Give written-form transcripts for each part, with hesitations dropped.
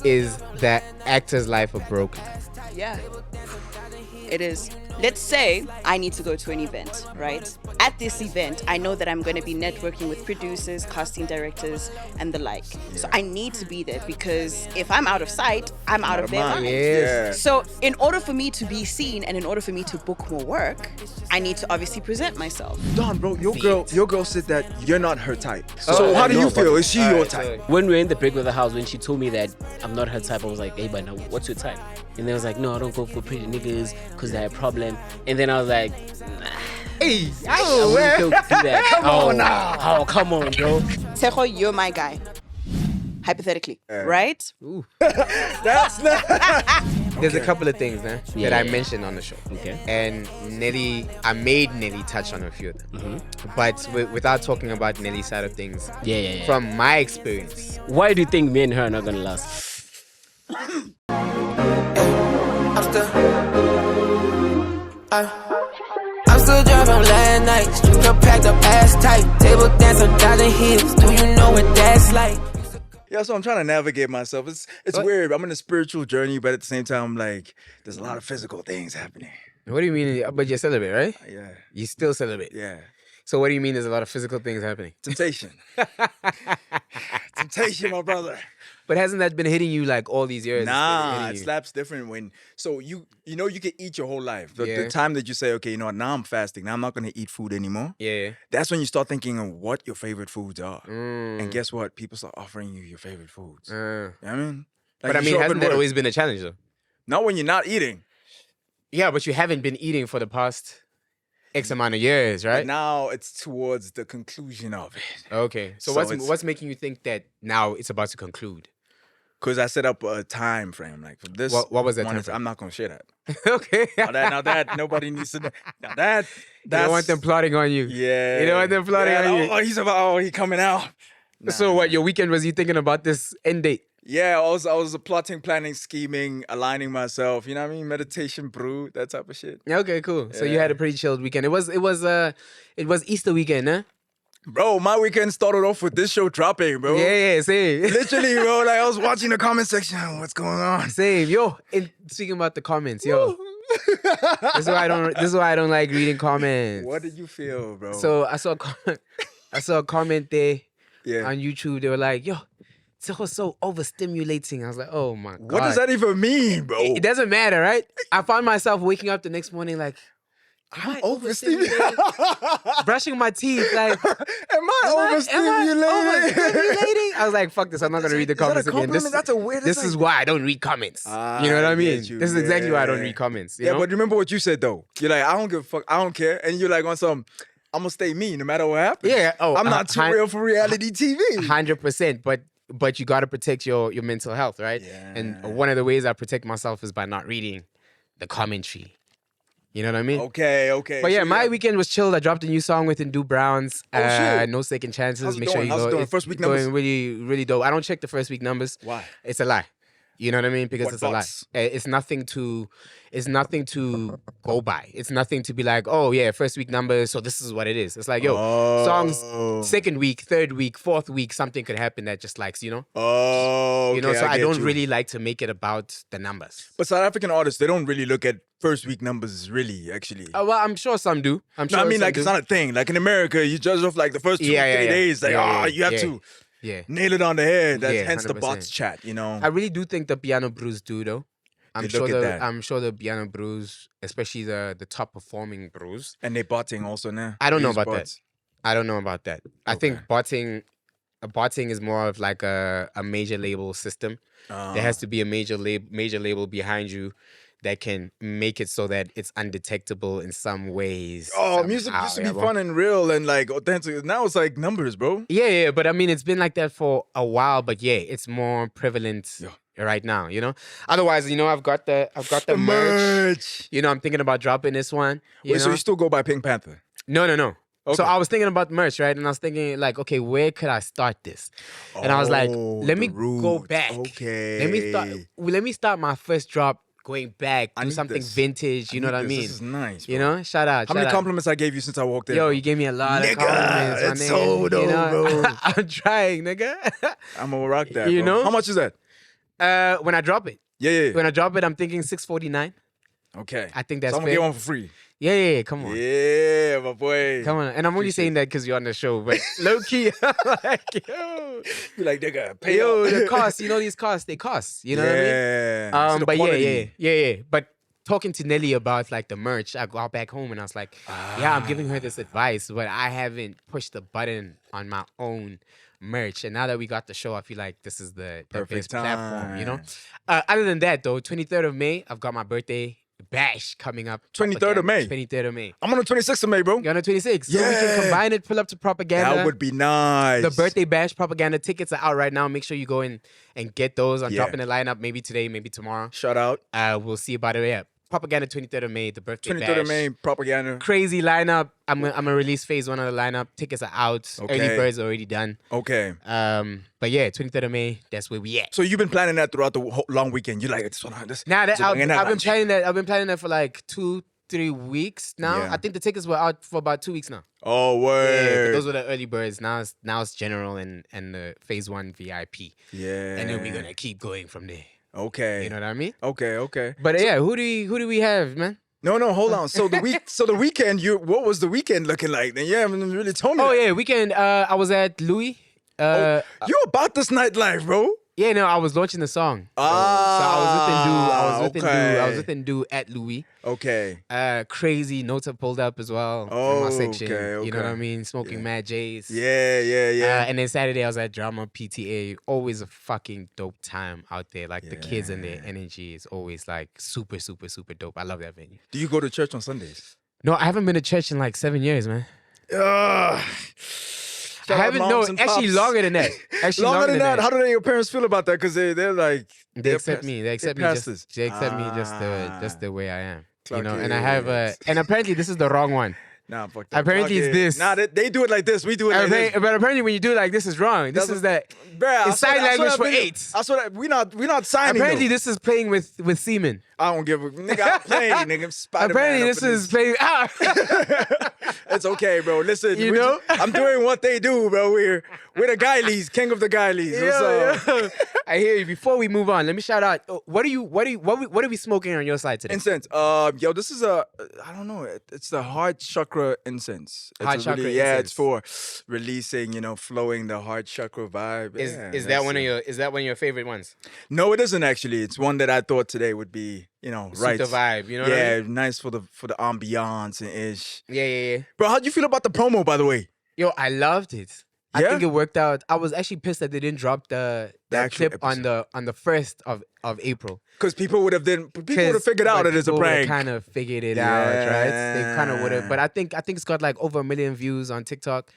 is that actor's life a broke life. Yeah, it is. Let's say I need to go to an event, right? At this event, I know that I'm going to be networking with producers, casting directors, and the like. Yeah. So I need to be there because if I'm out of sight, I'm out of their mind. Yes. So in order for me to be seen and in order for me to book more work, I need to obviously present myself. Don, bro, your girl said that you're not her type. So how do you feel? Is she your type? When we were in the Big Brother house, when she told me that I'm not her type, I was like, hey, but now what's your type? And they was like, no, I don't go for pretty niggas because they have a problem. And then I was like, nah. Hey, I wouldn't do that. Come on now. Oh, come on, bro. Tshego, you're my guy. Hypothetically, right? Ooh. That's not... There's a couple of things that I mentioned on the show. Okay. And I made Nelly touch on a few of them. Mm-hmm. But without talking about Nelly's side of things, from my experience. Why do you think me and her are not going to last? I'm still driving last night. Strip club packed up ass tight. Table dancer dodging hips. Do you know what that's like? Yeah, so I'm trying to navigate myself. It's weird. I'm in a spiritual journey, but at the same time, like, there's a lot of physical things happening. What do you mean? But you celebrate, right? Yeah. You still celebrate? Yeah. So what do you mean there's a lot of physical things happening? Temptation. Temptation, my brother. But hasn't that been hitting you like all these years? Nah, it slaps different when... So you know you can eat your whole life. The time that you say, okay, you know what, now I'm fasting. Now I'm not going to eat food anymore. Yeah. That's when you start thinking of what your favorite foods are. And guess what? People start offering you your favorite foods. You know what I mean? Like, but I mean, hasn't that always been a challenge though? Not when you're not eating. Yeah, but you haven't been eating for the past X amount of years, right? But now it's towards the conclusion of it. Okay. So what's making you think that now it's about to conclude? Because I set up a time frame. Like for this, what was that time frame? I'm not gonna share that. Okay. Now that nobody needs to know. Now that's you don't want them plotting on you. Yeah. You don't want them plotting on you. Oh, he coming out. Nah. So what? Your weekend was you thinking about this end date? Yeah, I was plotting, planning, scheming, aligning myself. You know what I mean? Meditation, brew, that type of shit. Okay, cool. Yeah. So you had a pretty chilled weekend. It was Easter weekend, huh? Bro, my weekend started off with this show dropping, bro. Yeah, same. Literally, bro, like I was watching the comment section. What's going on? Same, yo. And speaking about the comments, yo. This is why I don't like reading comments. What did you feel, bro? So I saw a comment there on YouTube. They were like, yo, Tshego so overstimulating. I was like, oh my God. What does that even mean, bro? It doesn't matter, right? I found myself waking up the next morning like, I'm overstimulated. Brushing my teeth, like, am I overstimulating? I was like, fuck this, I'm not going to read the comments again. That's a weird... This is why I don't read comments. You know what I mean? This is exactly why I don't read comments. You know? But remember what you said, though. You're like, I don't give a fuck, I don't care. And you're like on some... I'm going to stay me no matter what happens. Yeah. Oh, I'm not too real for reality TV. 100%. But you got to protect your mental health, right? Yeah. And one of the ways I protect myself is by not reading the commentary. You know what I mean? Okay. But yeah, my weekend was chilled. I dropped a new song with Ndu Browns. Shit. No Second Chances. How's it Make going? sure you How's go. it doing? It's First week numbers? going really, really dope. I don't check the first week numbers. Why? It's a lie. You know what I mean? Because What it's box? a lie. It's nothing to go by. It's nothing to be like, oh yeah, first week numbers, so this is what it is. It's like, yo, songs, second week, third week, fourth week, something could happen that just likes, you know? Oh, okay, you know, so I don't you. really like to make it about the numbers. But South African artists, they don't really look at first week numbers really, actually. Well, I'm sure some do. I mean, like, it's not a thing. Like in America, you judge off like the first 2 or 3 days. Like, you have to nail it on the head. That's hence the 100%. bots chat, you know? I really do think the piano brews do, though. I'm sure the piano brews, especially the top performing brews. And they botting also now. I don't know about that. I think botting is more of like a major label system. There has to be a major label behind you that can make it so that it's undetectable in some ways. Oh, music used to be fun and real and like authentic. Now it's like numbers, bro. Yeah, but I mean, it's been like that for a while, but yeah, it's more prevalent right now, you know? Otherwise, you know, I've got the merch. You know, I'm thinking about dropping this one. Wait, so you still go by Pink Panther? No. Okay. So I was thinking about merch, right? And I was thinking like, okay, where could I start this? And I was like, let me go back. Okay. Let me start my first drop going back, do something vintage, you know what I mean? This is nice, bro. You know? Shout out. How many compliments I gave you since I walked in? Yo, you gave me a lot of compliments. It's so dope, bro. I'm trying, nigga. I'm gonna rock that, you bro. know? How much is that? When I drop it. Yeah. When I drop it, I'm thinking 649. Okay. I think that's so I'm gonna fair. get one for free. Yeah, come on. Yeah, my boy. Come on. And I'm only saying that because you're on the show, but low key, I'm like, yo. You're like, nigga, pay Yo, up. the cost, these costs, they cost. You know what I mean? So the But quality. yeah. But talking to Nelly about like the merch, I got back home and I was like, yeah, I'm giving her this advice, but I haven't pushed the button on my own merch. And now that we got the show, I feel like this is the best platform, you know? Other than that, though, 23rd of May, I've got my birthday bash coming up. 23rd of May? 23rd of May. I'm on the 26th of May, bro. You're on the 26th. So we can combine it, pull up to propaganda. That would be nice. The birthday bash propaganda tickets are out right now. Make sure you go in and get those. I'm dropping the lineup maybe today, maybe tomorrow. Shout out. We'll see about it. Yeah. Propaganda 23rd of May, the birthday 23rd bash. of May, propaganda. Crazy lineup. I'm gonna release phase 1 of the lineup. Tickets are out. Okay. Early birds already done. Okay. But yeah, 23rd of May, that's where we at. So you've been planning that throughout the whole long weekend. You're like, Now that I've been planning that. I've been planning that for like 2-3 weeks now. Yeah. I think the tickets were out for about 2 weeks now. Oh, Yeah, word. but those were the early birds. Now it's general and the phase 1 VIP. Yeah. And then we're gonna keep going from there. Okay. You know what I mean? Okay. But yeah, who do we have, man? No, hold on. So the weekend, what was the weekend looking like? Then you haven't really told me. Oh that. yeah, weekend. I was at Louis. You about this nightlife, bro? Yeah, no, I was launching the song. So I was with Ndu at Louis. Okay. Crazy notes have pulled up as well in my section. Okay. You know what I mean? Smoking mad J's. Yeah. And then Saturday I was at Drama PTA. Always a fucking dope time out there. Like the kids and their energy is always like super, super, super dope. I love that venue. Do you go to church on Sundays? No, I haven't been to church in like 7 years, man. Shout I out haven't. moms No, and actually pops. longer than that. Actually Longer than that. that. How do your parents feel about that? Because they're like They accept me. They accept me. pastors. They accept me just the way I am. Clark You know, and I have is. and apparently this is the wrong one. Nah, fuck that. Apparently it's this. Nah, they do it like this. We do it like this. But apparently when you do it like this is wrong. This is that. Bruh, It's sign language for eight. I swear that we not signing. Apparently though. this is playing with semen. I don't give a nigga. I play, nigga. Spider-Man Apparently up this in is playing. It's okay, bro. Listen, You know? I'm doing what they do, bro. We're the Guileys, king of the Guileys. What's up? I hear you. Before we move on, let me shout out. What are we smoking on your side today? Incense. Yo, this is I don't know. It's the heart chakra incense. It's Heart a chakra Yeah, incense. it's for releasing, flowing the heart chakra vibe. Is that one of your favorite ones? No, it isn't actually. It's one that I thought today would be, right. Suit the vibe, you know what I mean? Nice for the ambiance and ish. Yeah. Bro, how'd you feel about the promo, by the way? Yo, I loved it. I Yeah? think it worked out. I was actually pissed that they didn't drop the actual clip on the 1st of April. Because people would have figured out it as a prank. Kind of figured it out, right? They kind of would have. But I think it's got like over 1 million views on TikTok.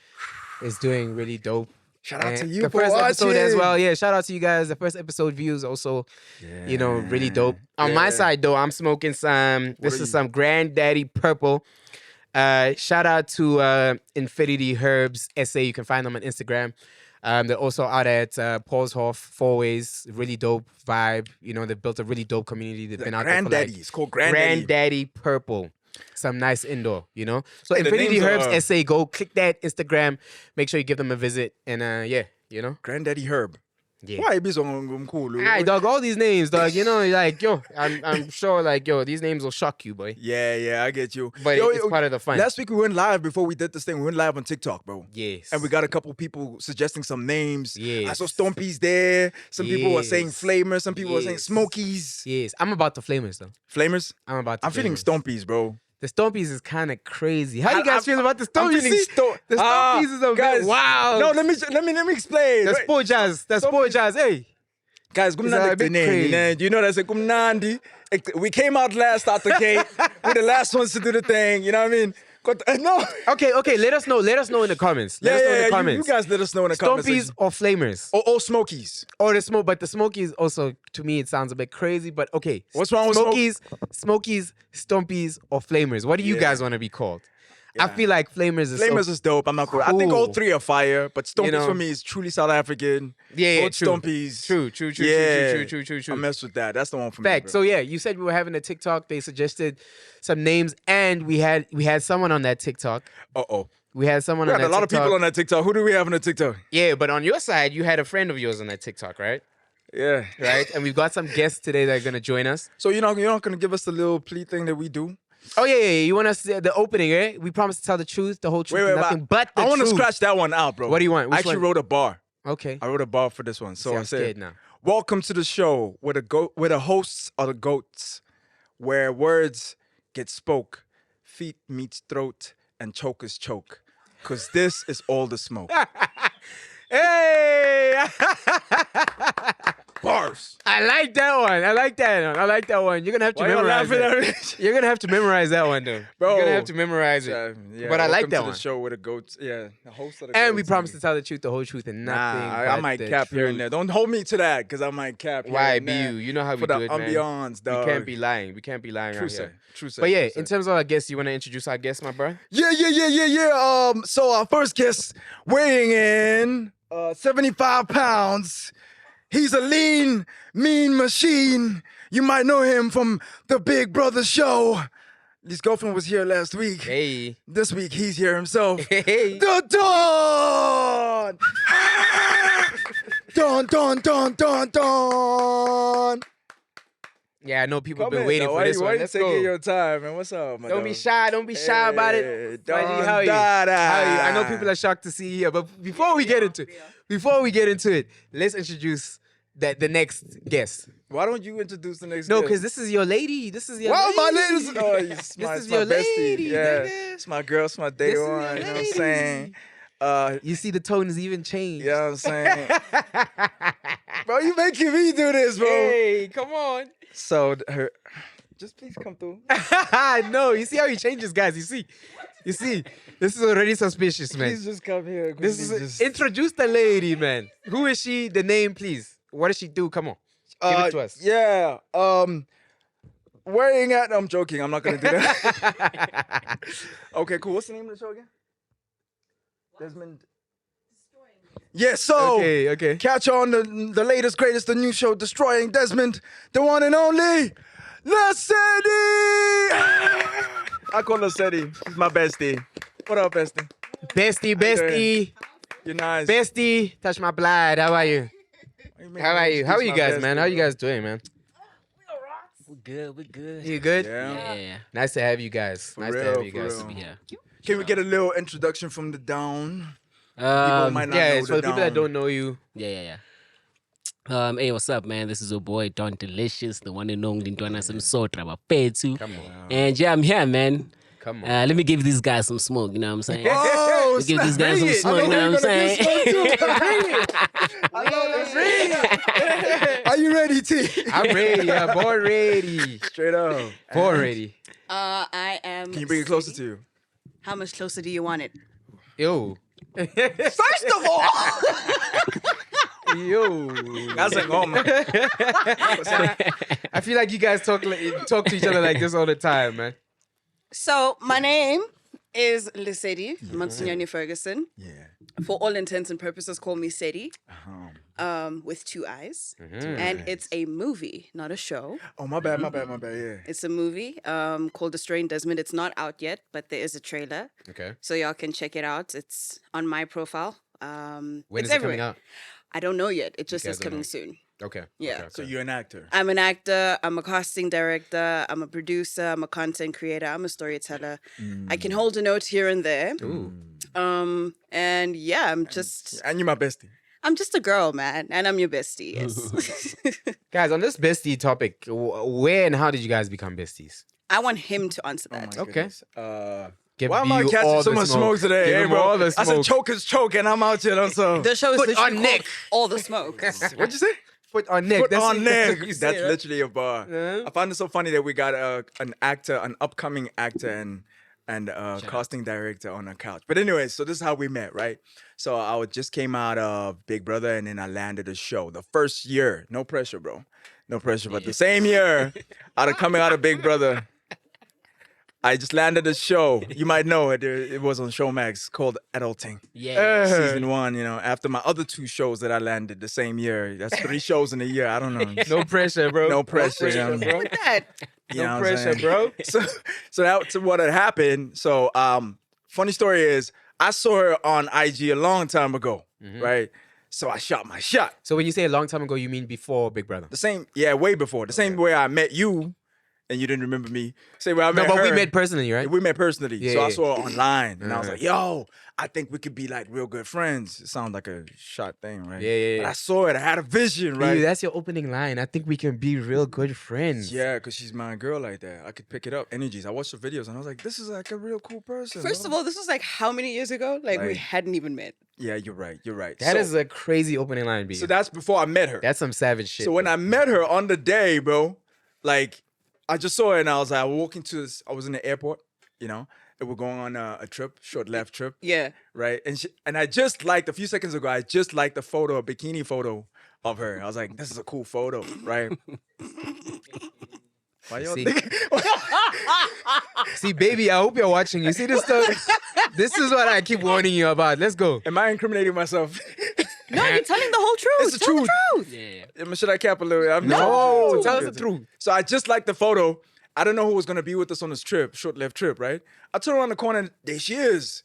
It's doing really dope. Shout out to And you the for first episode watching. as well. Yeah, shout out to you guys. The first episode views also, really dope. On my side though, I'm smoking some. This is some Granddaddy Purple. Shout out to Infinity Herbs SA. You can find them on Instagram. They're also out at Paulshof, 4 Ways. Really dope vibe. They built a really dope community. They've been out there for Granddaddy. like It's called Granddaddy. Granddaddy Purple. Some nice indoor, So And the Infinity names Herbs are- SA. Go click that Instagram. Make sure you give them a visit. And Granddaddy Herb. Yeah. Why be so cool? Alright, dog. All these names, dog. Like, yo, I'm sure, like, yo, these names will shock you, boy. Yeah, I get you. But it's part of the fun. Last week we went live before we did this thing. We went live on TikTok, bro. Yes. And we got a couple people suggesting some names. Yes. I saw Stompy's there. Some people were saying Yes. Flamers. Some people were saying Yes. Smokies. Yes. I'm about the Flamers, though. Flamers? I'm feeling Flamers. Stompy's, bro. The Stompies is kind of crazy. How you guys feel about the I'm Stompies? feeling The Stompies is a guys, bit wild. No, let me explain. That's poor jazz. That's poor jazz. Hey. Guys, a kumnandi bit ekugcineni, crazy. you know that's a kumnandi. We came out last out the gate. We're the last ones to do the thing. You know what I mean? No. Okay. Let us know. Let us know in the comments. Let us know in the You comments. guys let us know in the comments. Stompies or Flamers? Or Smokies. Or the smoke, but the Smokies also, to me, it sounds a bit crazy. But okay, What's wrong with Smokies, Stompies, or Flamers? What do you guys want to be called? I feel like Flamers is Flamers is dope. I'm not cool. I think all Cool. three are fire, but Stompies know. for me is truly South African. Yeah, Old true. Stompies. True. I mess with that. That's the one for me. Fact. Bro. So yeah, you said we were having a TikTok. They suggested some names, and we had someone on that TikTok. We had someone We on had that a lot TikTok. of people on that TikTok. Who do we have on the TikTok? Yeah, but on your side, you had a friend of yours on that TikTok, right? Yeah. right? And we've got some guests today that are gonna join us. So you're not gonna give us the little plea thing that we do? Oh yeah. You want us to, the opening, right? We promise to tell the truth, the whole truth, and nothing but the I want to truth. scratch that one out, bro. What do you want? I Which actually one? wrote a bar. Okay. I wrote a bar for this one. So See, I I'm said, scared now. welcome to the show where the hosts are the goats, where words get spoke, feet meets throat, and chokers choke. Cause this is all the smoke. Hey! Bars. I like that one. I like that one. You're gonna have to Why y'all memorize laughing that. at me? You're gonna have to memorize that one, though. Bro. You're gonna have to memorize it. Yeah, But I like welcome that to one. the show where the goats, the host of the And goats. we promise to tell the truth, the whole truth, and nothing. I but might the cap here and truth. there. Don't hold me to that, because I might cap here Why and be there. you? You know how we For do the it, man. ambiance, We dog. can't be lying. We can't be lying True out say. here. True say. But yeah, true say. in terms of our guests, you want to introduce our guest, my bro? Yeah. So our first guest weighing in 75 pounds. He's a lean, mean machine. You might know him from the Big Brother show. His girlfriend was here last week. Hey. This week he's here himself. Hey. The Dawn! Dawn! Yeah, I know people have Come been in, waiting though. for Why this you- one. why you Let's taking go. your time, man? What's up, my Don't dog? be shy. Don't be shy about Hey, it. Don Maji, how are you? Dada. How are you? I know people are shocked to see you here, but before we get into it, let's introduce the next guest. Why don't you introduce the next No, guest? because this is your lady. This is your Wow, lady. my ladies. Oh, it's This my, is it's my your bestie. lady, Yeah, nigga. it's my girl. It's my day This is your one. You know what I'm lady. saying? You see the tones even change. You know what I'm saying? Bro, you making me do this, bro. Hey, come on. So just please come through. No, you see how he changes, guys. You see, this is already suspicious, man. Please just come here. This is introduce the lady, man. Who is she? The name, please. What does she do? Come on, give it to us. Yeah. Weighing at. I'm joking. I'm not gonna do that. Okay, cool. What's the name of the show again? Desmond. Yeah, so Okay. catch on the latest, greatest, the new show, Destroying Desmond, the one and only Lesedi. I call Lesedi. He's my bestie. What up, bestie? Bestie, You're nice. bestie. Touch my blood. How are you? How are you? How are you guys, man? How you guys doing, man? We're good. You good? Yeah. Yeah. Nice to have you guys. For Nice to real, have you for guys. real. Yeah. Can we get a little introduction from the down? People might not Yeah, know it's for the people that Down. don't know you. Yeah. Hey, what's up, man? This is your boy Don Delicious, the one and only Ntwana Samsotra Bapetsu. Come on. And yeah, I'm here, man. Come on. Let me give these guys some smoke, you know what I'm saying? Oh, Let me give these guys some snap. smoke, you know what I'm saying? Are you ready, T? I'm ready. I'm born ready. Straight up. Born ready. I am. Can you bring it closer to you? How much closer do you want it? Yo. First of all, Yo. That's like home. I feel like you guys talk to each other like this all the time, man. so my name is Lesedi Monsignor Ferguson. Yeah. For all intents and purposes, call me Sedi. Uh-huh. With 2 eyes. And it's a movie, not a show. Oh, my bad. Yeah. It's a movie called Destroying Desmond. It's not out yet, but there is a trailer. Okay. So y'all can check it out. It's on my profile. When It's is it coming everywhere. out? I don't know yet. It just guys is don't coming know. soon. Okay. Yeah. Okay, So okay. you're an actor. I'm an actor. I'm a casting director. I'm a producer. I'm a content creator. I'm a storyteller. I can hold a note here and there. Ooh. And yeah, I'm just And you're my bestie. a girl, man, and I'm your bestie. Yes. Guys, on this bestie topic, where and how did you guys become besties? I want him to answer that. Okay. Give Why am I you catching all so the much smoke today? Give Hey, him bro. all the I said smoke. choke is choke, and I'm out here. So The show is Foot literally on called neck. All the Smoke. what'd you say? Foot on neck. Foot That's on what neck. you say, That's right? literally a bar. Yeah. I find it so funny that we got an upcoming actor and casting director on our couch. But anyway, so this is how we met, right? So I just came out of Big Brother, and then I landed a show. The first year, no pressure, bro, no pressure. But the same year, coming out of Big Brother, I just landed a show. You might know it. It was on Showmax called Adulting. Yeah. Season 1, after my other 2 shows that I landed the same year. That's 3 shows in a year. I don't know. No pressure, bro. No pressure, No yeah. bro. Look at that. You know No what I'm pressure, saying? bro. So that's what had happened. So funny story is I saw her on IG a long time ago, right? So I shot my shot. So when you say a long time ago, you mean before Big Brother? The same, way before. The same way I met you, and you didn't remember me. Same way I met her. No, but we met personally, right? We met personally. Yeah, so I yeah. saw her online, and I was like, yo, I think we could be like real good friends. It sounds like a shot thing, right? Yeah. But I saw it. I had a vision, right? Dude, that's your opening line. I think we can be real good friends. Yeah, because she's my girl like that. I could pick it up. Energies. I watched the videos, and I was like, this is like a real cool person. First of all, this was like how many years ago? Like we Like- hadn't even met. Yeah, you're right. That is a crazy opening line, B. So that's before I met her. That's some savage shit. So when I met her on the day, bro, like I just saw her and I was like, I was in the airport, you know, and we're going on a trip, short left trip, Yeah. right? And I just liked a few seconds ago, I just liked a bikini photo of her. I was like, this is a cool photo, right? Why y'all See? think? See, baby, I hope you're watching. You see this stuff? This is what I keep warning you about. Let's go. Am I incriminating myself? No, you're telling the whole truth. It's the Tell truth. the truth. Yeah. Should I cap a little? No, tell us the truth. So I just liked the photo. I don't know who was gonna be with us on this trip, short left trip, right? I turn around the corner and there she is.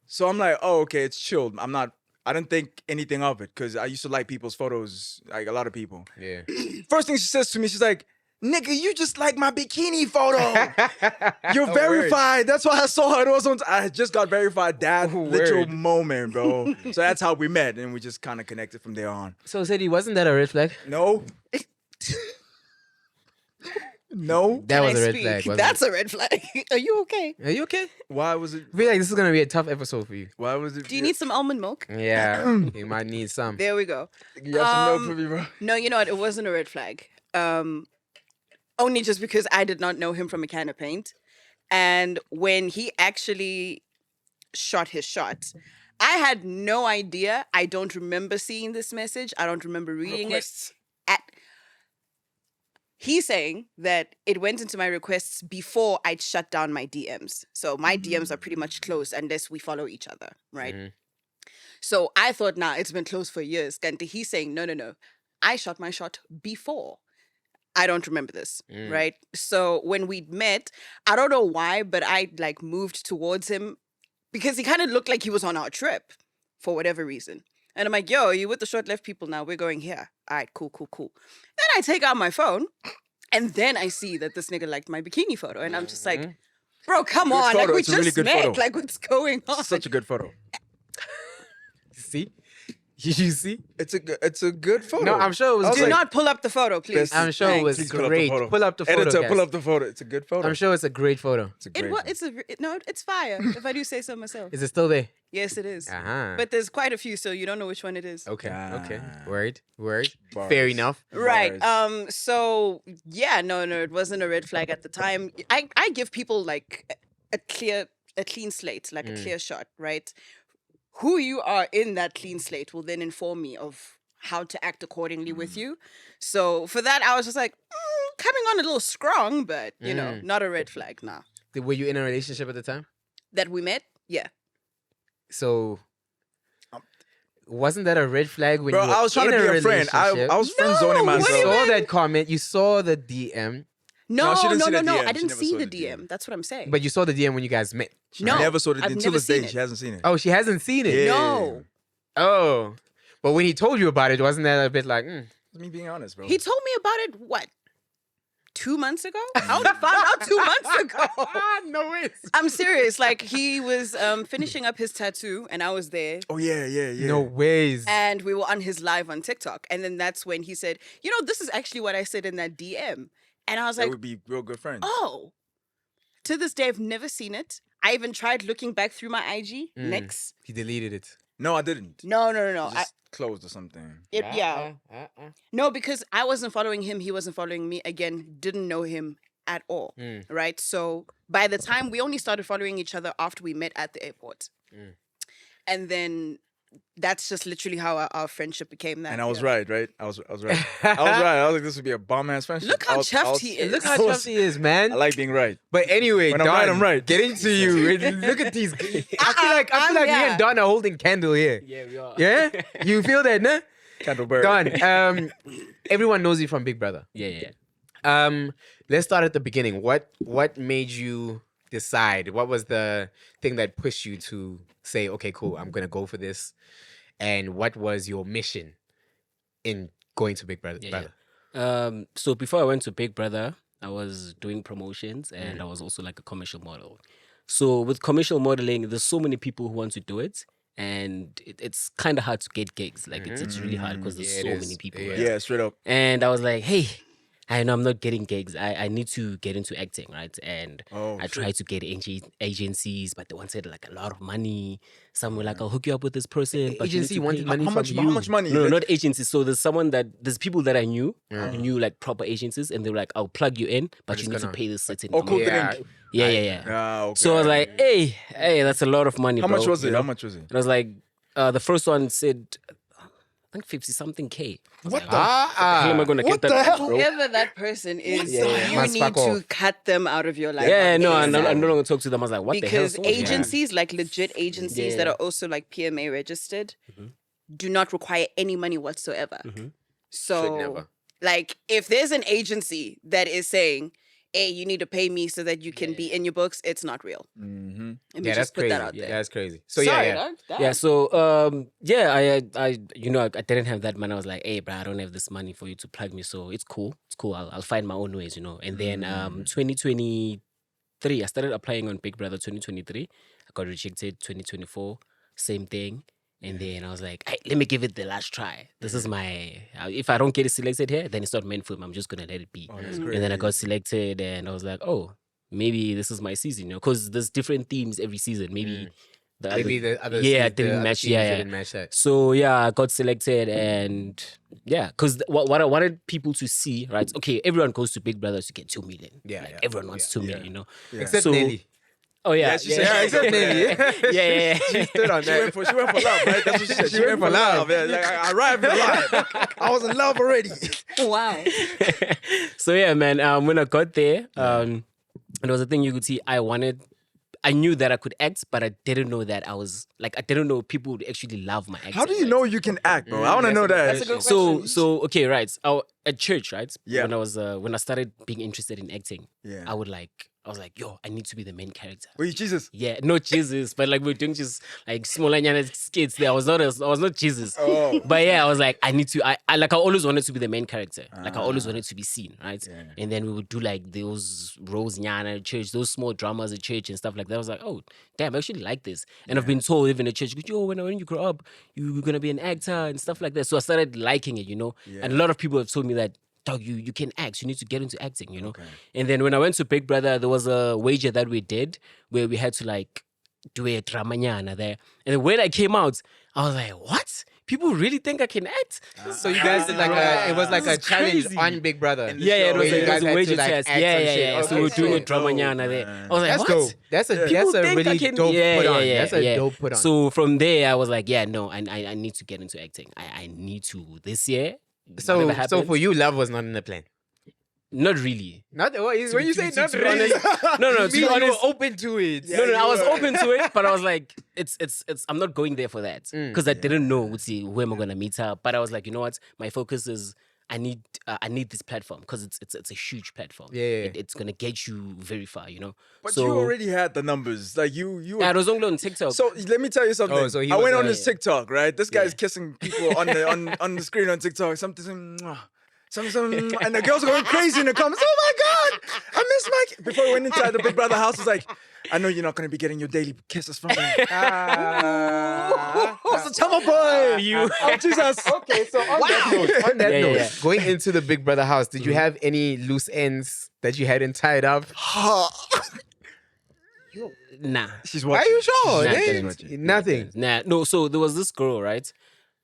So I'm like, oh, okay, it's chilled. I didn't think anything of it because I used to like people's photos, like a lot of people. Yeah. First thing she says to me, she's like, nigga, you just like my bikini photo. You're verified. That's why I saw her. I just got verified that literal Word. moment, bro. So that's how we met, and we just kind of connected from there on. So, Sadie, wasn't that a red flag? No. No. That was Can a I red speak? flag. Wasn't That's a red flag. Are you okay? it? Are you okay? Why was it? I feel like this is gonna be a tough episode for you. Why was it? Do you need some almond milk? Yeah, you might need some. There we go. You got some milk for me, bro? No, you know what? It wasn't a red flag. Only just because I did not know him from a can of paint. And when he actually shot his shot, I had no idea. I don't remember seeing this message. I don't remember reading Requests. it. He's saying that it went into my requests before I'd shut down my DMs. So my DMs are pretty much closed unless we follow each other, right? Mhm. So I thought, nah, it's been closed for years. And he's saying, no. I shot my shot before. I don't remember this, right? So when we met, I don't know why, but I like moved towards him because he kind of looked like he was on our trip for whatever reason. And I'm like, yo, you with the short left people now? We're going here. All right, cool. Then I take out my phone and then I see that this nigga liked my bikini photo. And I'm just like, bro, come on. Like, photo. we It's a really just good met. photo. Like, what's going on? Such a good photo. See? You see? It's a good photo. No, I'm sure it was Do great. not pull up the photo, please. Best- I'm sure it was Please pull up the great. photo. Pull up the photo. Editor, guys. pull up the photo. It's a good photo. I'm sure it's a great photo. It's a great photo. It's fire, if I do say so myself. Is it still there? Yes, it is. Uh-huh. But there's quite a few, so you don't know which one it is. Okay. Okay. Ah. Word. Bars. Fair enough. Right. Bars. So yeah, no, it wasn't a red flag at the time. I give people like a clean slate, like a clear shot, right? Who you are in that clean slate will then inform me of how to act accordingly with you. So for that, I was just like, coming on a little strong, but you know, not a red flag. Nah. Were you in a relationship at the time? That we met, yeah. So wasn't that a red flag when Bro, you were I was trying in to be a friend. relationship? I was friend zoning what do myself. you You saw mean? that comment. You saw the DM, No, she didn't no, see no, the no. DM. I She didn't never see saw the the DM. That's what I'm saying. but you saw the DM when you guys met. no, I never saw it I've until never this day. seen it. She hasn't seen it. Oh, she hasn't seen it. Yeah. No. Oh, but when he told you about it, wasn't that a bit like? It's me being honest, bro. He told me about it, what, 2 months ago? I only found out 2 months ago. No way. I'm serious. Like, he was finishing up his tattoo, and I was there. Oh yeah. No ways. And we were on his live on TikTok. And then that's when he said, you know, this is actually what I said in that DM. And I was That like, would be real good friends. oh. To this day, I've never seen it. I even tried looking back through my IG. Next. He deleted it. No, I didn't. No. It I, just closed or something. yeah. No, because I wasn't following him. He wasn't following me. Again, didn't know him at all. Right? So by the time we only started following each other after we met at the airport. And then that's just literally how our friendship became that. And I was yeah. right? I was right. I was like, this would be a bomb ass friendship. Look how I was- chuffed he is. Look how tough he is, man. I like being right. But anyway, When I'm Don, right, I'm right. Getting to you. Look at these. I feel like me yeah. and Don are holding candle here. Yeah, we are. Yeah? You feel that, no? Candle bird. Don, everyone knows you from Big Brother. Yeah. Let's start at the beginning. What made you decide? What was the thing that pushed you to say, okay, cool, I'm gonna go for this? and what was your mission in going to Big Brother? So before I went to Big Brother, I was doing promotions and I was also like a commercial model. So with commercial modeling, there's so many people who want to do it. And it's kind of hard to get gigs. Like it's really hard because there's so many people. Right? Yeah, straight up. And I was like, hey, I know I'm not getting gigs. I need to get into acting, right? And I tried to get agencies, but they wanted like a lot of money. Some were like, I'll hook you up with this person. But agency you wanted money How from you. much money? No, not agencies. So there's people that I knew, who knew like proper agencies, and they were like, I'll plug you in, but you need to pay this certain amount. Yeah. Okay. So I was like, hey, that's a lot of money. How bro, much was it? you know? How much was it? And I was like, the first one said, I think 50-something K. What like, the? How am I gonna get the that, hell? bro? Whoever that person is, you Must need fuck to off. cut them out of your life. Yeah, no, ASAP. I'm no longer talk to them. I was like, what Because the hell? agencies, like legit agencies that are also like PMA registered, do not require any money whatsoever. Should So, never. like, if there's an agency that is saying, hey, you need to pay me so that you can be in your books, it's not real. Let me Yeah, just that's put crazy. that out Yeah, there. that's crazy. So Sorry, yeah. dog. Damn. Yeah, so I I didn't have that money. I was like, hey, bro, I don't have this money for you to plug me, so it's cool. I'll find my own ways, And then 2023, I started applying on Big Brother 2023. I got rejected 2024, same thing. And then I was like, hey, let me give it the last try. This is my, if I don't get it selected here, then it's not meant for me. I'm just going to let it be. And then I got selected and I was like, oh, maybe this is my season, because there's different themes every season. Maybe the other didn't match. Didn't match that. So yeah, I got selected and because what I wanted people to see, right? Okay, everyone goes to Big Brother to get 2 million. Everyone wants 2 million, Except So- Nelly. Oh yeah, she said- except Nelly. yeah. She stood on She that. went for love, right? That's what she said. She went for love. Yeah, like, I arrived alive. I was in love already. Wow. So yeah, man. When I got there, it was a thing you could see. I knew that I could act, but I didn't know that I didn't know people would actually love my acting. How do you know you can act, bro? I want to know that. That's a good question. So okay, right. At church, right? Yeah. When I started being interested in acting, Yeah. I was like, yo, I need to be the main character. Were you Jesus? Yeah, not Jesus, but like we're doing just like small skits there. I was not Jesus. Oh. But yeah, I was like, I need to. I always wanted to be the main character. Like I always wanted to be seen, right? Yeah. And then we would do like those roles at church, those small dramas at church and stuff like that. I was like, oh damn, I actually like this. And I've been told even at church, yo, when you grow up, you're gonna be an actor and stuff like that. So I started liking it, Yeah. And a lot of people have told me that, dog, you can act. You need to get into acting, And then when I went to Big Brother, there was a wager that we did where we had to like do a dramanyana there. And then when I came out, I was like, what? People really think I can act? So you guys did like it was like a challenge on Big Brother. In the Yeah, show. it was Where you a guys had wager to, like, test. act Yeah, some yeah, shit. yeah. So Okay, we were doing a so dope, dramanyana there. man. I was like, That's what? dope. That's a People think really I can- dope put on. That's a yeah. dope put on. So from there, I was like, yeah, no, I need to get into acting. I need to this year. So whatever happens. for you, love was not in the plan. Not really. Not when you say not to be really. honest- No, to be you were honest, open to it. Yeah. no, I was you were. open to it, but I was like, it's. I'm not going there for that because I didn't know who am I gonna meet up. But I was like, you know what? My focus is I need this platform because it's a huge platform. Yeah. It's gonna get you very far, But so, you already had the numbers. Like you Yeah, it was only on TikTok. So let me tell you something. Oh, so he I was went a- on his TikTok, right? This guy's Yeah. kissing people on the screen on TikTok. Something, and the girls are going crazy in the comments. Oh my god, I miss my. Before we went inside the Big Brother house, I was like, I know you're not going to be getting your daily kisses from me. What's the channel boy? You. Oh Jesus. Okay, so on that Yeah, note, yeah. going into the Big Brother house, did you have any loose ends that you hadn't tied up? Nah. She's Are watching. you sure? Nah, There she's ain't watching. Nothing. Nah. No. So there was this girl, right?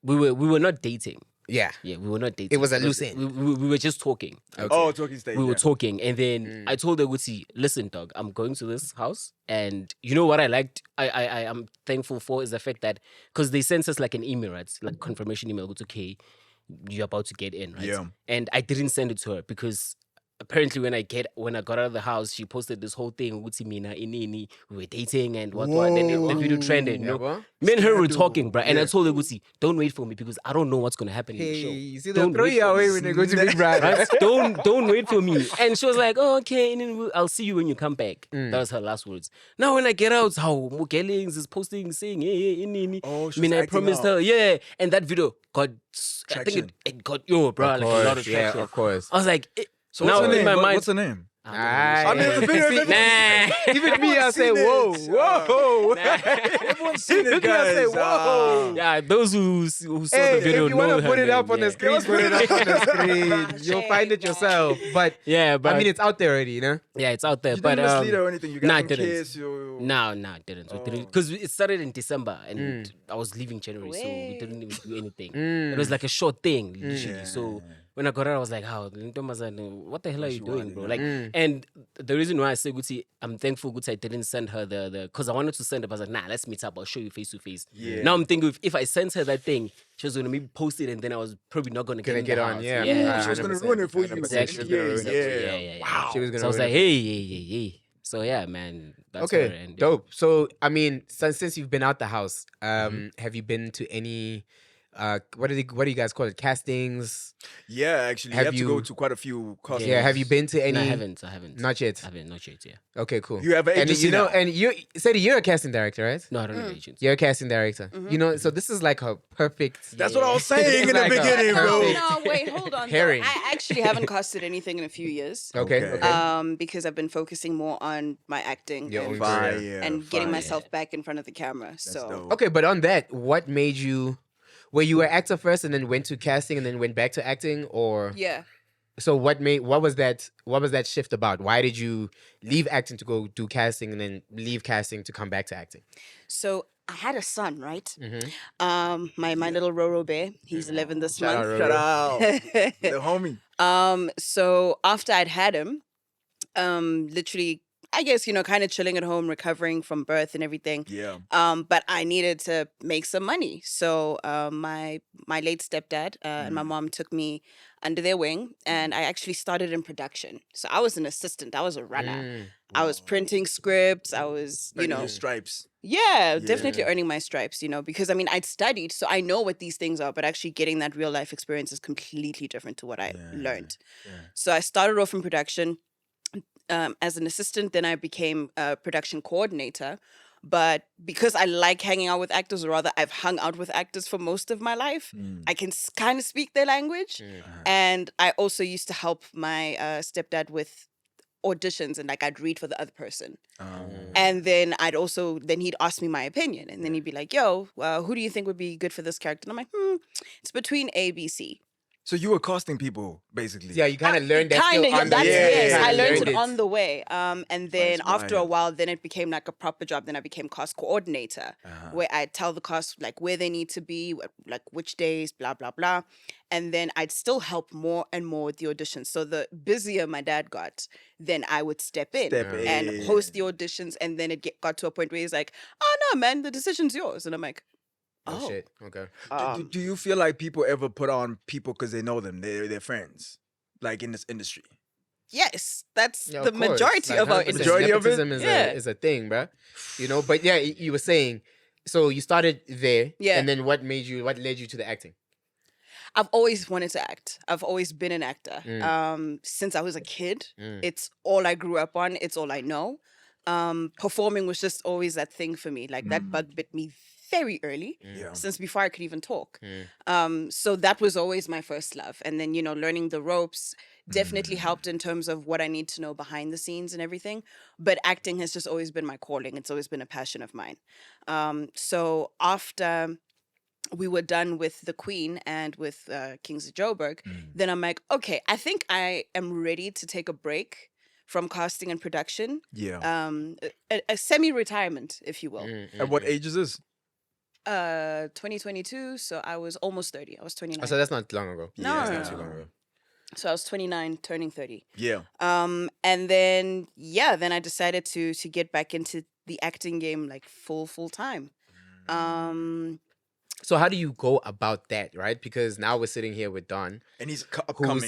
We were not dating. Yeah. Yeah, we were not dating. It was a loose end. We were just talking. Oh, talking stage. We were yeah. talking, and then I told her, "Gucci, listen, dog, I'm going to this house, and you know what I liked? I am thankful for is the fact that because they sent us like an email, right? Like confirmation email. It's okay, you're about to get in, right? Yeah. And I didn't send it to her because apparently when I got out of the house, she posted this whole thing. Uti mina inini, we were dating and what. Then the video trended. You know, bro. me and her were talking, bro. And I told her, Uti, don't wait for me because I don't know what's gonna happen in the Hey, show. you see, Don't they'll throw wait you for away me. when they go to Big Brother. Right? Don't wait for me. And she was like, oh, okay, and then I'll see you when you come back. That was her last words. Now when I get out, how Mukelings is posting saying, hey, inini. Oh, she I mean, was I acting promised out. her, yeah. And that video got, I Traction. think it got bro, like a lot of traction. Yeah, of course. I was like, So now what's her in name? my mind, What's her name? I mean, the video- See, nah. even me, I say, seen whoa, it. whoa. Everyone's seen it, Even me, I say, guys. whoa. Yeah, those who saw Hey, the video if you know want to her put it name, up on the yeah. screen, put it up on the screen. You'll Shame, find it man. yourself. But Yeah, but I mean, it's out there already, you know? yeah, it's out there. You but didn't mislead her or anything. You nah, I got didn't. kiss. You... No, I didn't. We didn't because it started in December and I was leaving January, so we Way. didn't even do anything. It was like a short thing, literally. So when I got out, I was like, "How? What the hell are you doing, bro?" Like, and the reason why I say Gucci, I'm thankful Gucci I didn't send her the because I wanted to send her, but I was like, "Nah, let's meet up. I'll show you face to face." Yeah. Now I'm thinking if I sent her that thing, she was gonna maybe post it, and then I was probably not gonna Gonna in get the on, house. yeah. She was going to ruin it for you. 100%. Exactly. She was gonna ruin it. Yeah. Wow. She was gonna So I was ruin like, it. hey. So yeah, man. That's where it Okay, ended. dope. So, I mean, since you've been out the house, have you been to any, what do you guys call it? Castings? Yeah, actually, Have you have to you- go to quite a few castings. Yeah, have you been to any? No, I haven't. Not yet. I haven't, not yet, yeah. Okay, cool. You have an and agency you know, now. and you said you're a casting director, right? No, I don't have agents. You're a casting director. You know, so this is like a perfect. That's what I was saying in the Like a beginning, bro. perfect- No, wait, hold on. though. Herring. I actually haven't casted anything in a few years. Okay. Okay. Okay. Because I've been focusing more on my acting Your and, own Fire, career. and getting fire. myself back in front of the camera. So dope. Okay, but on that, what made you? Were you an actor first and then went to casting and then went back to acting, or yeah. so what was that shift about? Why did you leave acting to go do casting and then leave casting to come back to acting? So I had a son, right? Mm-hmm. My little Roro bear. He's 11 this Shout out, month. Shout out. The homie. So after I'd had him, literally, I guess, kind of chilling at home, recovering from birth and everything. Yeah. But I needed to make some money. So my late stepdad and my mom took me under their wing, and I actually started in production. So I was an assistant. I was a runner. I was printing scripts. I was, Like your stripes. yeah, definitely earning my stripes, because I mean, I'd studied, so I know what these things are, but actually getting that real life experience is completely different to what I learned. So I started off in production as an assistant, then I became a production coordinator. But because I like hanging out with actors, or rather, I've hung out with actors for most of my life, I can kind of speak their language. And I also used to help my stepdad with auditions, and like I'd read for the other person. And then then he'd ask me my opinion, and then he'd be like, yo, who do you think would be good for this character? And I'm like, it's between A, B, C. So you were casting people, basically. Yeah, you kind of learned that Kind skill of, on the that's way. yes. You I kinda learned it on the way. And then That's after a wild. while, then it became like a proper job. Then I became cast coordinator, where I'd tell the cast like where they need to be, like which days, blah blah blah. And then I'd still help more and more with the auditions. So the busier my dad got, then I would step in and host the auditions. And then it got to a point where he's like, "Oh no, man, the decision's yours." And I'm like, Oh shit. Okay. Do you feel like people ever put on people because they know them, they're friends, like in this industry? yes, that's Yeah, the of course. majority Like, of our 100%. industry. Majority of it? Nepotism is a thing, bruh. But yeah, you were saying. So you started there, Yeah. and then what led you to the acting? I've always wanted to act. I've always been an actor. Mm. Since I was a kid, it's all I grew up on. It's all I know. Performing was just always that thing for me. Like that bug bit me very early, Yeah. since before I could even talk. So that was always my first love. And then, learning the ropes definitely helped in terms of what I need to know behind the scenes and everything. But acting has just always been my calling. It's always been a passion of mine. So after we were done with The Queen and with Kings of Joburg, then I'm like, okay, I think I am ready to take a break from casting and production. Yeah. A semi-retirement, if you will. At what age is this? 2022, so I was almost 30. I was 29. Oh, so that's not long ago. No, that's no, not no, too no. long ago. So I was 29, turning 30. Yeah. And then then I decided to get back into the acting game like full time. So how do you go about that, right? Because now we're sitting here with Don, And he's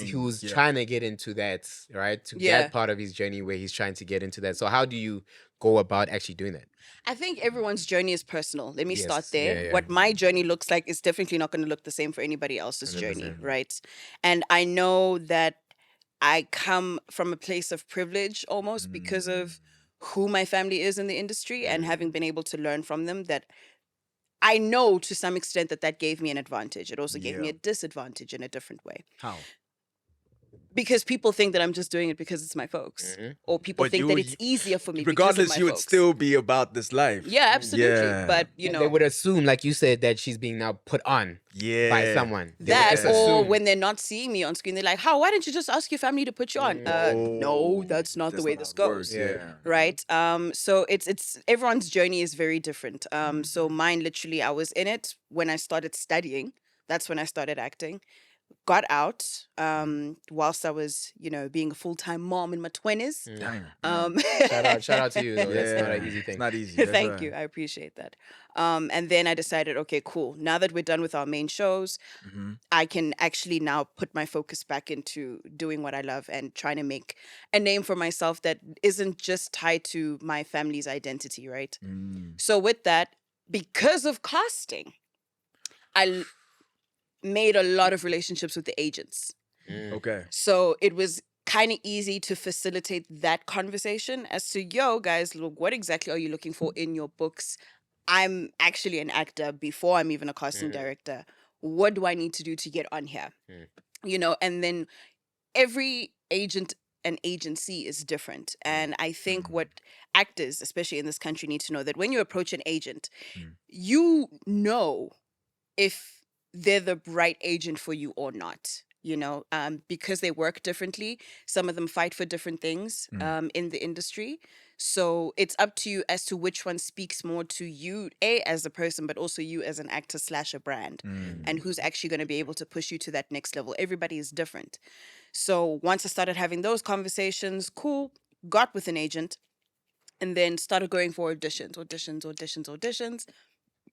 who's trying to get into that, right? To that part of his journey where he's trying to get into that. So how do you go about actually doing that? I think everyone's journey is personal. Let me start Yes. there. Yeah. What my journey looks like is definitely not going to look the same for anybody else's journey, right? And I know that I come from a place of privilege almost because of who my family is in the industry and having been able to learn from them, that I know to some extent that gave me an advantage. It also gave me a disadvantage in a different way. How? Because people think that I'm just doing it because it's my folks. Or people think that it's easier for me regardless, because of my you would folks. still be about this life. Yeah, absolutely. Yeah. But, And they would assume, like you said, that she's being now put on by someone. They would that, just or assume. when they're not seeing me on screen, they're like, why don't you just ask your family to put you on? No, that's not the way this goes. Right? So it's everyone's journey is very different. So mine, literally, I was in it when I started studying. That's when I started acting. Got out whilst I was, being a full-time mom in my 20s. Shout out to you, though. That's not an easy thing. It's not easy. Thank you. I appreciate that. And then I decided, okay, cool. Now that we're done with our main shows, I can actually now put my focus back into doing what I love and trying to make a name for myself that isn't just tied to my family's identity, right? So with that, because of casting, I made a lot of relationships with the agents. Okay. So it was kind of easy to facilitate that conversation as to, yo, guys, look, what exactly are you looking for in your books? I'm actually an actor before I'm even a casting director. What do I need to do to get on here? And then every agent and agency is different. And I think what actors, especially in this country, need to know that when you approach an agent, you know if they're the right agent for you or not, because they work differently. Some of them fight for different things in the industry. So it's up to you as to which one speaks more to you, as a person, but also you as an actor / a brand, and who's actually going to be able to push you to that next level. Everybody is different. So once I started having those conversations, cool, got with an agent, and then started going for auditions.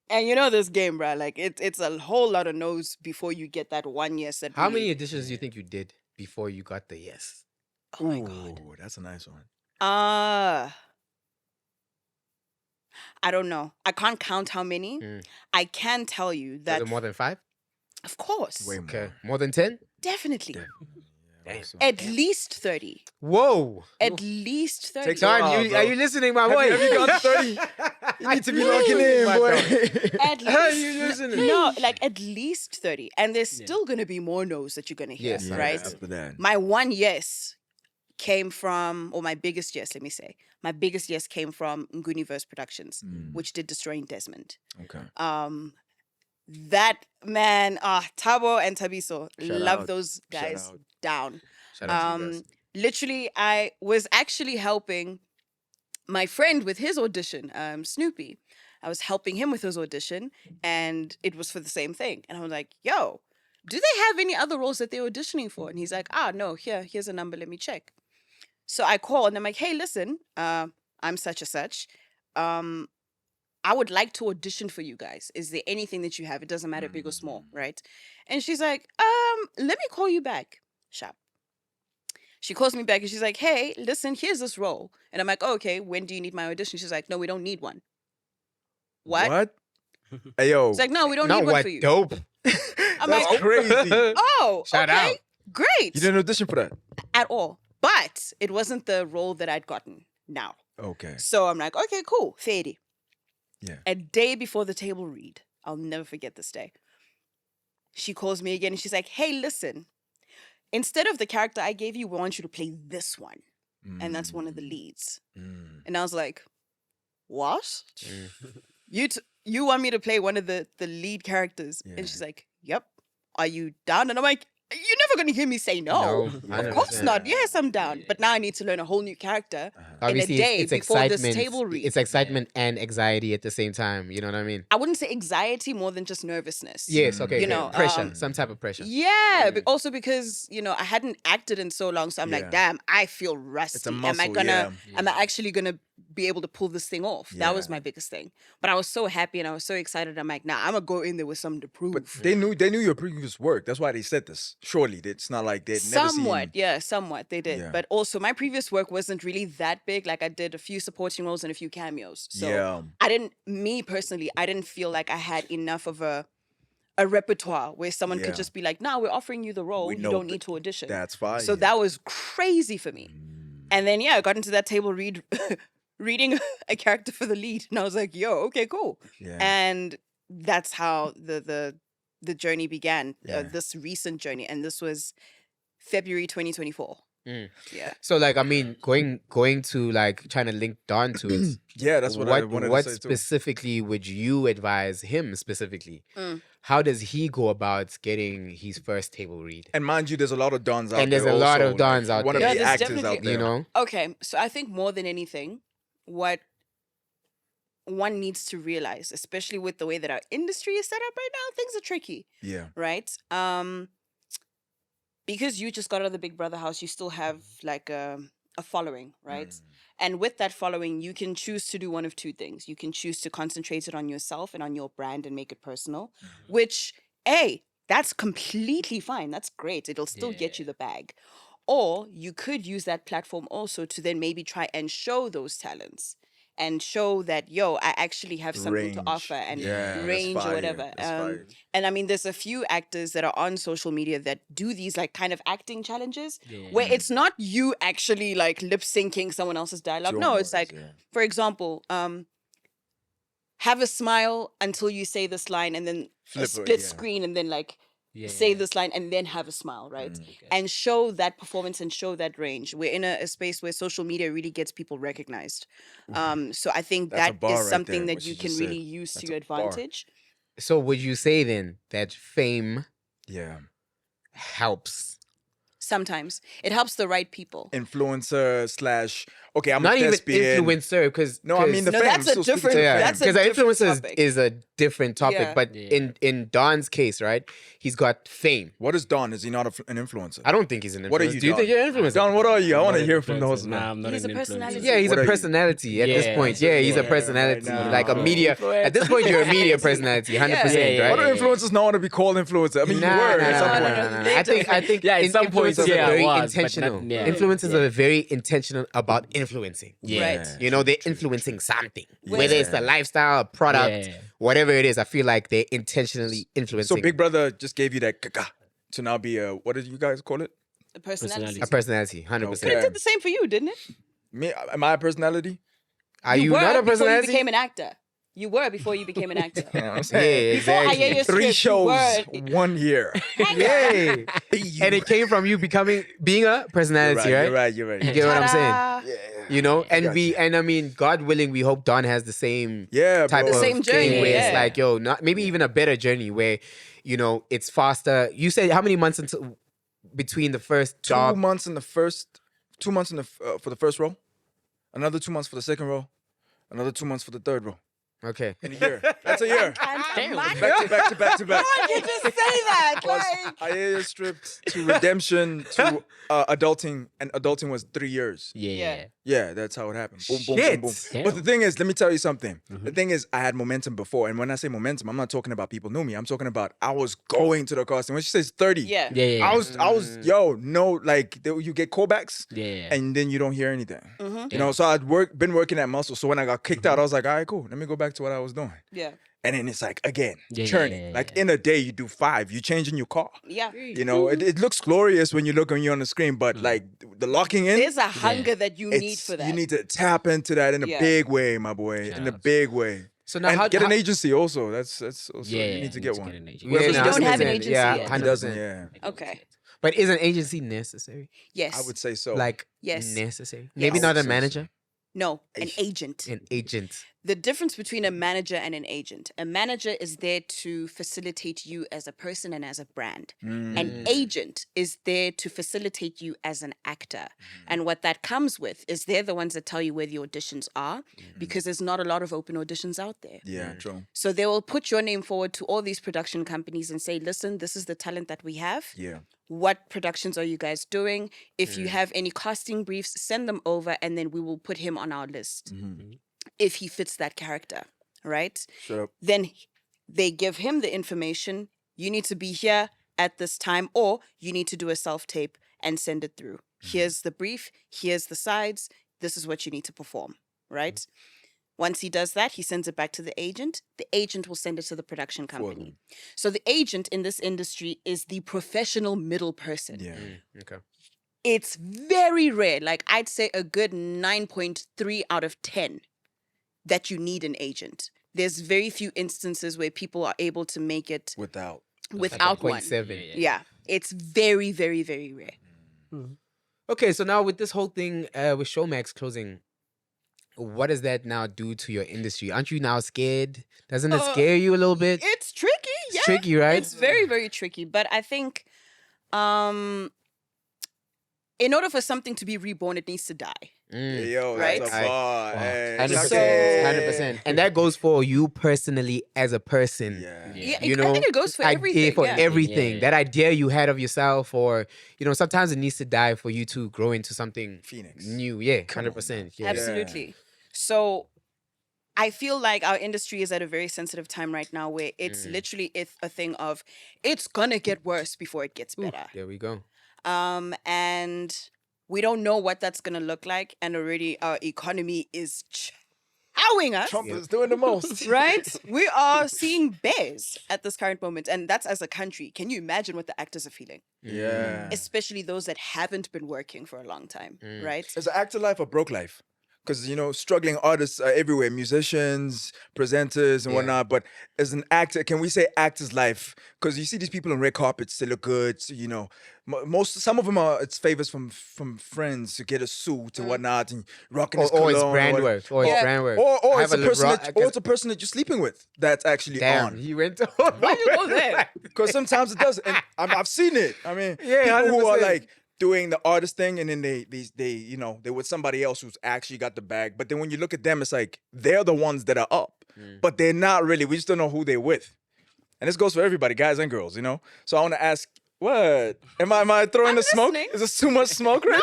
And this game, bro, like it's a whole lot of no's before you get that one yes. How many auditions do you think you did before you got the yes? Oh my God. That's a nice one. I don't know. I can't count how many. I can tell you that. Was it more than 5? Of course. Way more. Okay. More than 10? Definitely. Damn. At least 30. Whoa. At least 30. Don, are you listening, my boy? Have you got 30? You need to be locking in, boy. At least, no, like at least 30. And there's still going to be more no's that you're going to hear, Yes, right? After that. My one yes came from, or my biggest yes, let me say. My biggest yes came from Nguniverse Productions, which did Destroying Desmond. Okay. That, man, Tabo and Tabiso, Shout love out. those guys Shout out. down. Shout out to you guys. Literally, I was actually helping my friend with his audition, Snoopy. I was helping him with his audition, and it was for the same thing. And I was like, yo, do they have any other roles that they're auditioning for? And he's like, no, here's a number, let me check. So I call, and I'm like, hey, listen, I'm such and such. I would like to audition for you guys. Is there anything that you have? It doesn't matter big or small, right? And she's like, let me call you back. Sharp. She calls me back and she's like, hey, listen, here's this role. And I'm like, oh, okay, when do you need my audition? She's like, no, we don't need one. What? Hey, yo. It's like, no, we don't need one for you. Dope. I'm That's like, crazy. oh, Shout okay, out. great. You didn't audition for that? At all. But it wasn't the role that I'd gotten now. Okay. So I'm like, okay, cool, Fady. Yeah. A day before the table read, I'll never forget this day. She calls me again and she's like, hey, listen, instead of the character I gave you, we want you to play this one. And that's one of the leads. And I was like, what? You want me to play one of the lead characters? Yeah. And she's like, yep. Are you down? And I'm like, you're never going to hear me say no. Of course not. Yes, I'm down. But now I need to learn a whole new character Obviously, in a day it's before excitement. this table read. It's excitement and anxiety at the same time. You know what I mean? I wouldn't say anxiety more than just nervousness. Yes. Okay. You okay. know, pressure. Some type of pressure. Yeah, but also because, I hadn't acted in so long. So I'm like, damn, I feel rusty. It's a muscle, am I actually gonna be able to pull this thing off. That was my biggest thing. But I was so happy and I was so excited. I'm like, nah, I'm gonna go in there with something to prove. But they knew your previous work. That's why they said this. Surely it's not like they'd never seen. Somewhat they did. Yeah. But also my previous work wasn't really that big. Like I did a few supporting roles and a few cameos. So I didn't feel like I had enough of a repertoire where someone could just be like, nah, we're offering you the role. You don't need to audition. That's fine. So that was crazy for me. And then I got into that table reading a character for the lead. And I was like, yo, okay, cool. Yeah. And that's how the journey began, this recent journey. And this was February 2024. Yeah. So like, I mean, going to like trying to link Don to it. Yeah, that's what I wanted what to say too. specifically would you advise him specifically? How does he go about getting his first table read? And mind you, there's a lot of dons out there. And there's a lot of dons out one there. One of the there's actors out there. You know? Okay, so I think more than anything, what one needs to realize, especially with the way that our industry is set up right now, things are tricky. Yeah. Right? Because you just got out of the Big Brother house, you still have like a following, right? And with that following, you can choose to do one of two things. You can choose to concentrate it on yourself and on your brand and make it personal, which, that's completely fine. That's great. It'll still get you the bag. Or you could use that platform also to then maybe try and show those talents and show that, I actually have something to offer and range or whatever. And I mean, there's a few actors that are on social media that do these like kind of acting challenges where it's not you actually like lip syncing someone else's dialogue. No, it's like, for example, have a smile until you say this line and then a split screen and then like say this line and then have a smile, right? And show that performance and show that range. We're in a space where social media really gets people recognized. So I think that is something that you can really use to your advantage. So would you say then that fame helps? Sometimes. It helps the right people. Influencer / okay, I'm not a even thespian. influencer, because No, I mean the fame. that's a different. That's a because different influencer topic. is a different topic. Yeah. But in Don's case, right, he's got fame. What is Don? Is he not an influencer? I don't think he's an influencer. What are you, Do you Don? think you're an influencer? Don, what are you? I want to Not hear an from the influencer. host. Nah, I'm not He's an a personality. influencer. Yeah, he's What a are you? personality at this point. Yeah, he's a personality, right now. like a media. At this point, you're a media personality, 100%, Yeah. What right? do influencers not want to be called influencer? I mean, you were at some point. No. I think Yeah, at some point, influencers are yeah, very it was, but intentional. not- yeah. Influencers are very intentional about influencing. Right. You know, they're influencing something, whether it's the lifestyle, product, Yeah. whatever it is. I feel like they're intentionally influencing So Big Brother just gave you that to now be a, what did you guys call it? The personality. a personality, 100%. It did the same for you, didn't it? Me? Am I a personality? Are you were not a before you personality? became an actor. You were before you became an actor. You know what I'm Yeah, saying? Before exactly. Hayaya 3 Script, you shows, were- 1 year. Yeah. And it came from you being a personality, right? You're right. You get what I'm saying? Ta-da. You know, and Gotcha. I mean, God willing, we hope Don has the same Yeah, type bro. of The same thing journey, where it's yeah. like, not maybe even a better journey where, you know, it's faster. You said how many months until between the first 2 job? months in the first, 2 months in the for the first row, another 2 months for the second row, another 2 months for the third row. Okay. In a year. That's a year. Damn. Back to back. You just say that, like. Hayaya stripped to redemption to adulting, and adulting was 3 years. Yeah. Yeah, that's how it happened. Boom, boom, Shit. boom, boom. Damn. But the thing is, let me tell you something. The thing is, I had momentum before. And when I say momentum, I'm not talking about people knew me. I'm talking about I was going to the casting. When she says 30, Yeah. Yeah. I was, you get callbacks Yeah. and then you don't hear anything. You know, so I'd been working at muscle. So when I got kicked out, I was like, all right, cool. Let me go back to what I was doing. Yeah. And then it's like, again, Yeah, churning. yeah. Like in a day, you do 5. You changing your car. Yeah. You know, it looks glorious when you look on you on the screen, but like the locking in, There's a hunger that you need it's- for that. You need to tap into that in a Yeah. big way, my boy. In a big way. So now, And how get an how- agency also. That's also Yeah. you need to get one. an agent. Yeah, you no, don't have an 100%. agency Yeah, yet. He 100%. doesn't, yeah. Okay. But is an agency necessary? Yes. I would say so. Like, Yes. necessary? Yes. Maybe not I a would say so. manager, No, an agent. an agent. The difference between a manager and an agent. A manager is there to facilitate you as a person and as a brand. An agent is there to facilitate you as an actor. And what that comes with is they're the ones that tell you where the auditions are because there's not a lot of open auditions out there. Yeah, true. So they will put your name forward to all these production companies and say, listen, this is the talent that we have. Yeah. what productions are you guys doing? If you have any casting briefs, send them over, and then we will put him on our list if he fits that character, right? Sure. Then they give him the information. You need to be here at this time, or you need to do a self-tape and send it through. Here's the brief. Here's the sides. This is what you need to perform, right? Once he does that, he sends it back to the agent. The agent will send it to the production company. So the agent in this industry is the professional middle person. Yeah. Okay. It's very rare, like I'd say a good 9.3 out of 10 that you need an agent. There's very few instances where people are able to make it Without one. 0.7. Yeah, it's very, very, very rare. Okay, so now with this whole thing with Showmax closing, what does that now do to your industry? Aren't you now scared? Doesn't it scare you a little bit? It's tricky, yeah. It's tricky, right? It's very, very tricky. But I think in order for something to be reborn, it needs to die. Yo, Right? that's a bar. Hey, 100%. And that goes for you personally as a person. Yeah, You I know, think it goes for everything. For yeah. everything. Yeah. That idea you had of yourself, or sometimes it needs to die for you to grow into something Phoenix. new. Yeah, 100%. Yeah. Absolutely. So I feel like our industry is at a very sensitive time right now where it's literally a thing of it's gonna get worse before it gets better. There we go. And we don't know what that's gonna look like, and already our economy is chowing us. Trump is doing the most. Right? We are seeing bears at this current moment, and that's as a country. Can you imagine what the actors are feeling? Yeah. Especially those that haven't been working for a long time, right? Is it actor life or broke life? Because, struggling artists are everywhere, musicians, presenters, and whatnot. But as an actor, can we say actor's life? Because you see these people on red carpets, they look good. So, some of them are, it's favors from friends to get a suit and whatnot, and rocking his Or it's cologne brand or work. Or it's brand work. Or I it's have a person it's a person that you're sleeping with that's actually Damn, on. he went to Why you go there? Because sometimes it does, and I've seen it. I mean, Yeah, people who are 100%. like doing the artist thing, and then they're with somebody else who's actually got the bag. But then when you look at them, it's like they're the ones that are up, but they're not really. We just don't know who they're with, and this goes for everybody, guys and girls. So I want to ask, what am I throwing the smoke? listening. Is this too much smoke right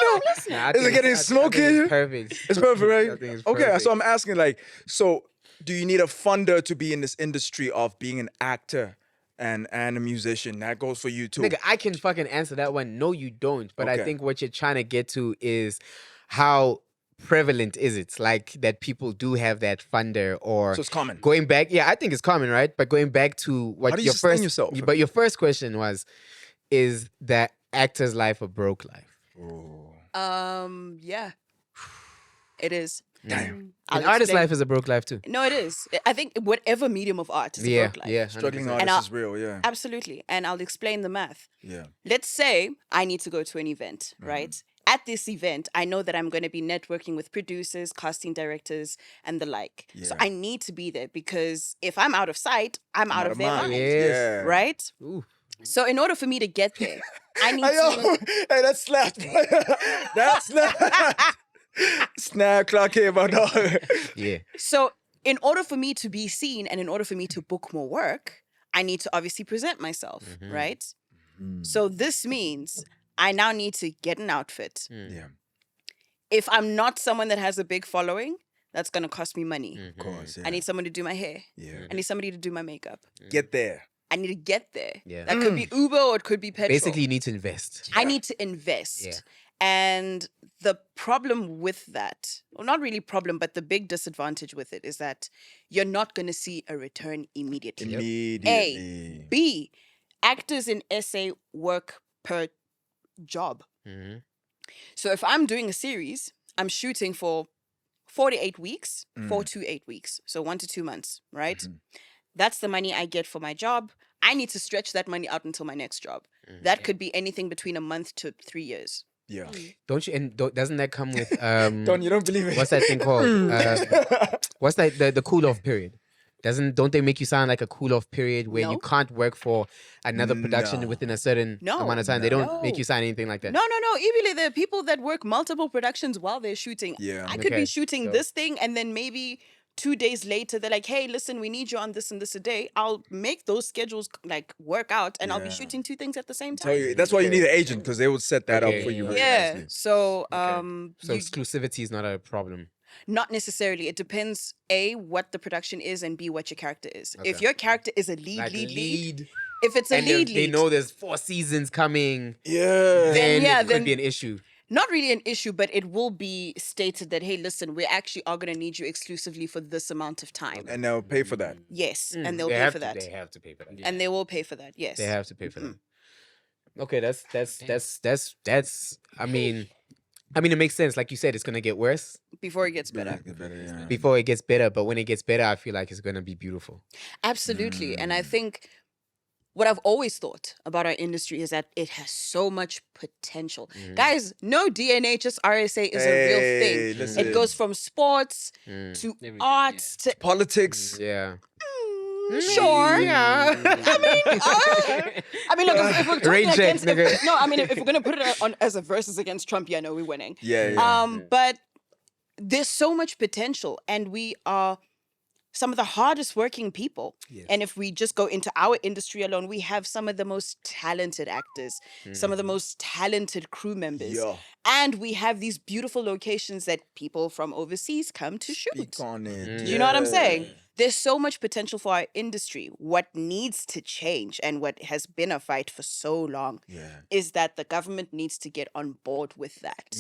now? Nah, I Is it think getting I smoky? think it's perfect. It's perfect, right? I think it's Okay, perfect. so I'm asking, so do you need a funder to be in this industry of being an actor and a musician? That goes for you too. Nigga, I can fucking answer that one. No, you don't. But I Okay. think what you're trying to get to is how prevalent is it? Like that people do have that funder, or So it's common. Going back, yeah, I think it's common, right? But going back to what How do you your sustain first, yourself? but your first question was, is that actor's life a broke life? Yeah. It is. Damn. I'll An artist's explain. life is a broke life too. No, it is. I think whatever medium of art is a Yeah, broke life. yeah, Struggling 100%. artist is real, yeah. Absolutely. And I'll explain the math. Yeah. Let's say I need to go to an event, right? At this event, I know that I'm going to be networking with producers, casting directors, and the like. So Yeah. I need to be there because if I'm out of sight, I'm out of their mind. mind. Yes. Yeah. Right? Ooh. So in order for me to get there, I need Hey, yo, to. hey, that's slapped. That's slapped. Snap clock here, my dog. Yeah. So in order for me to be seen and in order for me to book more work, I need to obviously present myself, right? So this means I now need to get an outfit. Yeah, If I'm not someone that has a big following, that's going to cost me money. of course. Yeah. I need someone to do my hair. Yeah. I need somebody to do my makeup. Get there. I need to get there. Yeah. That could be Uber or it could be petrol. Basically, you need to invest. I need to invest. Yeah. And the problem with that, well, not really problem, but the big disadvantage with it is that you're not going to see a return immediately. Immediately. B, actors in SA work per job. Mhm. So if I'm doing a series, I'm shooting for 4 to 8 weeks, 4 to 8 weeks. So 1 to 2 months, right? That's the money I get for my job. I need to stretch that money out until my next job. That could be anything between a month to 3 years. Yeah. Don't you? And doesn't that come with You don't believe it? what's that thing called? What's that? The cool off period. Don't they make you sign like a cool off period where you No. can't work for another production No. within a certain No. amount of time? They don't make No. you sign anything like that. No. Even there are people that work multiple productions while they're shooting. Yeah. I could Okay. be shooting So- this thing and then maybe 2 days later, they're like, hey, listen, we need you on this and this a day. I'll make those schedules like work out, and I'll be shooting 2 things at the same Tell time. you, that's why you need an agent, because they will set that up for you. Very Yeah. nicely. So, So exclusivity is not a problem. not necessarily. It depends, A, what the production is, and B, what your character is. If your character is a lead, Like lead. If it's a and lead, they know there's 4 seasons coming, Yeah. then yeah, it then- could be an issue. not really an issue, but it will be stated that, hey, listen, we actually are going to need you exclusively for this amount of time. And they'll pay for that. Yes, and they'll They pay have for to, that. They have to pay for that. And they will pay for that, yes. They have to pay for that. Okay, that's. I mean, it makes sense. Like you said, it's gonna get worse Before it gets better. before it gets better. But when it gets better, I feel like it's gonna be beautiful. Absolutely. And I think what I've always thought about our industry is that it has so much potential. Guys, no DNA, just RSA is a real Hey, thing. listen. It goes from sports to arts to Politics. Yeah. sure. Yeah. I mean, look, if we're talking Rain check, against, nigga. no, I mean, if we're gonna put it on as a versus against Trump, yeah, no, we're winning. Yeah. But there's so much potential, and we are some of the hardest working people. And if we just go into our industry alone, we have some of the most talented actors, some of the most talented crew members, Yeah. and we have these beautiful locations that people from overseas come to shoot. Speak on it. Do you know what I'm saying? There's so much potential for our industry. What needs to change, and what has been a fight for so long, is that the government needs to get on board with that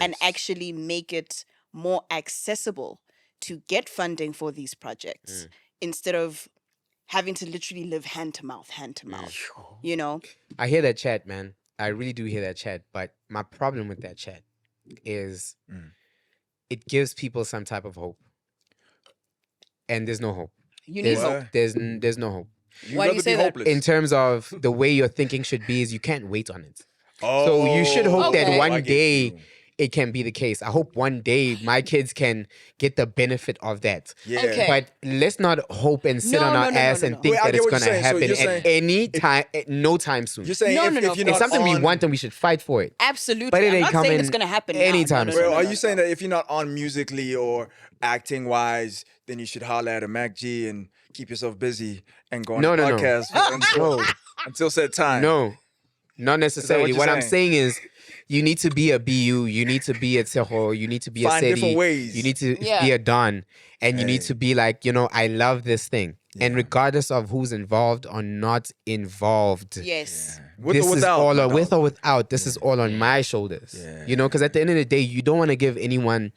and actually make it more accessible to get funding for these projects instead of having to literally live hand to mouth, you know? I hear that chat, man. I really do hear that chat. But my problem with that chat is it gives people some type of hope. And there's no hope. You need There's, hope. there's no hope. Why do you say that? In terms of the way your thinking should be is you can't wait on it. So you should hope Okay. that I one get day you. it can be the case. I hope one day my kids can get the benefit of that. Yeah. Okay. But let's not hope and sit No, on no, our no, ass no, and no. think Wait, I that get it's what going you're to saying. So happen you're at saying any time, no time soon. You're saying No, if, no, no, if you're of It's not something we on- want and we should fight for it. Absolutely. But it I'm ain't not saying coming it's going to happen anytime now. soon. Bro, are you saying that if you're not on musically or acting wise, then you should holler at a MacG and keep yourself busy and go on No, a no, no. podcast until set time? No, not necessarily. you're What I'm saying? saying is you need to be a BU, you need to be a Tshego, you need to be Find a different Lesedi, ways. you need to Yeah. be a Don, and you need Hey. to be like, I love this thing. And regardless of who's involved or not involved, Yes. With this or is without? all with or without. This is all on my shoulders. Because at the end of the day, you don't want to give anyone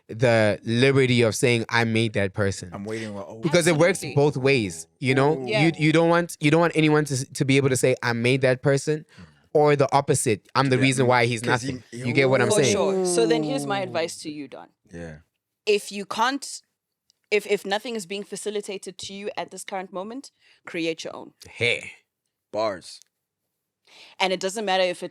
the liberty of saying I made that person. I'm waiting. Oh, Because it works Absolutely. both ways, Yeah. You don't want anyone to be able to say I made that person, or the opposite. I'm the reason why he's 'Cause nothing. he- You get what I'm For saying? sure. So then here's my advice to you, Don. yeah. If you can't, if nothing is being facilitated to you at this current moment, create your own. Hey, Bars. And it doesn't matter if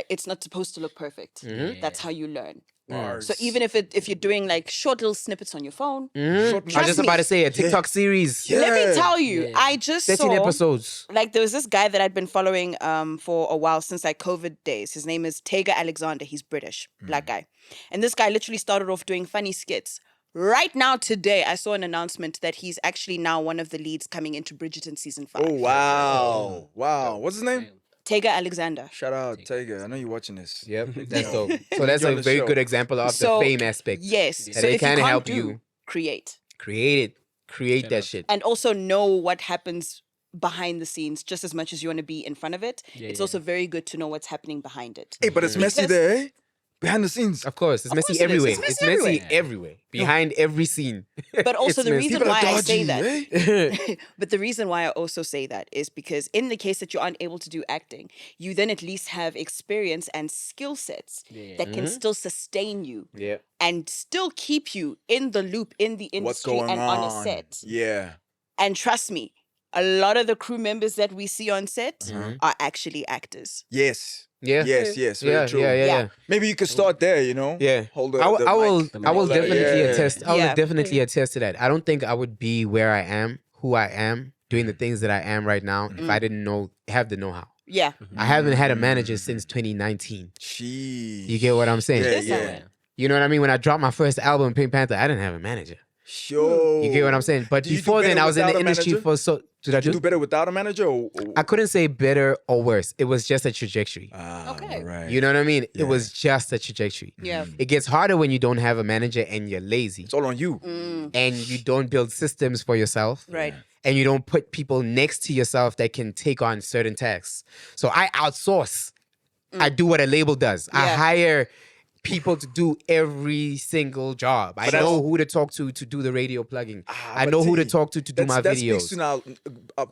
it's not supposed to look perfect. Mm-hmm. That's how you learn. Bars. So even if you're doing like short little snippets on your phone, I was Trust just about me. to say a TikTok series, Yeah. let me tell you, I just 13 saw episodes. like there was this guy that I'd been following for a while since like COVID days. His name is Tshego Alexander. He's British, black guy. And this guy literally started off doing funny skits. Right now, today, I saw an announcement that he's actually now one of the leads coming into Bridgerton season 5. Oh, wow. Wow. What's his name? Tshego Alexander. Shout out, Tega. I know you're watching this. Yep, that's dope. So that's You're a on the very show. good example of So, the fame aspect. Yes. That So they if you can can't help do, you. create. Create it. Create that shit. And also know what happens behind the scenes just as much as you want to be in front of it. It's also very good to know what's happening behind it. Hey, but it's messy Because- there, eh? Behind the scenes. Of course, it's messy course it is. everywhere. It's messy It's messy everywhere. everywhere. Behind every scene. But also It's the messy. reason People are why I say dodgy, that, eh? but the reason why I also say that is because in the case that you aren't able to do acting, you then at least have experience and skill sets that can still sustain you Yeah. and still keep you in the loop in the What's industry going and on? on a set. Yeah. And trust me, a lot of the crew members that we see on set are actually actors. Yes. Yeah. Yes, yes. Very Yeah, true. yeah, yeah, Yeah. yeah. Maybe you could start there, you know? Yeah. Hold the, I will, the I will, mic. I will Yeah. definitely Yeah. attest. I will Yeah. definitely attest to that. I don't think I would be where I am, who I am, doing the things that I am right now if I didn't have the know-how. Yeah. I haven't had a manager since 2019. Sheesh. You get what I'm saying? Yeah, Yes, I yeah. will. You know what I mean? When I dropped my first album, Pink Panther, I didn't have a manager. Sure. You get what I'm saying? But Do you do before then, better I was in the without a industry manager? for so. Did I You do do? better without a manager? Or? I couldn't say better or worse. It was just a trajectory. Okay. Right. You know what I mean? Yeah. It was just a trajectory. Yeah. It gets harder when you don't have a manager and you're lazy It's all on you. and you don't build systems for yourself. Right. And you don't put people next to yourself that can take on certain tasks. So I outsource. I do what a label does. I Yeah. hire people to do every single job. I know who to talk to do the radio plugging. I but know who to T, talk to do my That videos. speaks to now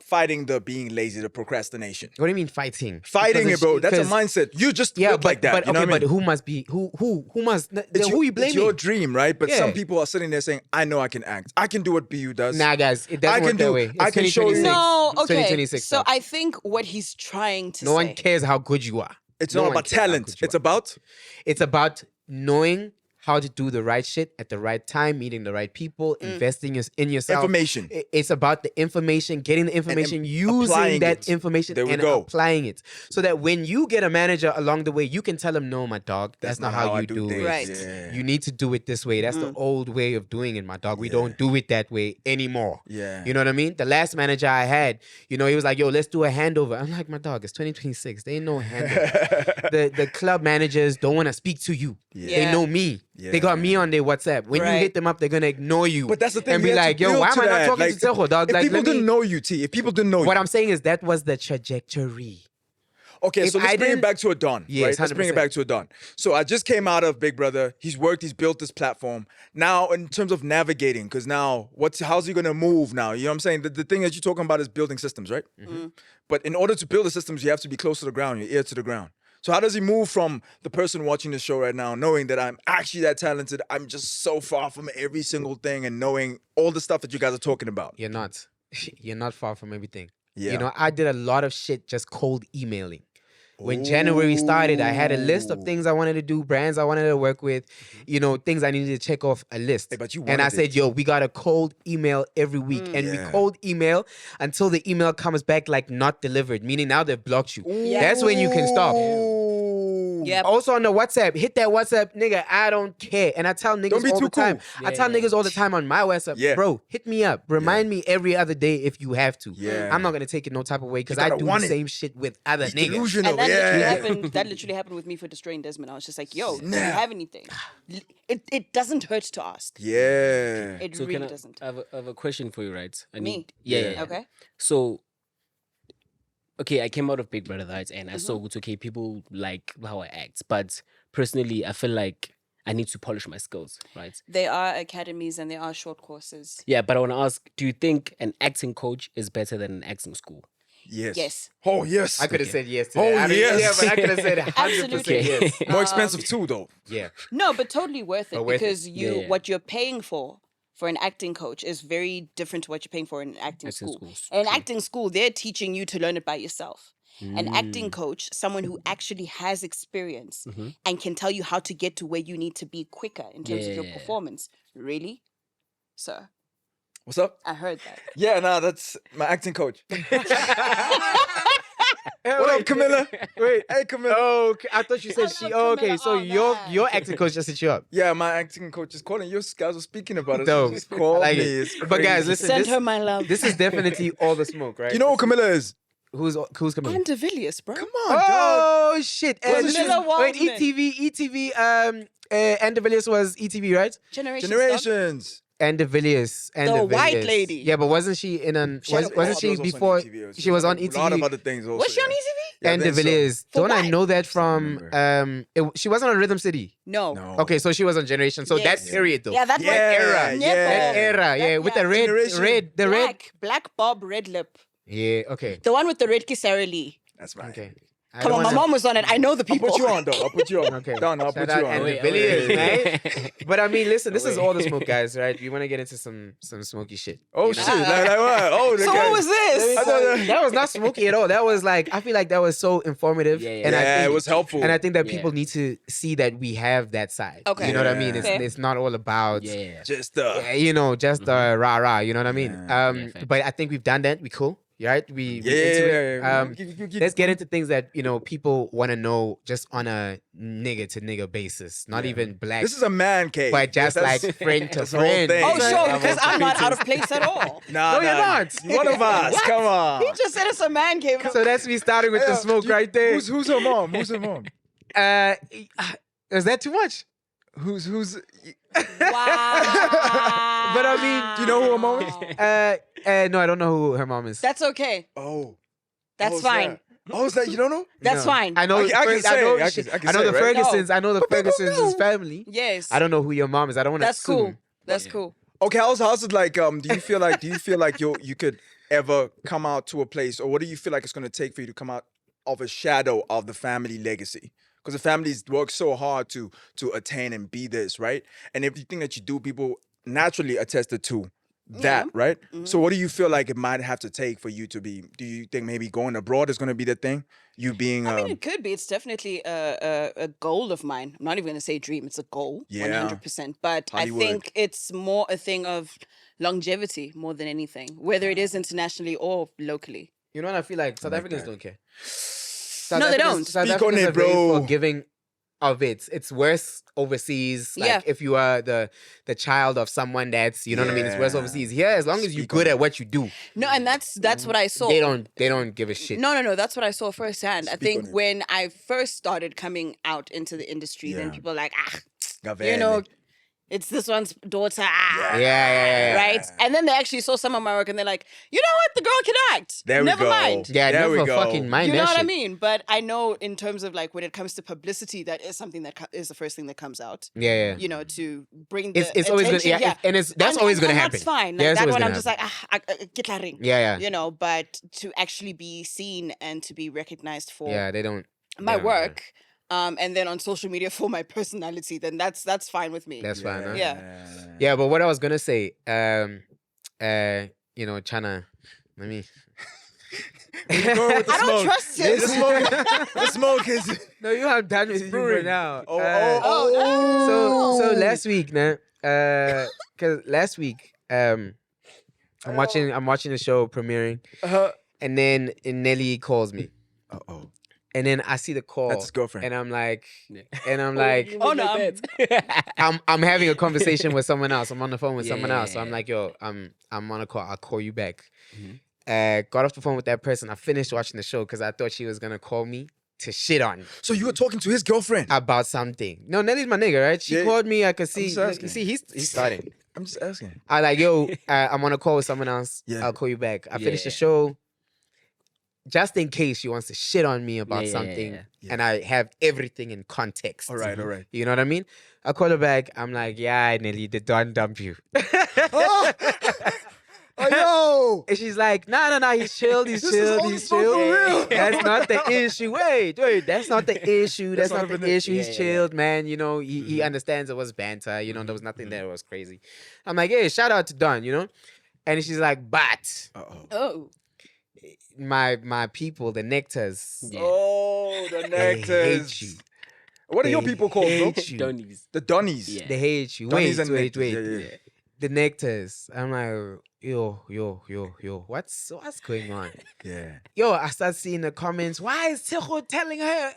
fighting the being lazy, the procrastination. What do you mean fighting? Fighting Because it, bro. That's a because- mindset. You just Yeah, look like that. But you know okay, what I but mean? who must be who must It's who you blaming? It's your dream, right? But some Yeah. people are sitting there saying, "I know I can act. I can do what BU does." Nah, guys, it doesn't I can work that do- way. I can show you- No, It's okay. 2026. So bro. I think what he's trying to no say. one cares how good you are. It's No not one about cares how talent. good you It's are. about It's about knowing how to do the right shit at the right time, meeting the right people, investing in yourself. information. It's about the information, getting the information, using applying that it. information There we and go. applying it. So that when you get a manager along the way, you can tell him, no, my dog, that's not how I you do things. it. Right. Yeah. You need to do it this way. That's the old way of doing it, my dog. We don't do it that way anymore. Yeah. You know what I mean? The last manager I had, he was like, yo, let's do a handover. I'm like, my dog, it's 2026. There ain't no handover. the club managers don't want to speak to you. Yeah. They know me. Yeah. They got me on their WhatsApp. When you Right. hit them up, they're going to ignore you. But that's the thing. And we be have to like, yo, build why to am I not that. talking Like, to Tshego, dog? If Like, people let me- didn't know you, T. If people didn't know you. What I'm saying is that was the trajectory. Okay, If so let's I bring it didn't- back to a Don. Yes, right? Let's bring it 100%. back to a Don. So I just came out of Big Brother. He's worked, he's built this platform. Now, in terms of navigating, because now, how's he gonna move now? You know what I'm saying? The thing that you're talking about is building systems, right? But in order to build the systems, you have to be close to the ground, your ear to the ground. So how does he move from the person watching the show right now, knowing that I'm actually that talented, I'm just so far from every single thing, and knowing all the stuff that you guys are talking about? You're not. You're not far from everything. Yeah. I did a lot of shit just cold emailing. When January started, I had a list of things I wanted to do, brands I wanted to work with, things I needed to check off a list. Hey, but you and I wanted said, it. yo, we got a cold email every week. And we Yeah. cold email until the email comes back like not delivered, meaning now they've blocked you. That's when you can stop. Yep. Also on the WhatsApp, hit that WhatsApp, nigga. I don't care. And I tell niggas Don't be all too the time. cool. I tell niggas all the time on my WhatsApp, Yeah. bro, hit me up. Remind me every other day if you have to. Yeah. I'm not gonna take it no type of way because You I gotta do the want it. same shit with other niggas. Delusional, And that literally yeah. happened. That literally happened with me for destroying Desmond. I was just like, "Yo, do you Snap. have anything?" It doesn't hurt to ask. Yeah. It So really can I doesn't. I have a question for you, right? I Me? need- yeah. Okay. So, okay, I came out of Big Brother, right? And I Mm-hmm. saw it's okay, people like how I act. But personally, I feel like I need to polish my skills, right? There are academies and there are short courses. Yeah, but I want to ask, do you think an acting coach is better than an acting school? Yes. Yes. Oh, yes. I could have said yes to Oh, that. I didn't- yes. Yeah, but I could have said 100% Absolutely. yes. More expensive too, though. Yeah. No, but totally worth it But worth it. because Yeah. what you're paying for an acting coach is very different to what you're paying for in an acting Acting school. schools, In true. acting school, they're teaching you to learn it by yourself. An acting coach, someone who actually has experience and can tell you how to get to where you need to be quicker in terms of your Yeah. performance. Really? Sir, What's up? I heard that. Yeah, nah, that's my acting coach. What up, Camilla? Wait. Hey, Camilla. Oh, okay. I thought you said she. Oh, okay. So your acting coach just hit you up. Yeah, my acting coach is calling. You guys were speaking about it. Dope. She just called I like me. it. It's But guys, crazy. listen. Send This, her my love. this is definitely all the smoke, right? You know who Camilla is? who's coming? And de Villiers, bro. Come on, dog. Oh shit! Wasn't she- Camilla Wait, Waldman. ETV. And de Villiers was ETV, right? Generations. And de Villiers. And The de white Villiers. lady. Yeah, but wasn't she in an? Shut up. Wasn't Oh, she was also before? on ETV. She was on A lot of ETV. other things also. Was she on yeah. ETV? Yeah, I And de think so. Villiers. For Don't I what? know that from? remember. She wasn't on Rhythm City. No. No. Okay, so she was on Generation. So Yes. that period though. Yeah, that Yeah, one era, Nipple. yeah. That era, yeah, with the red, Generation. the red. Black Bob, red lip. Yeah, okay, The one with the red Kisara Lee. That's right. okay. I Come don't on, my wanna- mom was on it. I know the I'll people. put you on, though. I'll put you on. Okay. Done. I'll Shout put you out on. and Wait, the Villiers, wait. man. But I mean, listen, this is all the smoke, guys, right? We want to get into some smoky shit. Oh, shit. Like what? Oh, the So guy- what was this? I thought That was not smoky at all. That was like, I feel like that was so informative. Yeah, And I Yeah, think, it was helpful. And I think that Yeah. people need to see that we have that side. Okay. You know what I mean? Fair. It's not all about, Yeah. Just just rah-rah. You know what I mean? Yeah. Yeah, fair. But I think we've done that. We cool. right? We into it. Let's get into things that people want to know just on a nigga to nigga basis, not even black. This is a man cave, but just like friend to friend. Oh, sure, because I'm not out of place at all. No, you're not. One of us. Come on. He just said it's a man cave. So that's me starting with the smoke right there. Who's her mom? Who's her mom? Is that too much? Who's? Wow. But I mean, Do you know who her mom is? No, I don't know who her mom is. That's okay. Oh, That's fine. Is that you don't know? That's fine. I know. I can say, I know I the right? Fergusons. I know the Fergusons' family. Yes. I don't know who your mom is. I don't want to That's assume. cool. That's cool. Okay, how's it like? Do you feel like you could ever come out to a place, or what do you feel like it's gonna take for you to come out of a shadow of the family legacy? Because the families work so hard to attain and be this, right? And everything that you do, people naturally attested to that, right? Mm-hmm. So what do you feel like it might have to take for you to be? Do you think maybe going abroad is going to be the thing? You being, I mean, it could be. It's definitely a goal of mine. I'm not even going to say dream. It's a goal, 100%. But Hollywood. I think it's more a thing of longevity more than anything, whether it is internationally or locally. You know what I feel like? South Africans don't care. No, they don't. South Speak on Africans it, are very bro. forgiving of it. It's worse overseas. Like Yeah. if you are the child of someone that's, you know what I mean? It's worse Yeah. overseas. Here, as long as you're Speak good on at what you do, No, and that's what I saw. they don't give a shit. No. That's what I saw firsthand. I Speak think on it. when I first started coming out into the industry, then Yeah. people are like, you Gavele. know, it's this one's daughter. Yeah. Right? And then they actually saw some of my work and they're like, you know what? The girl can act. There we Never go. mind. Yeah, There we never go. fucking mind You that know what I shit. mean? But I know in terms of like when it comes to publicity, that is something that is the first thing that comes out. Yeah. You know, to bring the It's always gonna, attention, and that's always gonna happen. That's fine. Like, Yeah, it's that always one, I'm gonna just like, get la ring. Yeah. You know, but to actually be seen and to be recognized for Yeah, they don't. my they don't- work, and then on social media for my personality, then that's fine with me. That's fine. Huh? Yeah. But what I was gonna say, China, let me. Going with the I don't smoke. trust him. The smoke is. No, you have done with you for brewing. now. Oh. So last week, man, because last week, I'm watching the show premiering, and then Nelly calls me, Uh-oh. and then I see the call. That's his girlfriend. And I'm like, Oh no. I'm having a conversation with someone else. I'm on the phone with someone else. So I'm Yeah. like, yo, I'm on a call. I'll call you back. Mhm. Got off the phone with that person. I finished watching the show because I thought she was gonna call me to shit on me So you were talking to his girlfriend. about something. No, Nelly's my nigga, right? She Yeah. called me. I could see. just asking. You see, he's starting. I'm just asking. I like, yo, I'm on a call with someone else. Yeah. I'll call you back. I finished the Yeah. show. Just in case she wants to shit on me about Yeah. something, Yeah. and I have everything in context. All right. You know what I mean? I call her back. I'm like, yeah, Nelly, the Don dump you. Oh, yo. And she's like, nah, he's chilled, he's This is chilled, all he's smoke for real. chilled. That's not the issue. Wait, that's not the issue. That's not the issue. He's Yeah. chilled, man. You know, he understands it was banter. You know, there was nothing there that was crazy. I'm like, hey, shout out to Don, you know? And she's like, but Uh-oh. Oh. my people, the Nectars, Yeah. Oh, the they nectars. hate you. What are your They people called, bro? hate you. Donnies. The Donnies. Yeah. They hate you. Donnies Wait, and wait. nectars. Yeah. The Nectars. I'm like, yo. What's going on? Yeah. Yo, I start seeing the comments. Why is Tshego telling her,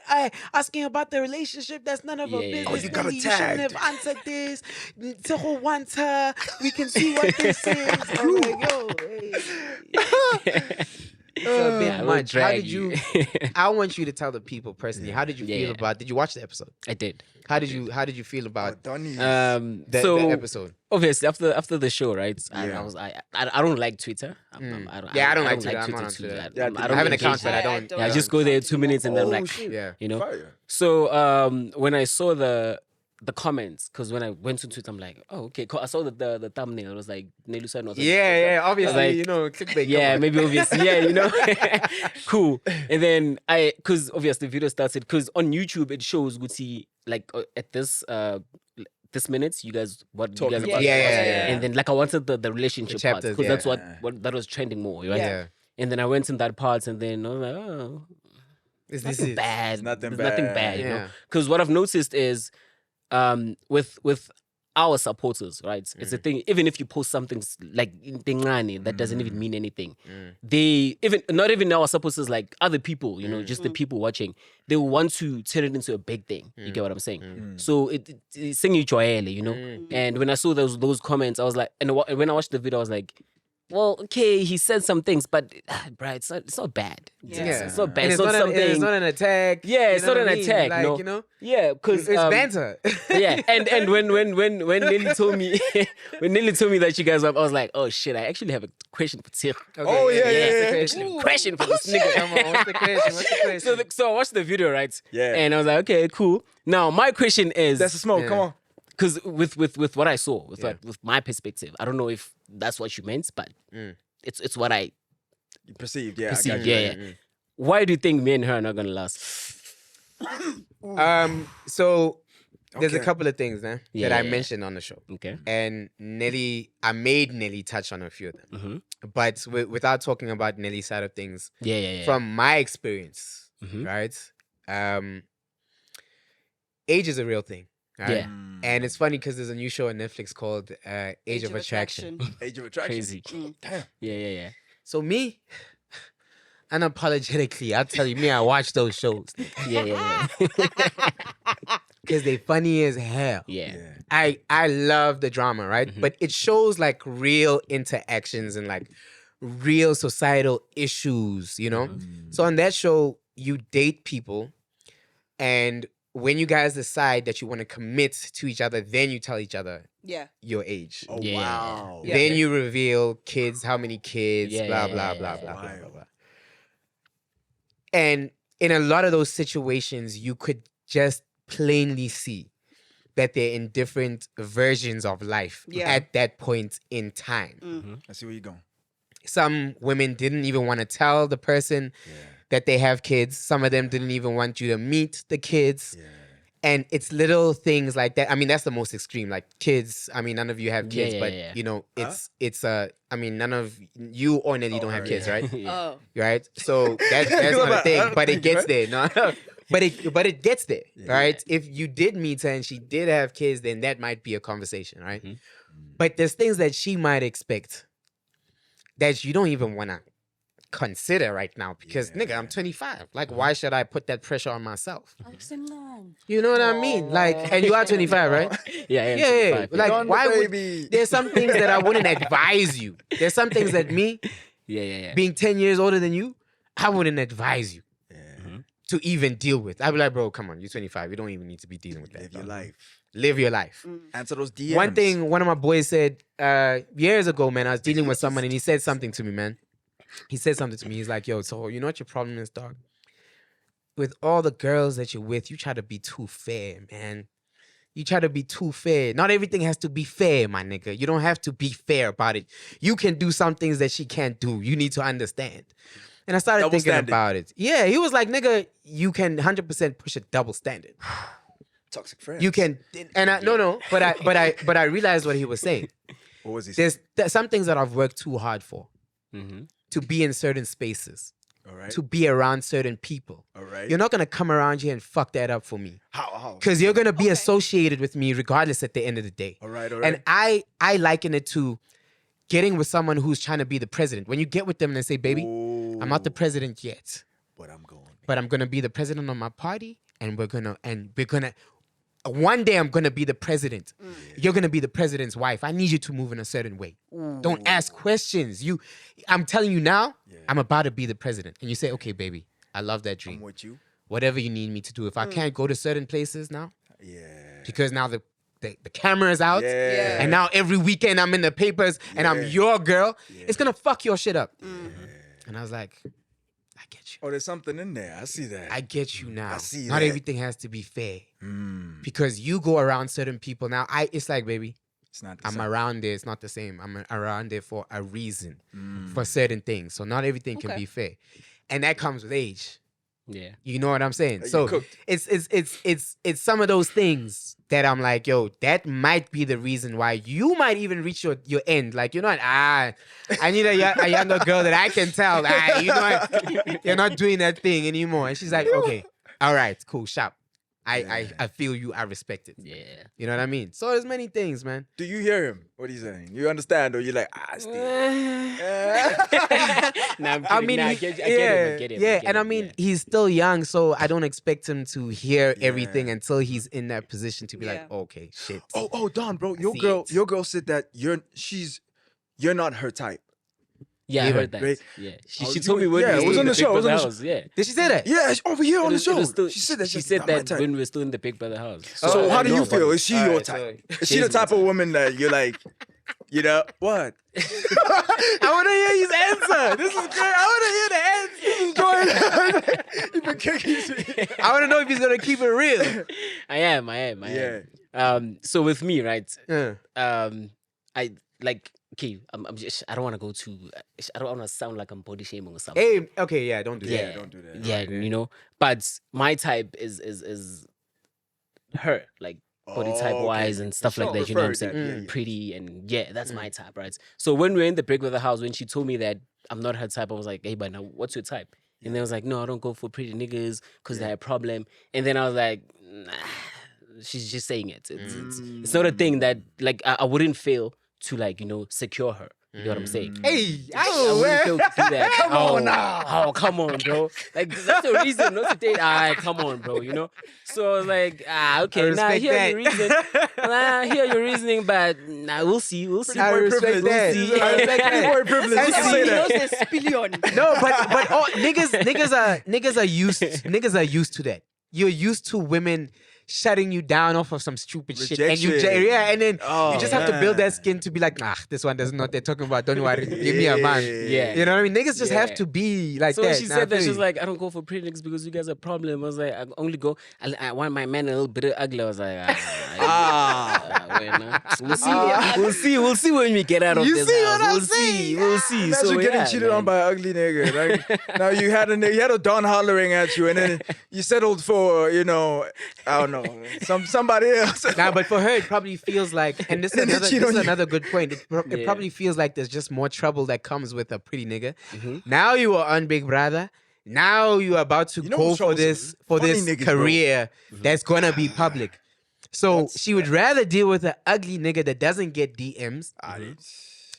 asking about the relationship? That's none of her Yeah. business. Oh, you got Nelly, shouldn't attacked. have answered this. Tshego wants her. We can see what this is. I'm like, yo, hey. It's a bit I will much. How drag did you? I want you to tell the people personally. How did you feel Yeah. about? Did you watch the episode? I did. How did you feel about Donnies. the episode? Obviously after the show, right? Yeah. I don't like Twitter. I don't like Twitter. I'm not on too Twitter. bad. Yeah, I I don't have an engage account, but I there. don't. Yeah, I just go there 2 minutes and then I'm Oh, like, shit. Yeah. you know. Fire. So when I saw the comments, because when I went to Twitter, I'm like, oh, okay, cool. I saw the thumbnail. It was like Neliswa Relationship. Yeah. Obviously, Like, you know, clickbait. Yeah, come on. maybe obviously. Yeah, you know. Cool. And then because obviously the video started, because on YouTube it shows Gucci like at this minutes, you guys Talking about about it. Yeah. And then like I wanted the relationship part, chapters, because that's yeah. what that was trending more, right? Yeah. And then I went in that part, and then I was like, oh, This nothing is bad. Nothing There's nothing bad. bad, you know. Yeah. Because what I've noticed is, with our supporters, right? It's a thing. Even if you post something like Tingani that doesn't even mean anything, they even not even our supporters, like other people, you know, just the people watching, they want to turn it into a big thing. You get what I'm saying? So it's singing Joelle, you know. And when I saw those comments, I was like, and when I watched the video, I was like, well, okay, he said some things, but bruh, it's not bad. It's not bad. And it's not something. It's not an attack. Yeah, it's not an attack. Like, no. you know? Yeah, because It's banter. yeah, and when Nelly told me that you guys were up, I was like, oh shit, I actually have a question for Tshego. Okay, Oh, yeah. Actually, a question for this nigga. Come on, what's the question? So I watched the video, right? Yeah. And I was like, okay, cool. Now my question is, That's the smoke. Yeah. Come on. because with what I saw, with my perspective, I don't know if that's what you meant, but it's what I You perceived, yeah. perceived. I got you. Yeah. Why do you think me and her are not gonna last? So there's a Okay. couple of things that I mentioned on the show. Okay. And I made Nelly touch on a few of them. But without talking about Nelly's side of things, Yeah. from my experience, right? Age is a real thing. Right? Yeah. And it's funny because there's a new show on Netflix called Age of Attraction. Age of attraction. Crazy. Damn. Yeah. So me, unapologetically, I'll tell you, I watch those shows Yeah. because they funny as hell. Yeah. I love the drama, right? But it shows like real interactions and like real societal issues, you know? So on that show, you date people, and when you guys decide that you want to commit to each other, then you tell each other your age. Oh, Yeah. wow. Yeah. Then you reveal kids, how many kids, Yeah, blah, yeah, blah, yeah, blah, yeah, blah, yeah. blah, blah, blah. And in a lot of those situations, you could just plainly see that they're in different versions of life at that point in time. I see where you're going. Some women didn't even want to tell the person that they have kids. Some of them didn't even want you to meet the kids. Yeah. And it's little things like that. I mean, that's the most extreme. Like kids. I mean, none of you have kids, but you know, it's I mean, none of you or Nelly don't have kids, right? Oh. Right. So that's not a thing. But it gets there. No. But it gets there, right? If you did meet her and she did have kids, then that might be a conversation, right? But there's things that she might expect that you don't even want to consider right now because nigga, I'm 25. Like, why should I put that pressure on myself? You know what I mean? Like, and you are 25, right? Yeah. Like, why would baby. there's some things that I wouldn't advise you. There's some things that me, Yeah. being 10 years older than you, I wouldn't advise you to even deal with. I'd be like, bro, come on, you're 25. You don't even need to be dealing with that. Live your life. Live your life. Answer those DMs. One thing one of my boys said years ago, man, I was dealing with someone and he said something to me, man. He said something to me. He's like, yo, so you know what your problem is, dog? With all the girls that you're with, you try to be too fair, man. You try to be too fair. Not everything has to be fair, my nigga. You don't have to be fair about it. You can do some things that she can't do. You need to understand. And I started thinking about it. Yeah, he was like, nigga, you can 100% push a double standard. Toxic friends. You can, and but I realized what he was saying. What was he saying? There's some things that I've worked too hard for. To be in certain spaces. All right. To be around certain people. All right. You're not gonna come around here and fuck that up for me. How? Because you're gonna be associated with me regardless at the end of the day. All right. And I liken it to getting with someone who's trying to be the president. When you get with them and they say, baby, I'm not the president yet, but I'm going. but I'm gonna be the president of my party, and we're gonna one day I'm gonna be the president. You're gonna be the president's wife. I need you to move in a certain way. Don't ask questions. I'm telling you now, I'm about to be the president. And you say, okay, baby, I love that dream. I'm with you. Whatever you need me to do. If I can't go to certain places now, Yeah. because now the camera is out, Yeah. and now every weekend I'm in the papers and I'm your girl, it's gonna fuck your shit up. And I was like, I get you. Oh, there's something in there. I see that. I get you now. I see Not that. everything has to be fair. Because you go around certain people now. It's like, baby, It's not the I'm same. around there. It's not the same. I'm around there for a reason, for certain things. So not everything can be fair, and that comes with age. Yeah. You know what I'm saying? You So cooked. it's some of those things that I'm like, yo, that might be the reason why you might even reach your end. Like, you know what? I need a younger girl that I can tell. You know what? You're not doing that thing anymore. And she's like, okay, all right, cool, sharp. I feel you, I respect it. Yeah. You know what I mean? So there's many things, man. Do you hear him? What he's saying? You understand, or you like Steve? Nah, I'm kidding. I mean, Nah, I get him. and I mean, he's still young, so I don't expect him to hear everything until he's in that position to be like, okay, shit. Oh, Don, bro, your See girl said that you're not her type. Yeah, I heard that. Right? Yeah, she told me when it was on the show. Yeah. Did she say that? Yeah, over here on the show. She said that when we were still in the Big Brother house. So how do you feel? Is she All your right, type? so- Is she the type of woman that you're like, you know what? I want to hear his answer. This is great. I want to hear the answer. You've been kicking. I want to know if he's gonna keep it real. I am. So with me, right? Yeah. I like. Okay, I'm just. I don't want to go too. I don't want to sound like I'm body shaming or something. Hey, okay, yeah, don't do Yeah, that. Don't do that. Yeah, you know. But my type is her, like body type wise and stuff like that. You know what I'm saying? Preferred that, yeah. Pretty and that's my type, right? So when we were in the Big Brother house, when she told me that I'm not her type, I was like, hey, but now what's your type? And then I was like, no, I don't go for pretty niggas because they're a problem. And then I was like, nah, she's just saying it. It's not a thing that like I wouldn't fail to like, you know, secure her. You know what I'm saying? Hey, I wouldn't fail to do that. Come on now. Oh, come on, bro. Like, that's the reason not to date. Come on, bro, you know? So I was like, okay, now hear your reason. Hear your reasoning, but we'll see. I respect that. See. I respect that. Boy privilege. You can say that. No, but all, niggas are used to that. You're used to women shutting you down off of some stupid shit, and you Rejection. and then you just have to build that man. skin to be like, this one doesn't know what they're talking about. Don't worry, give me a man. Yeah. You know what I mean? Niggas just have Yeah. to be like So that. when she Nah, said I that, feel she was you. like, I don't go for pretty niggas because you guys are a problem. I was like, I only go, I want my man a little bit ugly. I was like, We'll see when we get out of You this see house. what I'm We'll saying? see. Imagine So getting yeah, cheated man. on by an ugly nigga. Like, now you had a Don hollering at you, and then you settled for, you know, I don't know, somebody else. Nah, but for her, it probably feels like, and this And then is they cheat on you. another good point. It Yeah. probably feels like there's just more trouble that comes with a pretty nigga. Now you are on Big Brother. Now you are about to You know go who's for trouble this is funny niggas, bro. career that's gonna be public. So she would rather deal with an ugly nigga that doesn't get DMs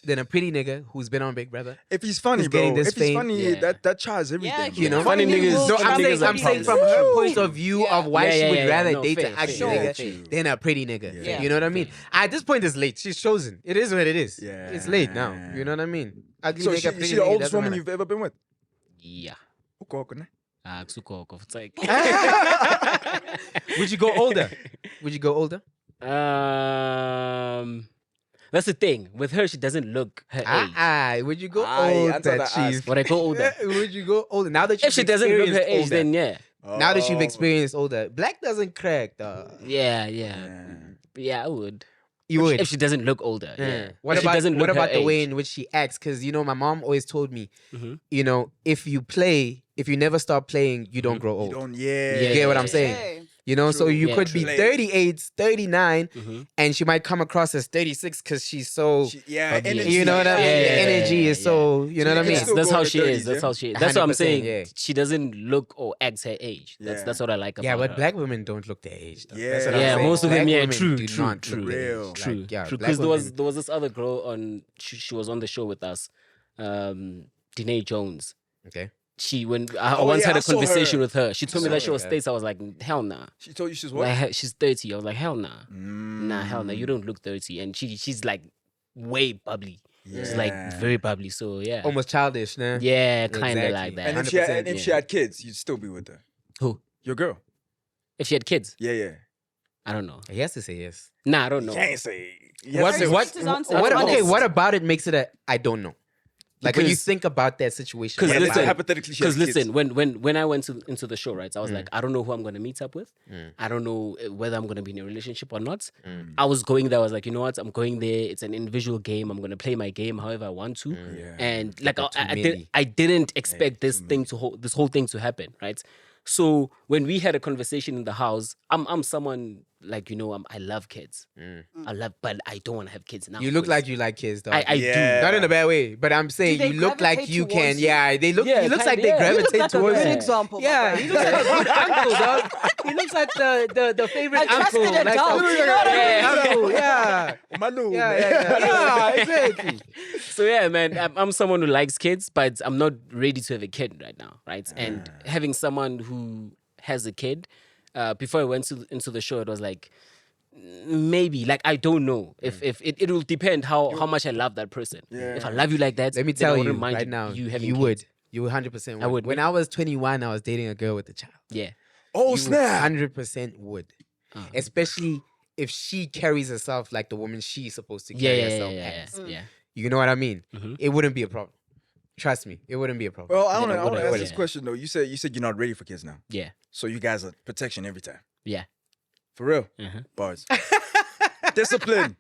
than a pretty nigga who's been on Big Brother. If he's funny, Who's bro. getting this If he's fame. funny, Yeah. that charges everything. Yeah, bro. You know, Funny niggas. No, Some I'm niggas saying are from her point of view Yeah. of why she would rather no, date fair, an ugly fair, nigga fair. than a pretty nigga. Yeah. You know what I mean? At this point, it's late. She's chosen. It is what it is. Yeah. It's late now. You know what I mean? Ugly So nigga, she pretty the nigga, oldest doesn't woman matter. you've ever been with? Yeah. Ukoko, It's like, Would you go older? Would you go older? that's the thing. With her, she doesn't look her age. Would you go Aye, that's older, what I chief? Would I go older? Would you go older? Now that If she doesn't look her age, then yeah. now that you've Oh. experienced older, black doesn't crack, dog. Yeah, I would. You would. If she doesn't look older, yeah. What If she about doesn't look what about her the way age. in which she acts? Because you know, my mom always told me, Mhm. you know, if you never stop playing, you don't grow You old. don't, You get what I'm saying? Okay. You know, so True. you Yeah, could true. be 38, 39, Mhm. and she might come across as 36 because she's so. energy. You know what I mean? Yeah, The yeah, energy is yeah. so. You know what I can mean? still That's go how in the she 30s, is. That's yeah? how she is. That's what I'm 100%, saying. yeah. She doesn't look or act her age. That's what I like about Yeah, but her. black women don't look their age. Though. Yeah. That's what I'm Yeah, saying. most of them, Black yeah, women true, do true, not true. look their Real. age. True, Like, yeah, true. black Because women- there was this other girl on. She was on the show with us, Danae Jones. Okay. She I once yeah, had I a saw conversation her. with her. She told me saw that she her, was yeah. States. I was like, hell nah. She told you she's what? Like, she's 30. I was like, hell nah. Nah, hell nah. You don't look 30. And she's like way bubbly. She's like very bubbly. So yeah. Almost childish, nah. Yeah, kind of Exactly. like that. And if 100%, she had kids, you'd still be with her. Who? Your girl. If she had kids, Yeah. I don't know. He has to say yes. Nah, I don't know. Can't say. What? Yes. What? His answer. What? That's Okay. honest. What about it makes it a I don't know? Like when you Because- think about that situation. Because Yeah, listen, hypothetically, she has Because kids. listen, when I went into the show, right, I was like, I don't know who I'm gonna meet up with. I don't know whether I'm gonna be in a relationship or not. I was going there. I was like, you know what? I'm going there. It's an individual game. I'm gonna play my game however I want to. Yeah. And like Keep it I too did, many. I didn't expect this whole thing to happen, right? So when we had a conversation in the house, I'm someone like, I love kids. But I don't want to have kids now. You look like you like kids, though. I do. Not in a bad way, but I'm saying they you look like gravitate you can. towards you? Yeah, they look. Yeah, he looks kinda, like they yeah. You look gravitate like a towards good you. example. Yeah, my he boy. looks like a good uncle, dog. He looks like the favorite A trusted uncle. Like adult, you know what I mean? uncle, yeah. Malu, Yeah, exactly. So yeah, man, I'm someone who likes kids, but I'm not ready to have a kid right now, right? And having someone who has a kid, before I went into the show, it was like, maybe, like, I don't know if it will depend how much I love that person. If I love you like that, Let me then I tell you wouldn't mind right now, you having you kids. would. You 100% would. I would. When I was 21, I was dating a girl with a child. Yeah. Oh You snap! 100% would. Especially if she carries herself like the woman she's supposed to Yeah, carry yeah, herself yeah, as. yeah. You know what I mean? Mhm. It wouldn't be a problem. Trust me, it wouldn't be a problem. Well, I Yeah, want to what I- ask what this I- question though. You said you're not ready for kids now, Yeah. so you guys are protection every time. Yeah. For real, Uh-huh. bars. Discipline,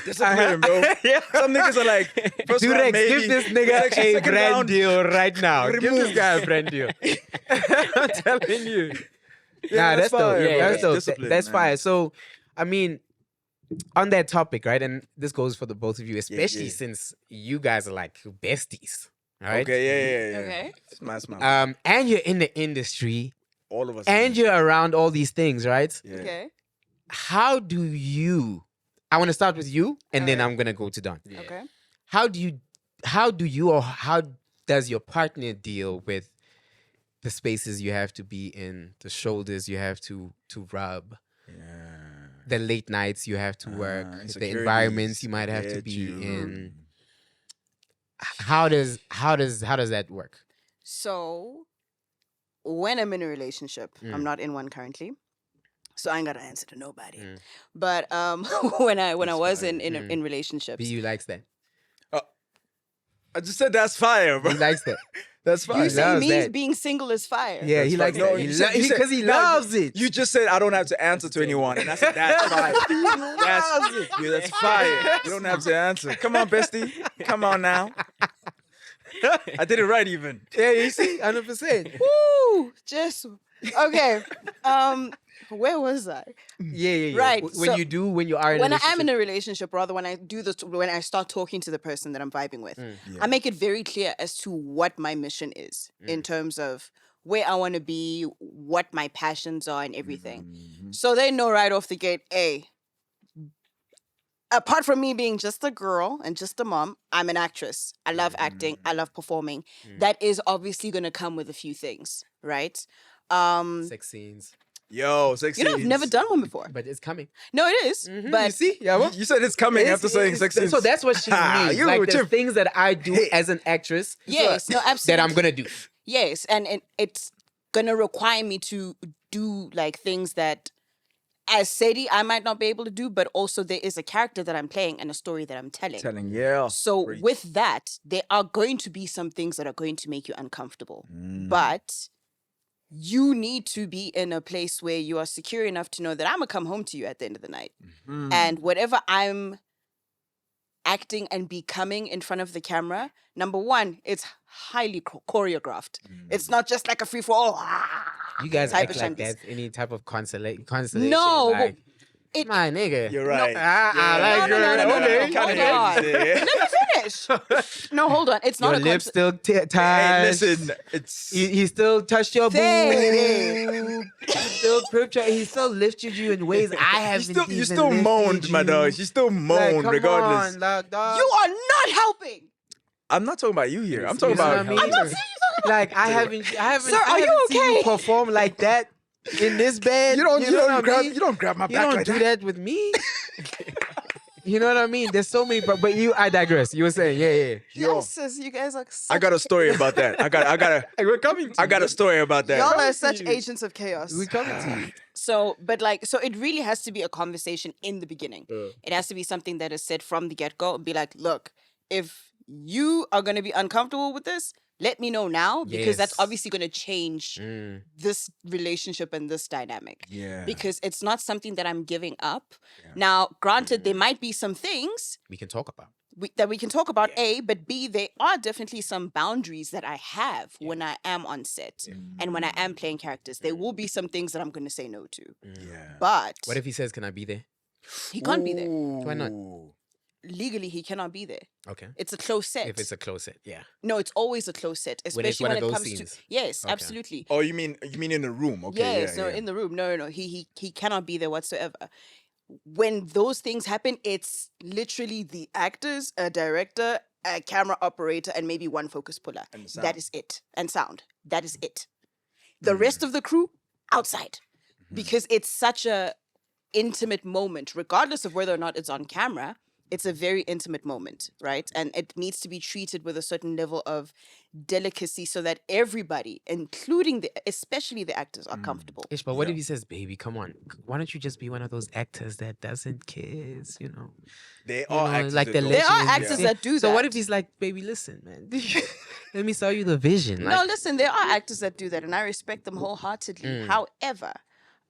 bro. Some niggas are like, first round Durex, maybe, give this nigga protection, a second brand round, deal right now. Give this remove. guy a brand deal. I'm telling you. Yeah, Nah, that's dope. fire, Yeah, bro. That's dope. Discipline, That's man. fire. So, I mean, on that topic, right? And this goes for the both of you, especially yeah. since you guys are like besties, all right? Okay, yeah. Okay. Smile. And you're in the industry, All of us. and you're around all these things, right? yeah. Okay. How do you? I want to start with you, and then Alright. I'm gonna go to Don. Okay. How do you, or how does your partner deal with the spaces you have to be in, the shoulders you have to rub, the late nights you have to work, the environments you might have to be in? How does that work? So, when I'm in a relationship, I'm not in one currently, so I ain't gotta answer to nobody. But when I was in relationship, BU likes that. I just said that's fire, bro. He likes that. That's fire. you say loves me that. being single is fire. Yeah, he likes that. you said- Because he no, loves it. You just said I don't have to answer to anyone, and I said that's fire. That's fire. You don't have to answer. Come on, bestie. Come on now. I did it right, even. Yeah, you see, 100%. Woo! Just okay. Where was I? Yeah. Right, When so you are in a When I relationship. am in a relationship, rather when I do this, when I start talking to the person that I'm vibing with, I make it very clear as to what my mission is in terms of where I want to be, what my passions are, and everything. So they know right off the gate, apart from me being just a girl and just a mom, I'm an actress. I love acting. I love performing. That is obviously going to come with a few things, right? Sex scenes. Yo, sex You know, I've scenes. never done one before. But it's coming. No, it is. You But see? Yeah, well, You said it's coming after saying sex scenes. So that's what she means. You Like with the your- things that I do as an actress yes, no, absolutely. that I'm going to do. Yes, and it's gonna require me to do like things that, as Sadie, I might not be able to do, but also there is a character that I'm playing and a story that I'm telling. yeah. So Preach. with that, there are going to be some things that are going to make you uncomfortable, but you need to be in a place where you are secure enough to know that I'm gonna come home to you at the end of the night, and whatever I'm acting and becoming in front of the camera, number one, it's highly choreographed. It's not just like a free for all. You guys type act of like shanties. that's any type of constellation. No, like, it- my nigga. You're right. I like No, no, your no, no, no, okay. no, hold on. Let me finish. No, hold on. It's not Your a lips still Hey, touched. listen, it's He still touched your Say boob. He still pripped your. He still lifted you in ways I haven't you still even moaned, lifted my you. dog. You still Like, moaned, come regardless. on, dog. You are not helping. I'm not talking about you here. I'm You talking know what about I mean? I'm not saying you're talking Like I haven't. Sir, are you haven't seen you okay? perform like that in this bed. You don't know what I grab mean? you don't grab my You back don't like do that. that with me. You know what I mean? There's so many, but you. I digress. You were saying, yeah. Yes, sis, you guys are such, I got a story about that. I We're coming. got a story about that. y'all are such agents of chaos. We're coming to you. So it really has to be a conversation in the beginning. It has to be something that is said from the get-go and be like, look, if you are going to be uncomfortable with this, let me know now, because that's Yes. obviously going to change this relationship and this dynamic. Yeah. Because it's not something that I'm giving up. Now, granted, there might be some things We can talk about. that we can talk about, A, but B, there are definitely some boundaries that I have when I am on set and when I am playing characters. There will be some things that I'm going to say no to. But What if he says, "Can I be there?" he can't be there. Why not? Legally, he cannot be there. Okay. It's a close set. If it's a close set, yeah. No, it's always a close set, When it's especially one when of it those comes scenes. to. Yes, Okay. absolutely. Oh, you mean in the room? Okay. Yes, no, in the room. No. He cannot be there whatsoever. When those things happen, it's literally the actors, a director, a camera operator, and maybe one focus puller. And sound. That is it. And sound. That is it. The rest of the crew, outside. Because it's such a intimate moment, regardless of whether or not it's on camera. It's a very intimate moment, right? And it needs to be treated with a certain level of delicacy so that everybody, including especially the actors, are comfortable. Ish, but what if he says, "Baby, come on, why don't you just be one of those actors that doesn't kiss?" You know, They are actors like that the don't. There are legends. actors that do that. So what if he's like, "Baby, listen, man, let me sell you the vision." No, Like, listen, there are actors that do that, and I respect them wholeheartedly. However,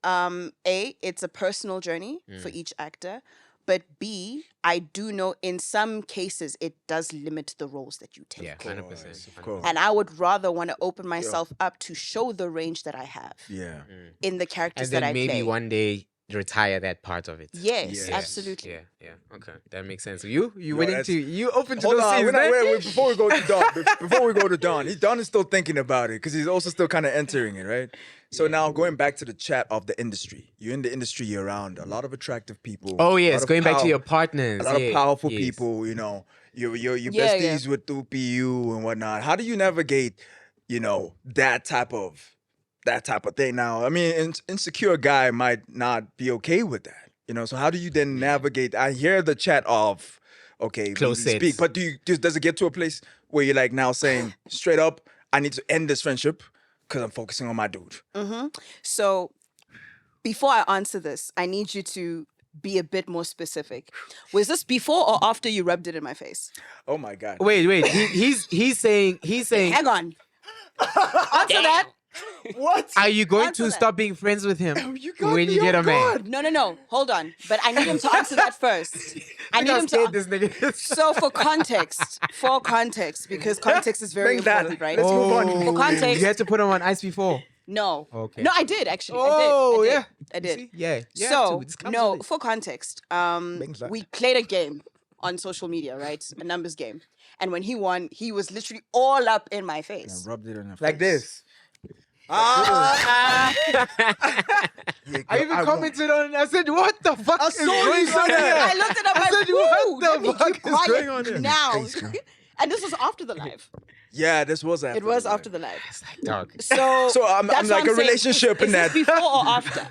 A, it's a personal journey for each actor. But B, I do know in some cases it does limit the roles that you take. yeah, 100%. Of course. And I would rather want to open myself up to show the range that I have Yeah. in the characters And then that I maybe play. one day retire that part of it. Yes, Yeah. absolutely. Yeah. Okay, that makes sense. You No, willing that's- to? You open to Hold those on, scenes, wait, before we go to Don, Don is still thinking about it because he's also still kind of entering it, right? So now going back to the chat of the industry, you're in the industry, you're around a lot of attractive people. Oh a yes, lot of going back to power- your partners. a lot of powerful yes. people, you know, your Yeah, besties with UPU and whatnot. How do you navigate, that type of thing? Now, I mean, an insecure guy might not be okay with that, so how do you then navigate? I hear the chat of, okay, Close maybe speak, sets. but does it get to a place where you're like now saying straight up, I need to end this friendship because I'm focusing on my dude? So before I answer this, I need you to be a bit more specific. Was this before or after you rubbed it in my face? Oh my God. Wait. He's saying. Hang on. Answer that. What? Are you going Answer to that. stop being friends with him got when me you get a off man? guard. No. Hold on. But I need him to answer that first. I need Look how him to. scared this nigga is. So for context, because context is very Bring that. important, right? Let's move on. For context, You had to put him on ice before. no. Okay. No, I did actually. Oh, I did. yeah. I did. See? Yeah. You have So to. This comes no, with it. for context, that. we played a game on social media, right? A numbers game, and when he won, he was literally all up in my face. Rubbed it on your Like face. this. Yeah, I even commented on it. I said, "What the fuck is going on here?" I looked it up. I I said, "What let me the fuck keep is quiet going on here?" now? And this was after the live. Yeah, this was after. It was the after the live. Dog. So I'm that's like what a saying. relationship Is in this that. before or after?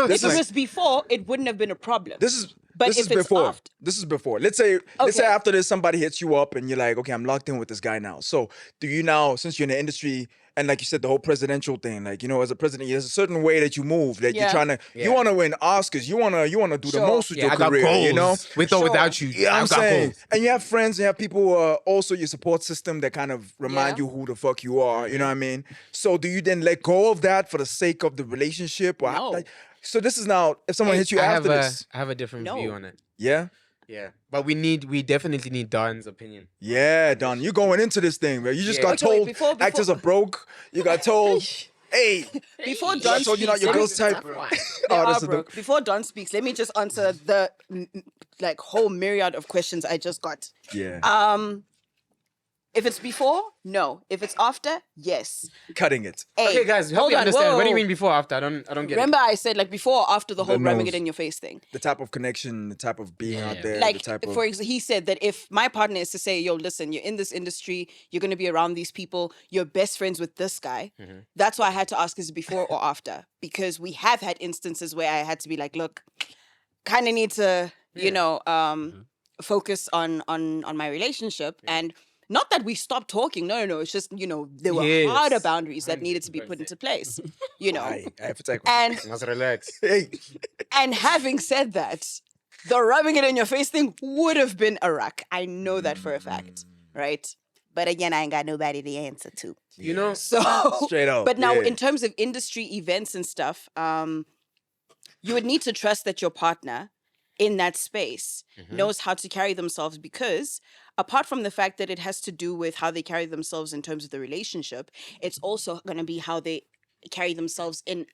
This If it is- was before, it wouldn't have been a problem. This is But this if is it's before. after- This is before. Let's say Okay. after this somebody hits you up and you're like, okay, I'm locked in with this guy now. So do you now, since you're in the industry and like you said, the whole presidential thing, like as a president, there's a certain way that you move. That you're Yeah. trying to, you Yeah. want to win Oscars. You wanna do the Sure. most with Yeah, your I got career. goals. With or Sure. without you. Yeah, I'm I've got saying, goals. and you have friends, you have people who are also your support system that kind of remind Yeah. you who the fuck you are. You know what I mean? So do you then let go of that for the sake of the relationship? Or No. so this is now, if someone hits you I after have this, I have a different No. view on it. yeah, Yeah, but we definitely need Don's opinion. yeah, Don, you going into this thing, man. You just Yeah. got Okay, wait, told before- actors are broke. You got told, hey, Before I Don told you not speaks, your let me- girl's type. They Oh, are this is broke. Before Don speaks, let me just answer the whole myriad of questions I just got. yeah, If it's before, no. If it's after, yes. cutting it. Hey, Okay, guys, help hold me on. understand. Whoa, What do you whoa. mean before, after? I don't get Remember, I said before or after the whole rubbing nose. it in your face thing. The type of connection, the type of being out there, Like, the type of for example, he said that if my partner is to say, yo, listen, you're in this industry, you're going to be around these people, you're best friends with this guy. That's why I had to ask, is it before or after? Because we have had instances where I had to be like, look, kind of need to, focus on my relationship. And not that we stopped talking. No. It's just, there were Yes. harder boundaries that needed to be put into place, I have to take one. And Let's relax. Hey, And having said that, the rubbing it in your face thing would have been a rack. I know that for a fact, right? But again, I ain't got nobody to answer to. You know, So Straight up, But now, yeah. in terms of industry events and stuff, you would need to trust that your partner in that space knows how to carry themselves, because apart from the fact that it has to do with how they carry themselves in terms of the relationship, it's also going to be how they carry themselves in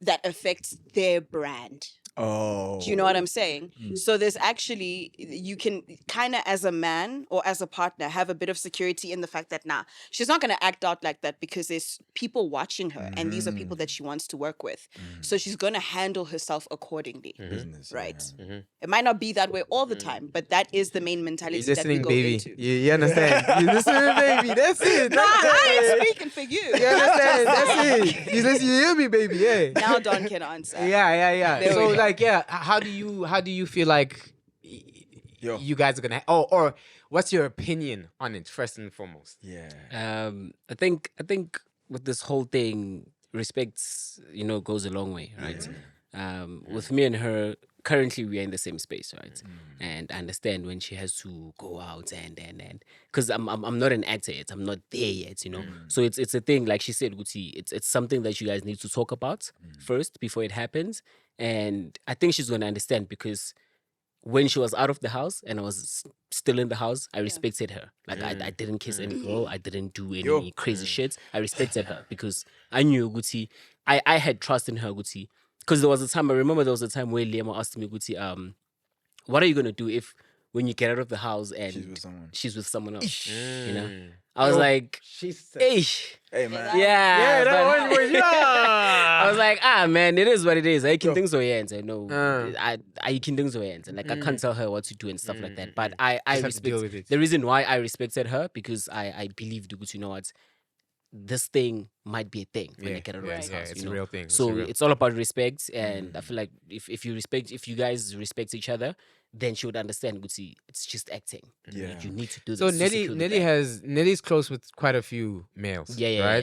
that affects their brand. Oh. Do you know what I'm saying? So there's actually, you can kind of as a man or as a partner have a bit of security in the fact that she's not going to act out like that because there's people watching her and these are people that she wants to work with. So she's going to handle herself accordingly. Business, Right? yeah. It might not be that way all the time, but that is the main mentality You're that we listening, go baby. into. You understand? You're listening, baby. That's it. I ain't speaking for you. You understand? That's it. You listen, you hear me, baby. Yeah. Now Don can answer. Yeah. There So we go. like, yeah, how do you feel like Yo. you guys are gonna? Or what's your opinion on it first and foremost? Yeah. I think with this whole thing, respect, goes a long way, right? With me and her, currently we are in the same space, right? And I understand when she has to go out and because I'm not an actor yet, I'm not there yet, So it's a thing, like she said, Guti, it's something that you guys need to talk about first before it happens. And I think she's gonna understand, because when she was out of the house and I was still in the house, I respected her. Like I didn't kiss any girl, I didn't do any crazy shit. I respected her because I knew Guti. I had trust in her, Guti. Because I remember there was a time where Liam asked me, Guti, what are you gonna do if when you get out of the house and she's with someone else? I was like, hey, man. yeah, that but- one was I was like, man, it is what it is. I can think so, and I know I can think so, and like I can't tell her what to do and stuff like that. But I have to deal with respect it. the reason why I respected her, because I believed, you know what, this thing might be a thing when you get out of this house. It's a real thing. So it's all about respect, and I feel like if you guys respect each other, then she would understand. Gucci, it's just acting. Yeah. You need to do this. So to secure the bag. Nelly's close with quite a few males. Right. Yeah.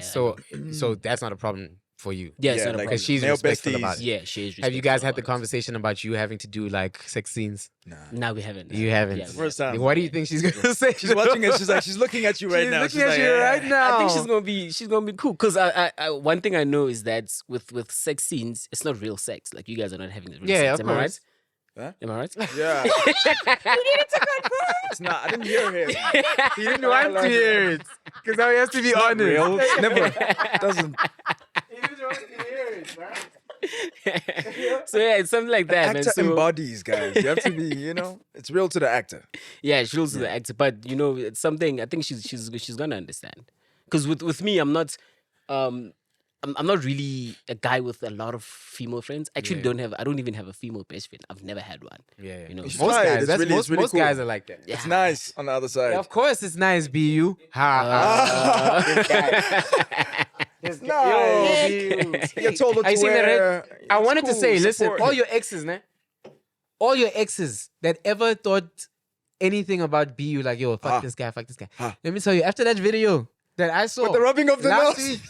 So that's not a problem for you. Yeah, it's Yeah, not a like, problem. Because she's Male respectful besties. about it. Yeah, she is. Have you guys respectful had the about it. conversation about you having to do like sex scenes? No, we haven't. You haven't. Yeah, First time. What do you think she's gonna say? She's watching it. She's looking at you right She's now. looking She's at like, you right "Yeah." now. I think she's gonna be cool, because I one thing I know is that with sex scenes, it's not real sex. Like, you guys are not having real Yeah, sex. of Am I right? course. Huh? Am I right? Yeah. It's not. I didn't hear him. He didn't want to hear it because now he has to be honest. Real. Never. Doesn't. He didn't want to hear it, right? So yeah, it's something like that, man. Actor So, embodies, guys. You have to be. It's real to the actor. yeah, she rules the actor, but it's something I think she's gonna understand. Because with me, I'm not really a guy with a lot of female friends. Actually, I don't even have a female best friend. I've never had one. Yeah. Most Most try it. guys, It's that's really- it's really most cool. guys are like that. It's nice on the other side. Yeah, of course, it's nice. BU. Ha. It's nice. You're told what I to seen the wear. I It's wanted to cool, say, listen, support. all your exes, man, all your exes that ever thought anything about BU, like, yo, fuck this guy. Let me tell you, after that video that I saw, With the rubbing of the last nose. week,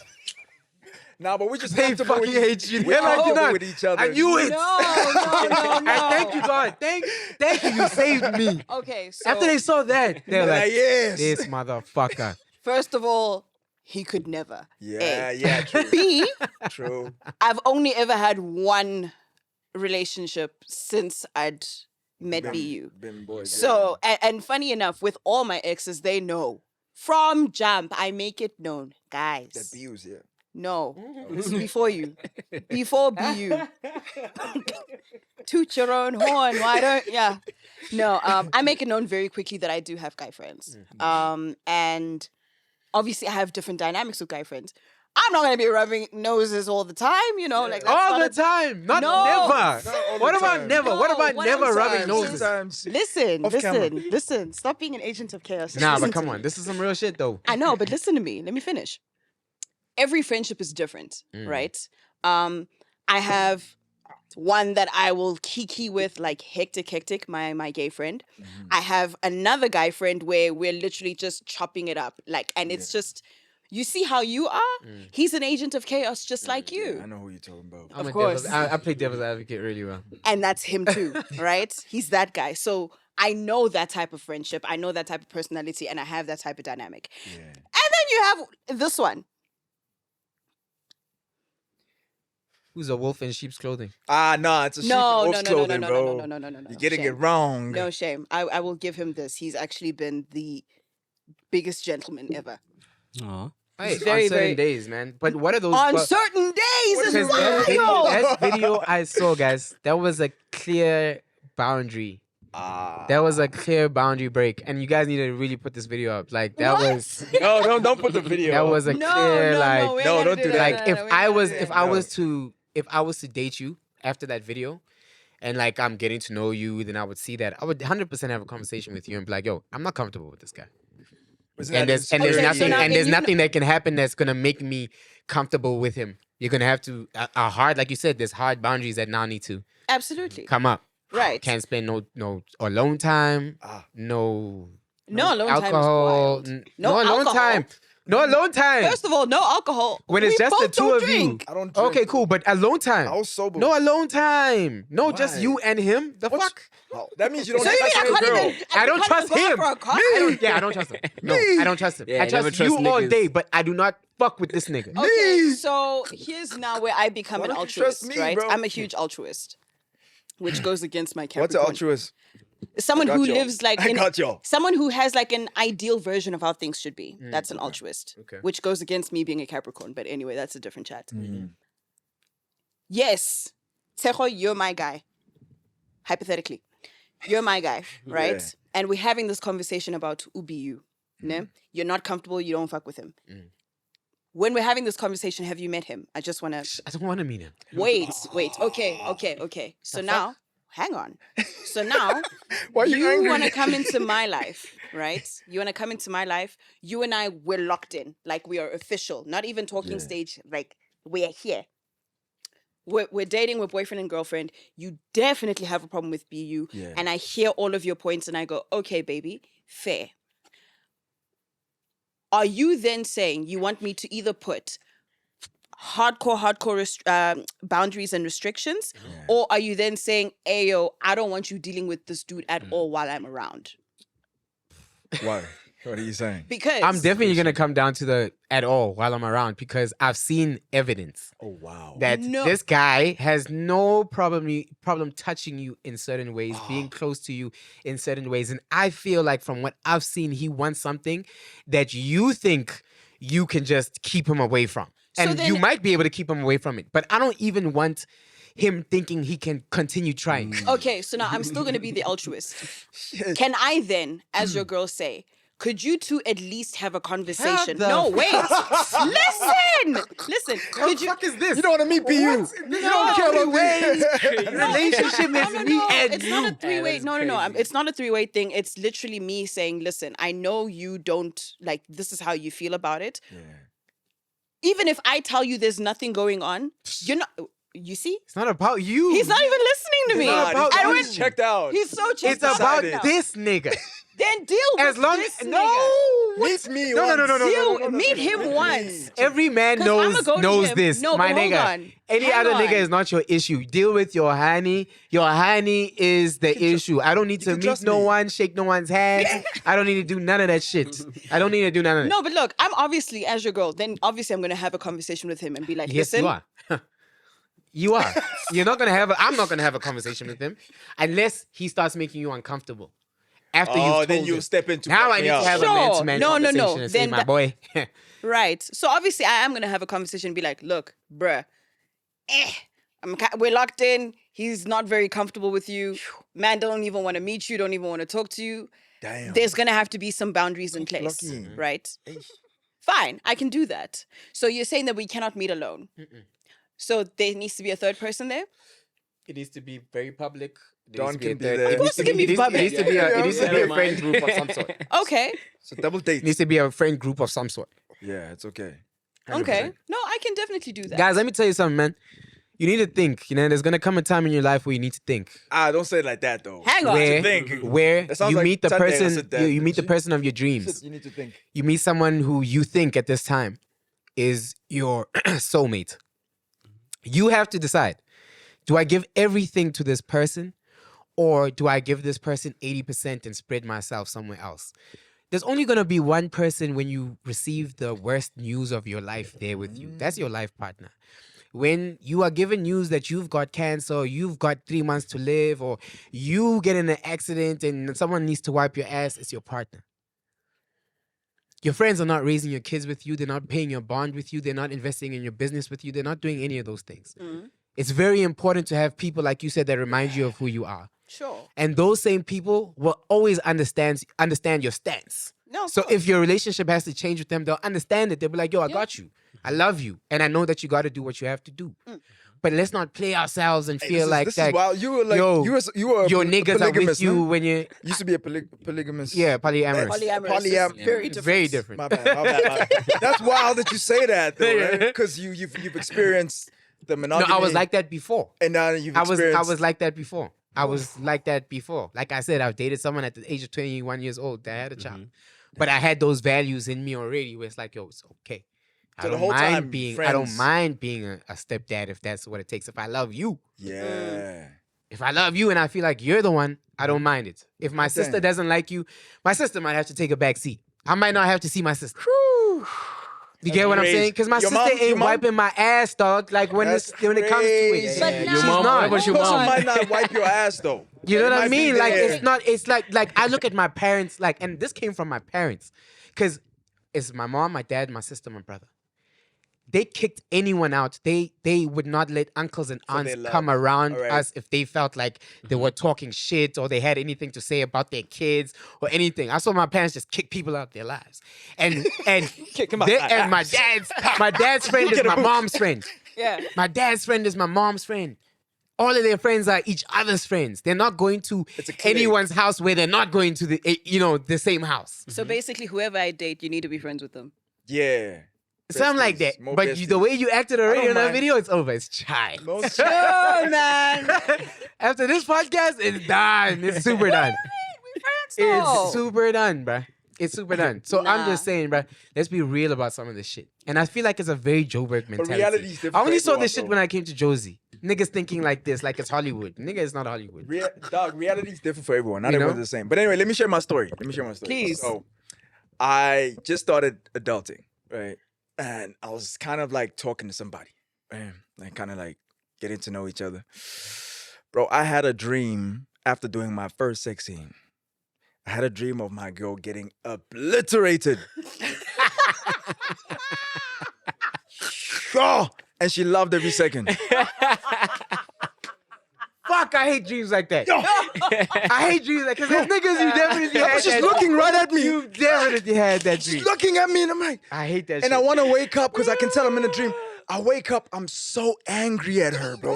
Nah, but we just they comfortable fucking with, hate you. we're They're like, you comfortable know, with each other. I knew it. No. I thank you, God. Thank you. You saved me. Okay, so After they saw that, they were They're like, like, yes. this motherfucker. first of all, he could never. Yeah, A. yeah, true. B, True. I've only ever had one relationship since I'd met BU. Been boys. So, and funny enough, with all my exes, they know. From jump, I make it known. Guys. that views, yeah. No. This is before you. Before BU. Toot your own horn. Why don't No, I make it known very quickly that I do have guy friends. And obviously I have different dynamics with guy friends. I'm not gonna be rubbing noses all the time, like that's All not the time. Not No. never. Not all What the about time. never? What No, about what never I'm rubbing saying noses? Sometimes. Listen, Off camera. listen. Stop being an agent of chaos. Just Nah, listen but to come me. on. This is some real shit, though. I know, but listen to me. Let me finish. Every friendship is different, right? I have one that I will kiki with, like hectic, my gay friend. I have another guy friend where we're literally just chopping it up, and it's just, you see how you are? He's an agent of chaos just like you. I know who you're talking about. I'm Of a course. I play devil's advocate really well. And that's him too, right? He's that guy. So I know that type of friendship. I know that type of personality, and I have that type of dynamic. Yeah. And then you have this one. Who's a wolf in sheep's clothing? No, it's a sheep in wolf's clothing, bro. No. You're getting Shame. it wrong. No shame. I will give him this. He's actually been the biggest gentleman ever. Aw. Hey, very, on certain very- days, man. But what are those? On but- certain days, is Because that wild. video I saw, guys, that was a clear boundary. That was a clear boundary break, and you guys need to really put this video up. Like that What? was No, don't put the video. that up. was a No, clear no, like. no, we ain't no, gotta don't do that. Like No, if we ain't I gotta was do if that. I was to date you after that video, and like I'm getting to know you, then I would see that I would 100% have a conversation with you and be like, yo, I'm not comfortable with this guy. Isn't And that there's Okay, so nothing now and can there's you nothing that can happen that's gonna make me comfortable with him. You're gonna have to a hard, like you said, there's hard boundaries that now need to Absolutely. come up. Right. Can't spend no alone time, no No alone time is alcohol, wild. no No alone alcohol. time, no alone time. First of all, no alcohol. When it's We just the both two don't of drink. I don't drink. Okay, cool, but alone time. I was sober. No alone time. No, just Why? you and him. The fuck? Oh, that means you don't So you mean trust I your can't girl. even? I don't can't trust even go out him. for a coffee? I don't trust him. No, I don't trust him. Yeah, I I never trust trust you all niggas. day, but I do not fuck with this nigga. Okay, so here's now where I become Why an don't you trust altruist, me, right? bro? I'm a huge altruist, which goes against my What's Capricorn. an altruist? Someone I got who y'all. lives like I got y'all. someone who has like an ideal version of how things should be. That's an altruist. Okay. Which goes against me being a Capricorn. But anyway, that's a different chat. Mm-hmm. Yes, Tshego, you're my guy. Hypothetically, you're my guy, right? Yeah. And we're having this conversation about UBU. Ne? You're not comfortable. You don't fuck with him. When we're having this conversation, have you met him? I just want to I don't want to meet him. wait. Okay. So now, hang on. So now, Why are you you angry? want to come into my life, right? You want to come into my life. You and I, we're locked in. Like we are official. Not even talking stage. Like we're here. We're dating, we're boyfriend and girlfriend. You definitely have a problem with BU. Yeah. And I hear all of your points and I go, okay, baby, fair. Are you then saying you want me to either put hardcore boundaries and restrictions? Or are you then saying, ayo, I don't want you dealing with this dude at all while I'm around? Why? What are you saying? Because I'm definitely gonna come down to the at all while I'm around because I've seen evidence Oh wow. that No. this guy has no problem touching you in certain ways, being close to you in certain ways, and I feel like from what I've seen, he wants something that you think you can just keep him away from, So and then- you might be able to keep him away from it, but I don't even want him thinking he can continue trying. okay, so now I'm still going to be the altruist. Can I then, as your girl, say, could you two at least have a conversation? the No, wait. Listen. Could you? What the fuck is this? You don't want to meet BU. You don't care about ways. BU. Relationship is me and It's not a you. three-way. that's No. crazy. It's not a three-way thing. It's literally me saying, listen, I know you don't like. This is how you feel about it. Even if I tell you there's nothing going on, you're not. You see, It's not about you. he's not even listening to me. not about I you. went. checked out. He's so checked It's out about right now. this nigga. Then deal with As long this as nigga. Meet me. No. Deal, meet him once. Every man 'Cause I'ma go to knows him. this. No, my but hold nigga. on. Any Hang other nigga on. is not your issue. Deal with your honey. Your honey is the issue. I don't need to can meet trust no me. one, shake no one's hand. I don't need to do none of that shit. I don't need to do none of that. No, but look, I'm obviously as your girl. Then obviously I'm gonna have a conversation with him and be like, Yes, listen, you are. You are. You're not gonna have. I'm not gonna have a conversation with him unless he starts making you uncomfortable. After Oh, you've then told you him. step into Now I need to have a Sure. man-to-man No, conversation and say, Then my that- boy. right? So obviously I am gonna have a conversation and be like, look, bruh, we're locked in. He's not very comfortable with you. Man, don't even want to meet you. Don't even want to talk to you. Damn. There's gonna have to be some boundaries in place, lucky. right? Fine, I can do that. So you're saying that we cannot meet alone. So there needs to be a third person there. It needs to be very public. Don can be there. Of course it can be public. It needs to be a Yeah. friend group of some sort. Okay, So double It date. needs to be a friend group of some sort. Yeah, it's okay. okay. No, I can definitely do that. Guys, let me tell you something, man. You need to think. There's gonna come a time in your life where you need to think. Don't say it like that though. Hang on. Where, think. where That sounds you like meet the Sunday, I person, said that. you meet the person of your dreams. You need to think. You meet someone who you think at this time is your soulmate. You have to decide: do I give everything to this person, or do I give this person 80% and spread myself somewhere else? There's only gonna be one person when you receive the worst news of your life there with you. That's your life partner. when you are given news that you've got cancer, or you've got 3 months to live, or you get in an accident and someone needs to wipe your ass, it's your partner. Your friends are not raising your kids with you. They're not paying your bond with you. They're not investing in your business with you. They're not doing any of those things. It's very important to have people, like you said, that remind you of who you are. Sure. And those same people will always understand your stance. No, So if your relationship has to change with them, they'll understand it. They'll be like, yo, I got you. I love you. And I know that you got to do what you have to do. But let's not play ourselves and feel like this that. is wild. You were like, yo, you were your a niggas are with polygamist, you no? when you... Used to be a polygamous. Yeah, polyamorous. Polyamorous is very different. Very different. My bad. That's wild that you say that, though, right? Because you've experienced the No, monogamy. I was like that before. And now you've I experienced... was like that before. I was like that before. Like I said, I've dated someone at the age of 21 years old that had a child. But I had those values in me already where it's like, yo, it's okay. I So the don't whole time, mind being a stepdad if that's what it takes. If I love you. Yeah. If I love you and I feel like you're the one, I don't mind it. If my sister doesn't like you, my sister might have to take a back seat. I might not have to see my sister. You get what I'm saying? Because my sister ain't wiping my ass, dog. Like when it comes to it. But She's now- not. Your mom might not wipe your ass, though. You know It what I might be mean? Like there. it's not. It's like I look at my parents. Like, and this came from my parents, because it's my mom, my dad, my sister, my brother. They kicked anyone out. They would not let uncles and aunts their love. come around All right. us if they felt like they were talking shit or they had anything to say about their kids or anything. I saw my parents just kick people out of their lives. And Kick 'em out. and my dad's friend is my mom's friend. Yeah. My dad's friend is my mom's friend. All of their friends are each other's friends. They're not going to It's a clique. anyone's house where they're not going to the same house. So basically, whoever I date, you need to be friends with them. Yeah. Something like that. Besties, more But the besties. way you acted already don't in that mind. video, it's over. It's chai. Most Oh, man. After this podcast, it's done. It's super done. It's super done, bruh. It's super done. So I'm Nah. just saying, bruh, let's be real about some of this shit. And I feel like it's a very Joburg mentality. reality's different I only for saw everyone, this shit though. when I came to Josie. Niggas thinking like this, like it's Hollywood. Nigga, it's not Hollywood. Reality is different for everyone. Not You know? everyone's the same. But anyway, let me share my story. Please. So, I just started adulting, right? And I was kind of like talking to somebody, right? Like kind of like getting to know each other. Bro, I had a dream after doing my first sex scene. I had a dream of my girl getting obliterated. Oh, and she loved every second. Fuck, I hate dreams like that. I hate dreams like because there's niggas you definitely had. She's that- looking right at me. You definitely had that dream. She's looking at me and I'm like, I hate that and shit. I want to wake up because I can tell I'm in a dream. I wake up, I'm so angry at her, bro.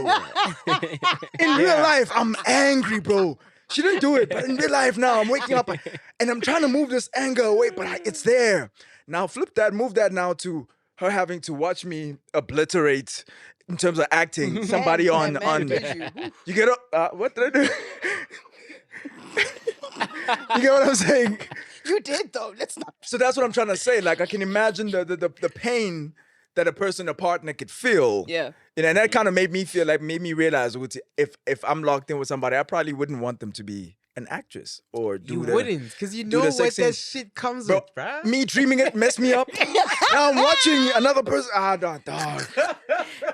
In real life, I'm angry, bro. She didn't do it, but in real life now, I'm waking up and I'm trying to move this anger away, but it's there. Now move that now to her having to watch me obliterate in terms of acting somebody on. You get up? What did I do? You get what I'm saying? You did, though. Let's not. So that's what I'm trying to say. Like I can imagine the pain that a partner could feel. Yeah. You know, and that kind of made me realize if I'm locked in with somebody, I probably wouldn't want them to be an actress or do You the, wouldn't, because you do know the what sex that scenes. shit comes Bro, with, bruh. me dreaming it messed me up. Now I'm watching another person. Dog.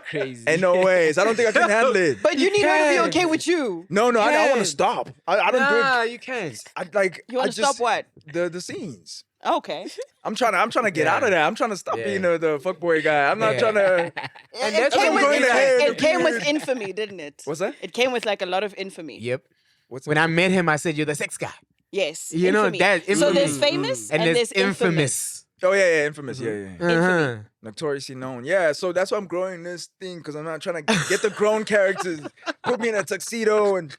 Crazy. Ain't no ways. I don't think I can handle it. But you need her to be can. okay with you. No, I want can. to stop. I don't do Nah, it. you can't. I like. You want I to stop just- what? The scenes. Okay. I'm trying to get out of that. I'm trying to stop Yeah. being the fuckboy guy. I'm not Yeah. trying to. And It that's came what with- I'm going ahead It came with infamy, didn't it? What's that? It came with like a lot of infamy. Yep. What's When I met him, I said, "You're the sex guy." Yes. You know, infamy. that So infamy. there's famous And there's infamous. Oh yeah, infamous. Yeah. Uh-huh. Notoriously known. Yeah, so that's why I'm growing this thing because I'm not trying to get the grown characters, put me in a tuxedo and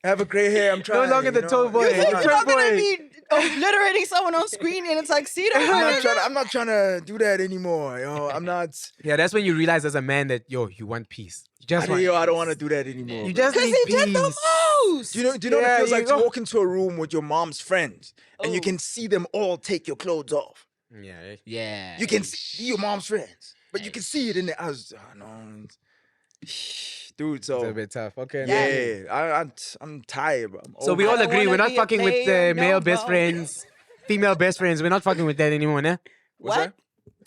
have a gray hair. I'm No trying. longer the toe boy. You think the you're not toe gonna boy. be obliterating someone on screen in a tuxedo? I'm not trying to do that anymore. Yo, I'm not. Yeah, that's when you realize as a man that you want peace. You just want. I don't want to do that anymore. You bro. just Because need he did peace. the most. Do you know what Yeah, it feels like you- to walk into a room with your mom's friends and you Oh. can see them all take your clothes off. Yeah. Yeah. You can see your mom's friends, but you can see it in the eyes. No, dude. It's a So bit tough. Okay. yeah, I'm tired, bro. So we all I agree we're wanna not be a fucking with player, the male no best more. friends, female best friends. We're not fucking with that anymore, nah? What's What? that?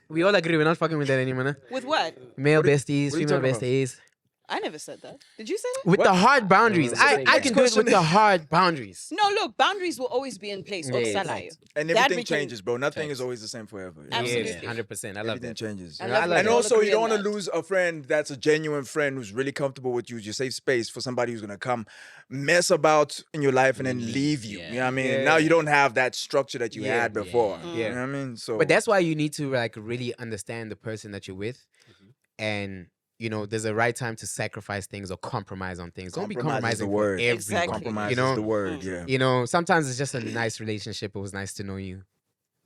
We all agree we're not fucking with that anymore. Nah? With what? Male What are- besties, what are you female talking about? besties. I never said that. Did you say that? With the hard boundaries. I can do it with the hard boundaries. No, look, boundaries will always be in place. Yes. Okusalayo. And That everything we can- changes, bro. Nothing is always the same forever. You know? Absolutely. Yes, 100%. I love Everything that. changes. I love I that love And we all also, agree you don't on want to that. lose a friend that's a genuine friend who's really comfortable with you, your safe space for somebody who's gonna come mess about in your life and then leave you. Yeah. You know what I mean? Yeah. Now you don't have that structure that you Yeah. had before. Yeah. You know what I mean? So, But that's why you need to like really understand the person that you're with, and you know there's a right time to sacrifice things or compromise on things. Don't be Compromise is the compromising word. for everyone. Exactly. compromise You know, is the word. Yeah. you know, sometimes it's just a nice relationship. It was nice to know you.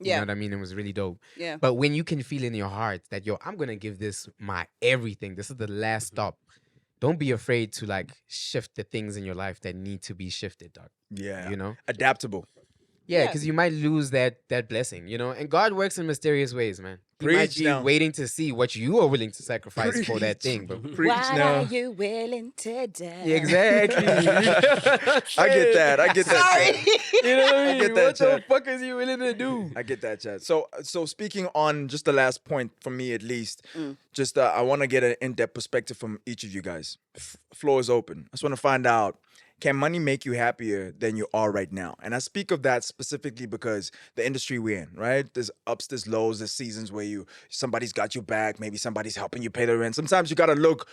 You Yeah. know what I mean? It was really dope. Yeah. But when you can feel in your heart that I'm gonna give this my everything. This is the last stop. Don't be afraid to like shift the things in your life that need to be shifted, dog. Yeah. You know? Adaptable. Yeah, Yeah. because you might lose that blessing, you know. And God works in mysterious ways, man. He might Preach be now. waiting to see what you are willing to sacrifice for that Preach. thing, but Preach What now. are you willing to do? exactly. I get that. I get that. Sorry. Chat. You know what I I mean? get that, What the Chad. fuck is you willing to do? I get that, Chad. So speaking on just the last point for me, at least, just I want to get an in-depth perspective from each of you guys. Floor is open. I just want to find out: can money make you happier than you are right now? And I speak of that specifically because the industry we're in, right? There's ups, there's lows, there's seasons where somebody's got your back, maybe somebody's helping you pay the rent. Sometimes you gotta look.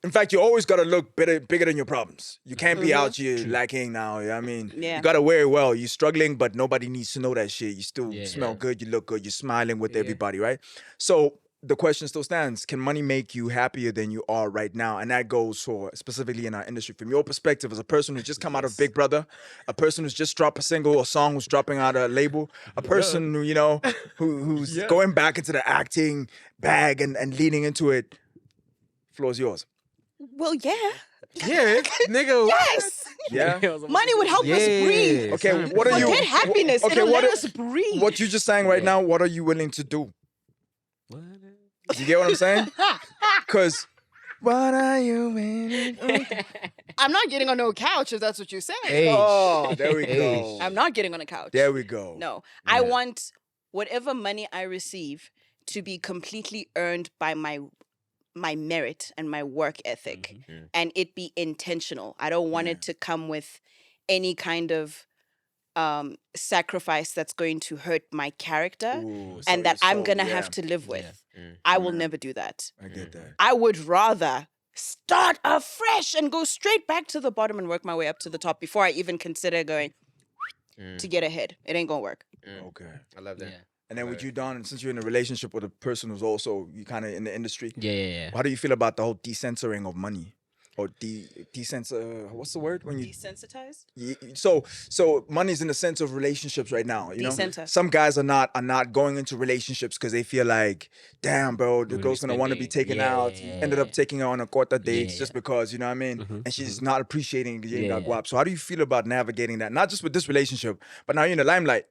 In fact, you always gotta look bigger than your problems. You can't be out here lacking now. You know what I mean? Yeah. You gotta wear it well. You're struggling, but nobody needs to know that shit. You still Yeah, smell yeah. good, you look good, you're smiling with everybody, right? So the question still stands: can money make you happier than you are right now? And that goes for specifically in our industry. From your perspective, as a person who's just come out of Big Brother, a person who's just dropped a single, a song who's dropping out a label, a person who, you know, who's going back into the acting bag and leaning into it. Floor's yours. Well, yeah. Yeah, nigga. Yes. Yeah. Money would help us breathe. Okay, what are you? Forget happiness. Okay, It'll what let are- us breathe. What you just saying right now? What are you willing to do? You get what I'm saying? Because what are you willing? I'm not getting on no couch if that's what you're saying. Hey. Oh, there we go. Hey. I'm not getting on a couch. There we go. No. I want whatever money I receive to be completely earned by my merit and my work ethic, and it be intentional. I don't want it to come with any kind of sacrifice that's going to hurt my character Ooh, and that so, I'm gonna yeah. have to live with. I will never do that. I get that. I would rather start afresh and go straight back to the bottom and work my way up to the top before I even consider going to get ahead. It ain't gonna work. Okay. I love that. Yeah. And then with you, Don, since you're in a relationship with a person who's also you kind of in the industry, Yeah. how do you feel about the whole decensoring of money? Or decensor, what's the word when you? Desensitized? So money's in the sense of relationships right now. You know, Decenter. some guys are not going into relationships because they feel like, damn, bro, the Really girl's gonna want to be spending. taken out. Yeah. Ended up taking her on a quarter dates Yeah. just because, you know what I mean? And she's not appreciating the Yeah. guap. So how do you feel about navigating that? Not just with this relationship, but now you're in the limelight.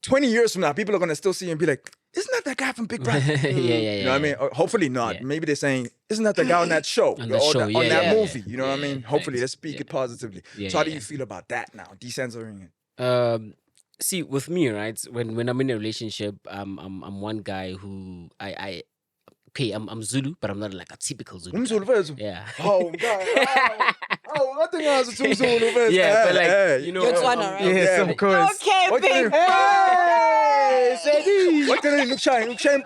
20 years from now, people are gonna still see you and be like, isn't that that guy from Big Brother? yeah. You know what I mean? Or hopefully not. Yeah. Maybe they're saying, isn't that the guy on that show? On the Or show, on yeah, that yeah, movie? yeah. You know what I Yeah, mean? Hopefully, thanks. let's speak it positively. Yeah, So how do yeah. you feel about that now? Decensoring it. See, with me, right? When I'm in a relationship, I'm one guy who I'm Zulu, but I'm not like a typical Zulu. guy. Umzulu first. Yeah. Oh, God. Oh, I think I was a Umzulu first. Yeah, but like, you know, You're Tswana, right? Yes, of course. Okay, What big. Hey, Lesedi. What can you shine ba? Shine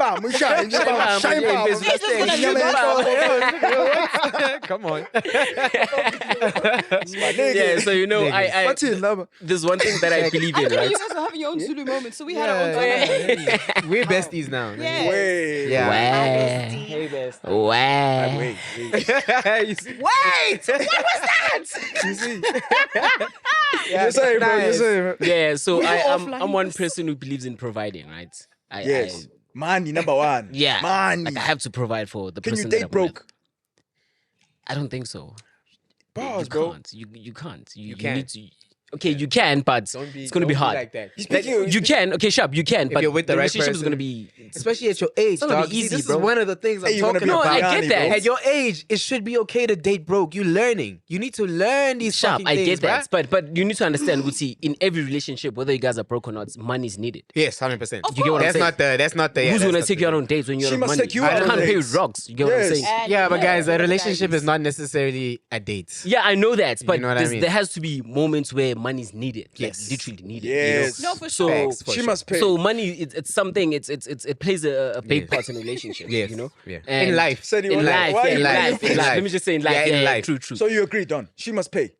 ba. Shine ba. He's just gonna leave Come on. yeah. So you know, Niggas. What's it, lover? there's one thing that I believe in, right? You guys were having your own Zulu moment, so we had our own Tswana. Yeah. We're besties now. Yeah. Wait. Yeah. Wow. Hey, best. Wow. Wait. You see? Wait! What was that? You see? You're saying, bro. You're nice. saying. Yeah. So I'm offline one this. person who believes in providing, right? Yes. Money, number one. Yeah. Money. Like I have to provide for the Can person you that date I'm broke? with. I don't think so. Bars, you bro. can't. You can't. You can't. need to. Okay, you can, but Don't be, it's going to be don't hard. like that. You can, okay, sharp, you can, but you're with the the right relationship is person. going to be. Especially at your age, It's not gonna dog. be easy, this bro. is one of the things I'm Hey, you wanna talking be a No, I about. get Pagani, that. bro. At your age, it should be okay to date broke. You learning. You need to learn these Sharp, fucking I things, get that, bruh. but you need to understand, Gucci, in every relationship, whether you guys are broke or not, money is needed. Yes, 100%. You get what I'm That's saying? not the. That's not the. yeah, Who's that's gonna not take the- you out on dates when you She have must money? take you I out on can't pay dates. with drugs. You get what I'm Yes. saying? And Yeah, but guys, a the relationship guys. is not necessarily a date. Yeah, I know that, but know what I mean? there has to be moments where money is needed, like Yes. literally needed. Yes. No, for So, sure. Facts, for She sure. must pay. So money, it's something. It plays a big Yes. part in a relationship. Yes. You know, Yeah. And In life. Said you in wanna- life, why yeah, you in paying life, for in it? life. Let me just say in life. Yeah, in life. True. So you agree, Don? She must pay.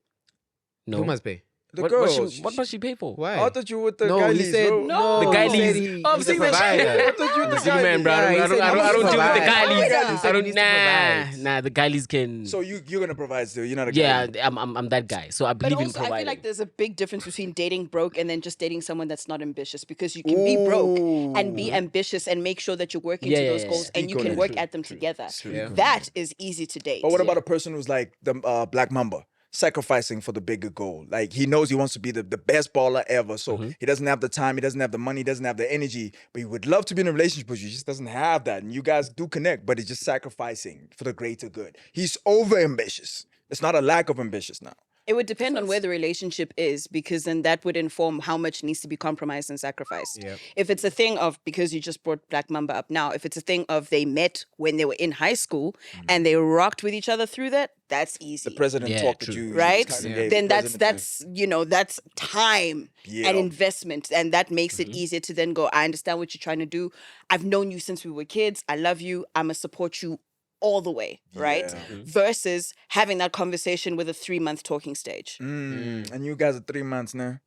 No, Who must pay? The what, girl. what must she pay for? Why? I thought you with the No, guy he said bro. No. The he guy said leads. he- Oh, I'm he's a saying that shit. provider. I thought you with the City guy man, bro. Yeah, he I said don't he deal needs with to the provide. guys. Yeah, he said I he don't. needs to provide. Nah. The guys can. So you're gonna provide still. You're not a guy. Yeah, I'm that guy. So I But believe in also, I providing. feel like there's a big difference between dating broke and then just dating someone that's not ambitious, because you can be broke and be ambitious and make sure that you're working to Yeah, those yeah, goals and Speak you on can it. work True, at them together. Yeah. That is easy to date. But what about a person who's like the Black Mamba, sacrificing for the bigger goal? Like he knows he wants to be the best baller ever, so he doesn't have the time, he doesn't have the money, he doesn't have the energy, but he would love to be in a relationship with you. He just doesn't have that, and you guys do connect, but he's just sacrificing for the greater good. He's over ambitious. It's not a lack of ambitious now. It would depend on where the relationship is, because then that would inform how much needs to be compromised and sacrificed. Yep. If it's a thing of, because you just brought Black Mamba up now, if it's a thing of they met when they were in high school and they rocked with each other through that, that's easy. The president Yeah, talked true. to you, Right? just kinda gave Then the that's president that's time Yeah. and investment, and that makes it easier to then go, I understand what you're trying to do. I've known you since we were kids. I love you. I'm gonna support you all the way, right? Versus having that conversation with a 3-month talking stage. And you guys are 3 months now.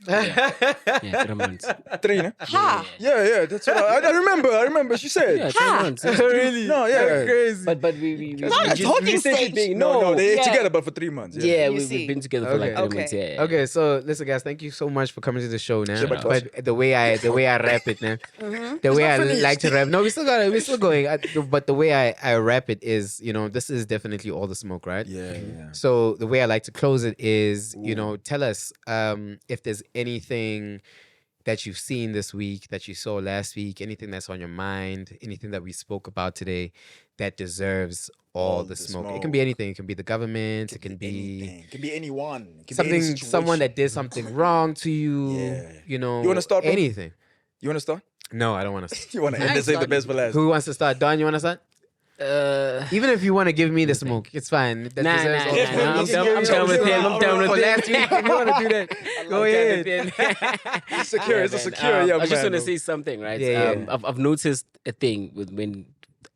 Yeah, 3 months. 3, no? Ha! Yeah, that's what I remember. She said. Yeah, 3 months. yeah. Really? No, yeah, crazy. But we Not a just talking recently stage. been- no, they Yeah. together, but for 3 months. Yeah, You we've see. been together for like Okay. 3 months. Okay. Yeah. Okay, so listen, guys, thank you so much for coming to the show now. Shabbat But the way I wrap it now, the way I like to wrap. No, we're still going. But the way I wrap it is, this is definitely all the smoke, right? Yeah. So the way I like to close it is, tell us if there's anything that you've seen this week, that you saw last week, anything that's on your mind, anything that we spoke about today that deserves all the smoke. It can be anything. It can be the government. It can be Anything. It can be anyone. It can be any someone situation. that did something wrong to you. Yeah. You know, You wanna start, bro? anything. You want to start? No, I don't want to. You want to end this? Save the best for last. Who wants to start? Don, you want to start? Even if you want to give me the smoke, it's fine. That Nah, deserves all the smoke. I'm You can down with him. I'm down with For him. last week, if you want to do that, go ahead. It's secure. It's a secure young I just man, want to bro. say something, right? Yeah, yeah. I've noticed a thing with when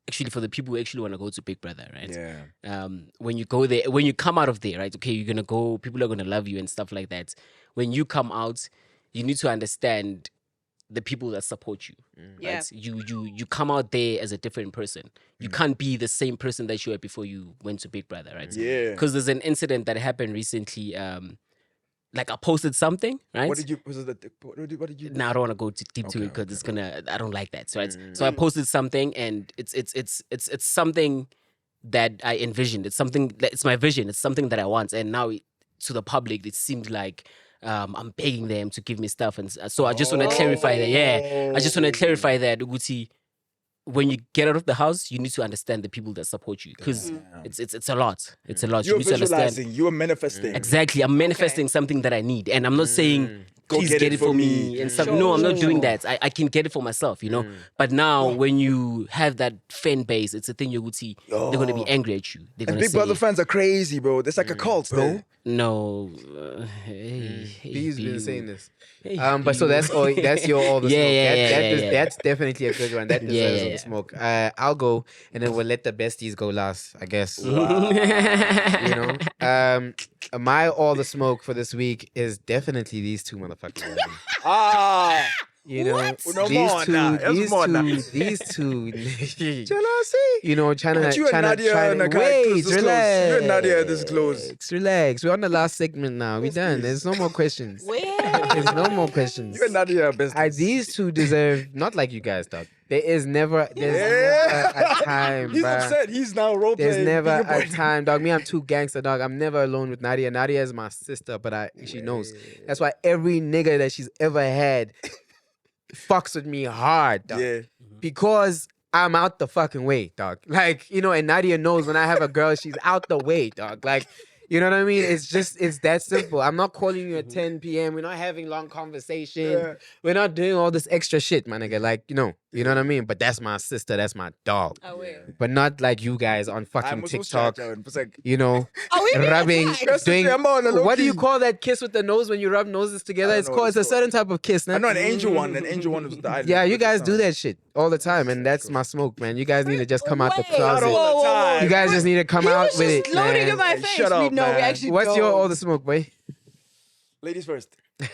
actually for the people who actually want to go to Big Brother, right? Yeah. When you go there, when you come out of there, right? Okay, you're gonna go. People are gonna love you and stuff like that. When you come out, you need to understand the people that support you. Yeah. Right? You come out there as a different person. You can't be the same person that you were before you went to Big Brother, right? Yeah. Because there's an incident that happened recently. Like I posted something, right? What did you? What did you? Now I don't want to go too deep to it because it's gonna. I don't like that, right? So I posted something, and it's something that I envisioned. It's something that it's my vision. It's something that I want, and now to the public, it seemed like I'm begging them to give me stuff, and so I just want to clarify that. Yeah, I just want to clarify that, Uguti. When you get out of the house, you need to understand the people that support you because it's a lot. It's a lot. You're You need to understand. visualizing. You're manifesting. Exactly. I'm manifesting something that I need. And I'm not saying, Go please get it for me and stuff. Sure, No, I'm not sure, doing sure. that. I can get it for myself, But now when you have that fan base, it's a thing you would see. They're going to be angry at you. They're And going to Big say, Brother fans are crazy, bro. There's like a cult, bro. no. Hey, He's been B, saying this. hey, But so B. that's all. That's your all the Yeah, smoke. yeah. That's definitely a good one. That deserves all Yeah. the smoke. I'll go, and then we'll let the besties go last, I guess. My all the smoke for this week is definitely these two motherfuckers. Ah. No more these two, now. There's these more now. two, these two. Jealousy. Trying But you and Nadia to and wait, this close. relax. You and Nadia are this close. Relax. We're on the last segment now. We're done. There's no more questions. Where? There's no more questions. You and Nadia are best. These two deserve, not like you guys thought, There's never a time, He's bruh. upset. He's now role playing. There's never a time, dog. Me, I'm too gangster, dog. I'm never alone with Nadia. Nadia is my sister, but she knows. That's why every nigga that she's ever had fucks with me hard, dog. Yeah. Because I'm out the fucking way, dog. Like, you know, and Nadia knows when I have a girl, she's out the way, dog. Like, you know what I mean? It's that simple. I'm not calling you at 10 p.m. We're not having long conversations. Yeah. We're not doing all this extra shit, my nigga. Like, you know what I mean? But that's my sister. That's my dog. Oh, wait. But not like you guys on fucking TikTok, you know, Oh, we rubbing, doing, low what do you key. call that kiss with the nose when you rub noses together? I don't It's know called, what it's a it's called. certain type of kiss. I know an angel one. An angel one was the island. Yeah, you guys do that shit all the time. And that's my smoke, man. You guys need to just come out the Wait, closet. Not all the time. You guys just need to come He out was with just it, loading man. in my Hey, face. shut we up, know, we man. actually What's don't. your all the smoke, boy? Ladies first. I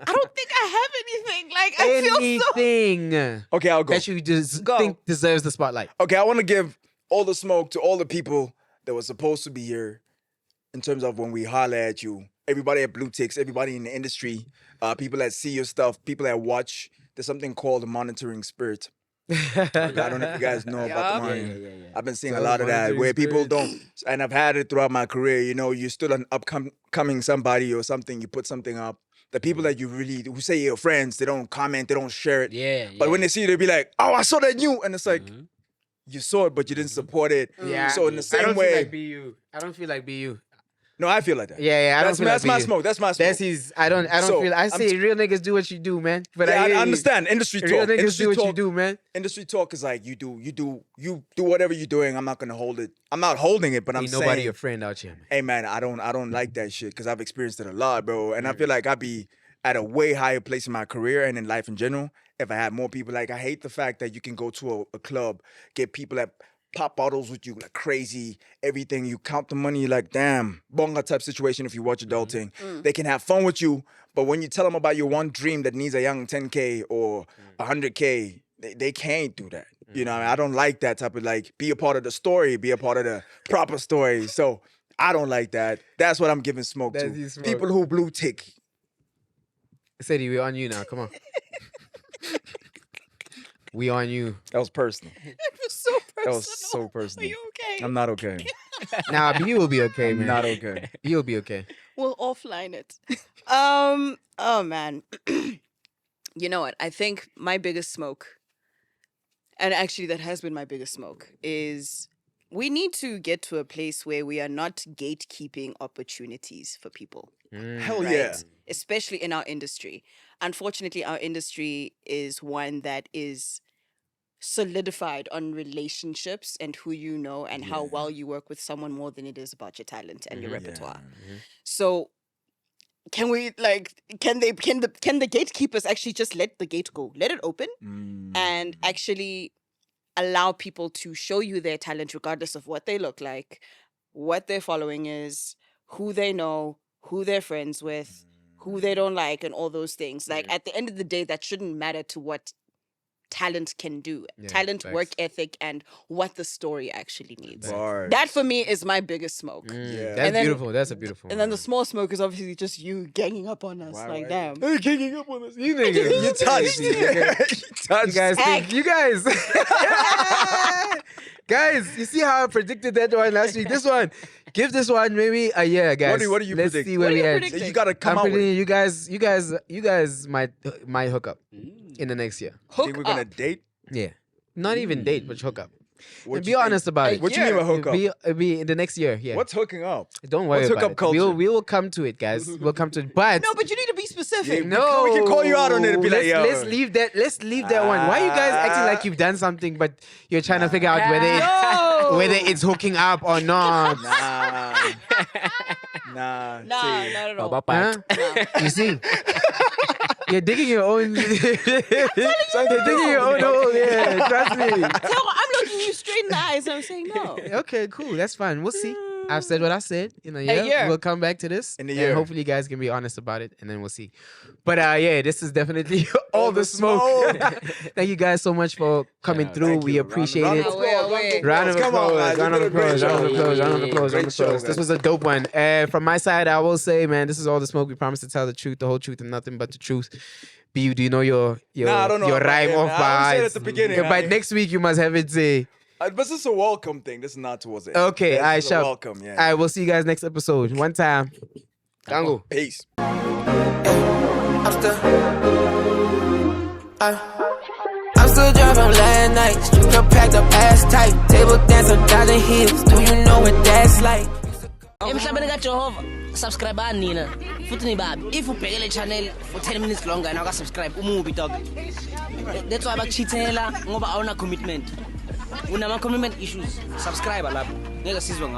don't think I have anything. Like, I feel so... Anything Okay, I'll go. that you just Go. think deserves the spotlight. Okay, I want to give all the smoke to all the people that were supposed to be here in terms of when we holler at you. Everybody at Blue Ticks, everybody in the industry, people that see your stuff, people that watch. There's something called the monitoring spirit. I don't know if you guys know about the monitoring. I've been seeing a lot of that where people don't, and I've had it throughout my career. You know, you're still an upcoming somebody or something. You put something up. The people that you really, who say you're friends, they don't comment, they don't share it. Yeah. But when they see you, they'll be like, "Oh, I saw that new," and it's like, you saw it, but you didn't support it. Yeah. So in the I same don't way, feel like be you. I don't feel like be you. no, I feel like that. Yeah, I don't feel That's like my be you. smoke. That's my smoke. That's his. I don't So, feel. I I'm say real niggas do what you do, man. But Yeah, I, hear I you. understand industry talk. Real niggas Industry do what talk. you do, man. Industry talk is like you do whatever you're doing. I'm not gonna hold it. I'm not holding it, but I'm Ain't nobody saying, your friend out here, man. hey man, I don't like that shit because I've experienced it a lot, bro. And I feel like I'd be at a way higher place in my career and in life in general if I had more people. Like I hate the fact that you can go to a club, get people that pop bottles with you like crazy, everything. You count the money, you're like, damn, bonga type situation if you watch adulting. They can have fun with you, but when you tell them about your one dream that needs a young 10K or 100K, they can't do that. You know, I don't like that type of like, be a part of the story, be a part of the proper story. So I don't like that. That's what I'm giving smoke That's to. you smoke. People who blue tick. Sadie, we on you now. Come on. We on you. That was personal. It was so personal. That was so personal. Are you okay? I'm not okay. Nah, but you will be okay, I'm man. not okay. You'll be okay. We'll offline it. Oh man. You know what? I think my biggest smoke, and actually that has been my biggest smoke, is we need to get to a place where we are not gatekeeping opportunities for people. Hell Right? yeah. Especially in our industry. Unfortunately, our industry is one that is solidified on relationships and who you know and how well you work with someone more than it is about your talent and your repertoire. So can we can the gatekeepers actually just let the gate go? Let it open and actually allow people to show you their talent regardless of what they look like, what their following is, who they know, who they're friends with, who they don't like, and all those things. Like at the end of the day, that shouldn't matter to what talent can do. Yeah, Talent, facts. work ethic, and what the story actually needs. Bars. That for me is my biggest smoke. Yeah. That's And then- beautiful. That's a beautiful And then the one. small smoke is obviously just you ganging up on us. Why, like, right? damn. Hey, ganging up on us. You niggas. You touched. You touched. guys think, you guys. Guys, you see how I predicted that one last week? This one. Give this one maybe a year, guys. What do you Let's predict? see where What are we you at. predicting? You gotta come I'm out with predicting it. you guys might hook up in the next year. Hook Think we're gonna up. date? Yeah. Not even date, but hook up. What And you be think? honest about it. What you mean by hook up? It'll be in the next year. Yeah. What's hooking up? Don't worry what's about hookup it. culture? We will come to it, guys. We'll come to it. But No, but you need to be specific. no, we can call you out on it and be like, yo. let's leave that. Let's leave that one. Why are you guys acting like you've done something, but you're trying to figure out whether it's hooking up or not? Nah. Nah, See. not at all. Huh? Nah. You see, you're digging your own. You're digging your own hole. Yeah, trust me. No, I'm looking you straight in the eyes and I'm saying no. Okay, cool. That's fine. We'll see. I've said what I said. In a year. year, we'll come back to this. In a and year. hopefully you guys can be honest about it, and then we'll see. But yeah, this is definitely all the smoke. Thank you guys so much for coming through. Thank We you. appreciate Round it. of applause, Round of Come on, applause, guys. round of You did a great applause, round of job. applause, round of applause, round Great of show, applause. This guys. was a dope one. From my side, I will say, man, this is all the smoke. We promise to tell the truth, the whole truth, and nothing but the truth. B, do you know your Nah, I don't know your about rhyme it, off man. I said by at the beginning, By I- next week, you must have it say. But this is a welcome thing. This is not towards the end. Okay, This I is a shall. welcome. Yeah. I will see you guys next episode. One time. Tango. Peace. I'm still driving last night. Straight up packed up ass tight. Table dancer, dodging hips. Do you know what that's like? Emhlabeni kaJehova subscribe nina futhi nibabi if ubheke le channel for 10 minutes longer and subscribe umubi dog. That's why bakuchithela ngoba awuna commitment. Unama commitment issues. Subscribe lapho. Ngeke sizwe ngawo.